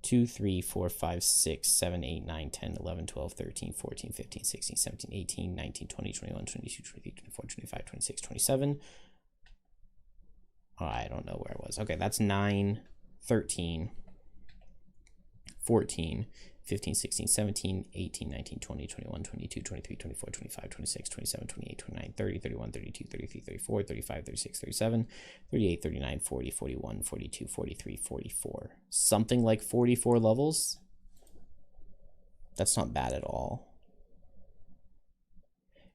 2, 3, 4, 5, 6, 7, 8, 9, 10, 11, 12, 13, 14, 15, 16, 17, 18, 19, 20, 21, 22, 23, 24, 25, 26, 27. Oh, I don't know where I was. Okay, that's 9, 13, 14, 15, 16, 17, 18, 19, 20, 21, 22, 23, 24, 25, 26, 27, 28, 29, 30, 31, 32, 33, 34, 35, 36, 37, 38, 39, 40, 41, 42, 43, 44. Something like 44 levels. That's not bad at all.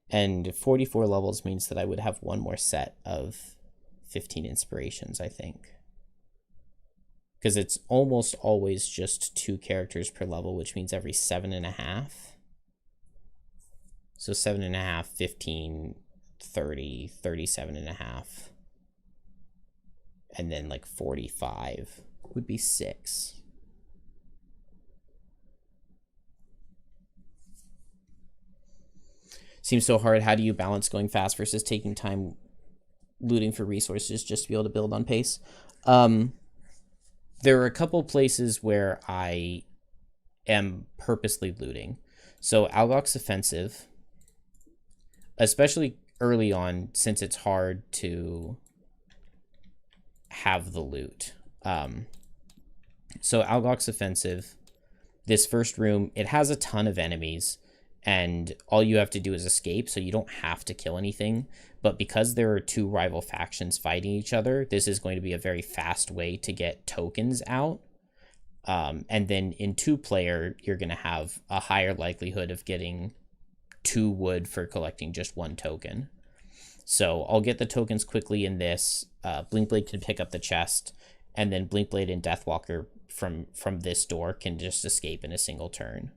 And 44 levels means that I would have 1 more set of 15 inspirations, I think. Because it's almost always just 2 characters per level, which means every 7.5. So 7.5, 15, 30, 37.5. And then like 45 would be 6. Seems so hard. How do you balance going fast versus taking time looting for resources just to be able to build on pace? There are a couple places where I am purposely looting. So Algok's Offensive, especially early on, since it's hard to have the loot. So Algok's Offensive, this first room, it has a ton of enemies, and all you have to do is escape, so you don't have to kill anything. But because there are 2 rival factions fighting each other, this is going to be a very fast way to get tokens out. And then in 2-player, you're going to have a higher likelihood of getting 2 wood for collecting just 1 token. So I'll get the tokens quickly in this. Blinkblade can pick up the chest, and then Blinkblade and Deathwalker from this door can just escape in a single turn.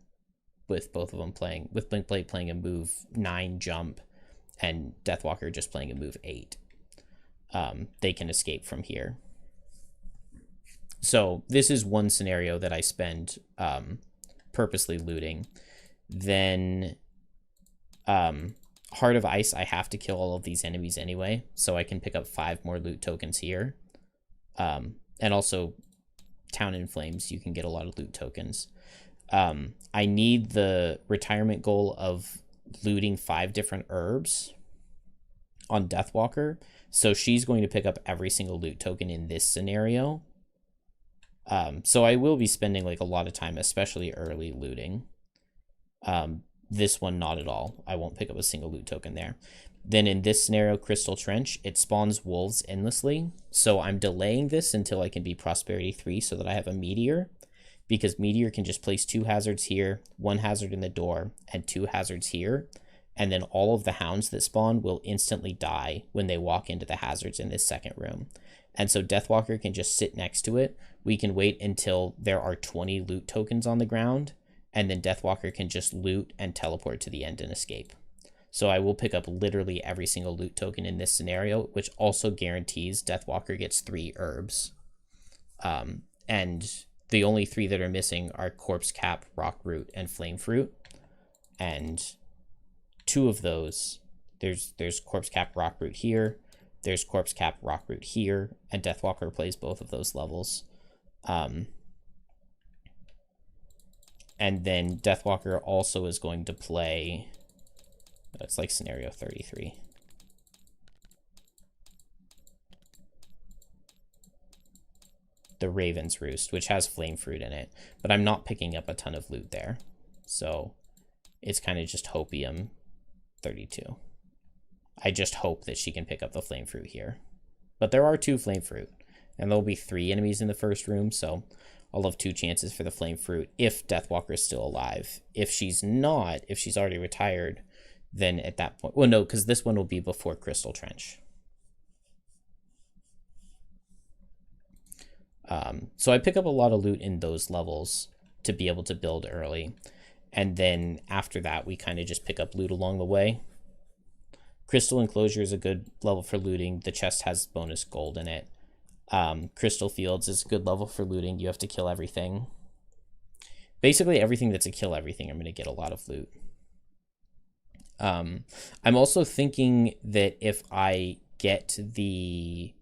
With both of them playing, with Blinkblade playing a move 9 jump, and Deathwalker just playing a move 8. They can escape from here. So this is one scenario that I spend purposely looting. Then Heart of Ice, I have to kill all of these enemies anyway, so I can pick up 5 more loot tokens here. And also Town in Flames, you can get a lot of loot tokens. I need the retirement goal of looting 5 different herbs on Deathwalker, so she's going to pick up every single loot token in this scenario. So I will be spending like a lot of time, especially early, looting. This one, not at all. I won't pick up a single loot token there. Then in this scenario, Crystal Trench, it spawns wolves endlessly, so I'm delaying this until I can be Prosperity 3 so that I have a Meteor, because Meteor can just place 2 hazards here, 1 hazard in the door, and 2 hazards here, and then all of the hounds that spawn will instantly die when they walk into the hazards in this second room. And so Deathwalker can just sit next to it. We can wait until there are 20 loot tokens on the ground, and then Deathwalker can just loot and teleport to the end and escape. So I will pick up literally every single loot token in this scenario, which also guarantees Deathwalker gets 3 herbs. And the only 3 that are missing are Corpse Cap, Rock Root, and Flame Fruit. And 2 of those, there's Corpse Cap, Rock Root here, there's Corpse Cap, Rock Root here, and Deathwalker plays both of those levels. And then Deathwalker also is going to play, it's like scenario 33. The Raven's Roost, which has Flame Fruit in it, but I'm not picking up a ton of loot there. So it's kind of just Hopium 32. I just hope that she can pick up the Flame Fruit here. But there are 2 Flame Fruit, and there'll be 3 enemies in the first room, so I'll have 2 chances for the Flame Fruit if Deathwalker is still alive. If she's not, if she's already retired, then at that point, well, no, because this one will be before Crystal Trench. So I pick up a lot of loot in those levels to be able to build early. And then after that, we kind of just pick up loot along the way. Crystal Enclosure is a good level for looting. The chest has bonus gold in it. Crystal Fields is a good level for looting. You have to kill everything. Basically, everything that's a kill everything, I'm going to get a lot of loot. I'm also thinking that if I get the...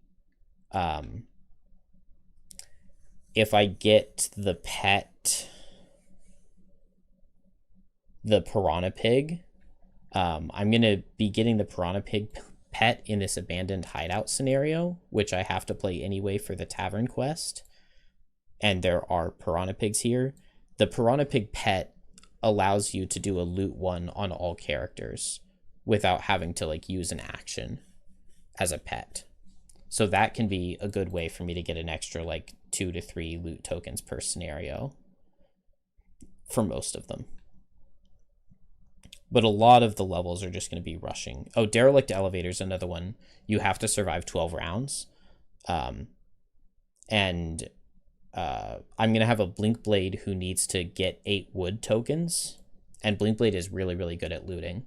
pet, the Piranha Pig, I'm going to be getting the Piranha Pig pet in this abandoned hideout scenario, which I have to play anyway for the tavern quest. And there are Piranha Pigs here. The Piranha Pig pet allows you to do a loot 1 on all characters without having to like use an action as a pet. So that can be a good way for me to get an extra like 2 to 3 loot tokens per scenario for most of them. But a lot of the levels are just going to be rushing. Oh, Derelict Elevator is another one. You have to survive 12 rounds. I'm going to have a Blink Blade who needs to get 8 wood tokens. And Blink Blade is really, really good at looting.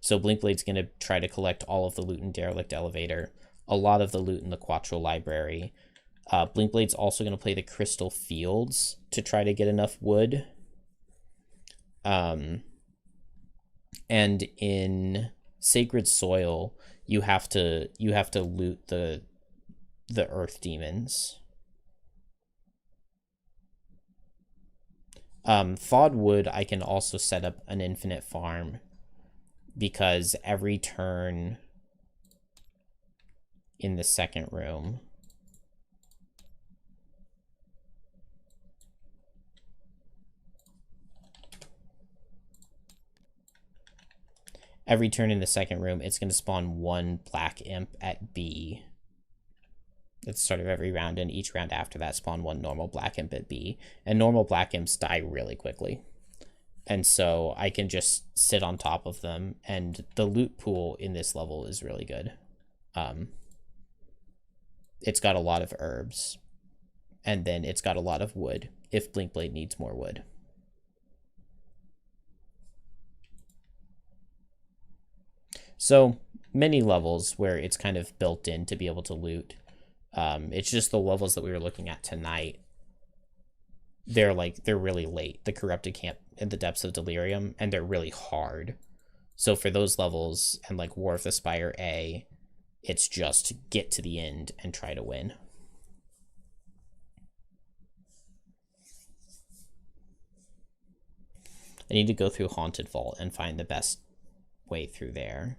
So Blink Blade's going to try to collect all of the loot in Derelict Elevator. A lot of the loot in the Quattro Library. Blink Blade's also going to play the Crystal Fields to try to get enough wood. And in Sacred Soil, you have to loot the Earth Demons. Thawed Wood, I can also set up an infinite farm because every turn in the second room, it's going to spawn 1 black imp at B at the start of every round, and each round after that spawn 1 normal black imp at B. And normal black imps die really quickly. And so I can just sit on top of them, and the loot pool in this level is really good. It's got a lot of herbs, and then it's got a lot of wood if Blinkblade needs more wood. So many levels where it's kind of built in to be able to loot. It's just the levels that we were looking at tonight. They're really late. The Corrupted Camp in the Depths of Delirium, and they're really hard. So for those levels and like War of the Spire A, it's just get to the end and try to win. I need to go through Haunted Vault and find the best way through there.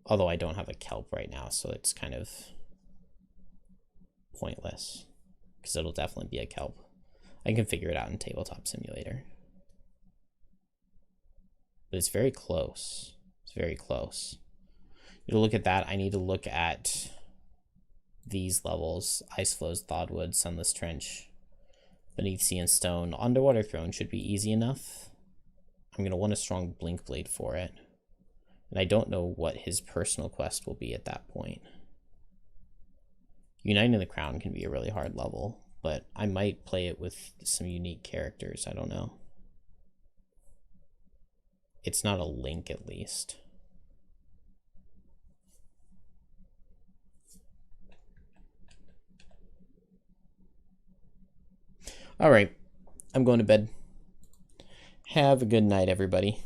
Although I don't have a kelp right now, so it's kind of pointless. Because it'll definitely be a kelp. I can figure it out in Tabletop Simulator. But it's very close. It's very close. To look at that, I need to look at these levels. Ice Flows, Thawedwood, Sunless Trench, Beneath Sea and Stone. Underwater Throne should be easy enough. I'm going to want a strong Blink Blade for it. And I don't know what his personal quest will be at that point. Uniting the Crown can be a really hard level, but I might play it with some unique characters. I don't know. it's not a link at least. All right, I'm going to bed. Have a good night, everybody.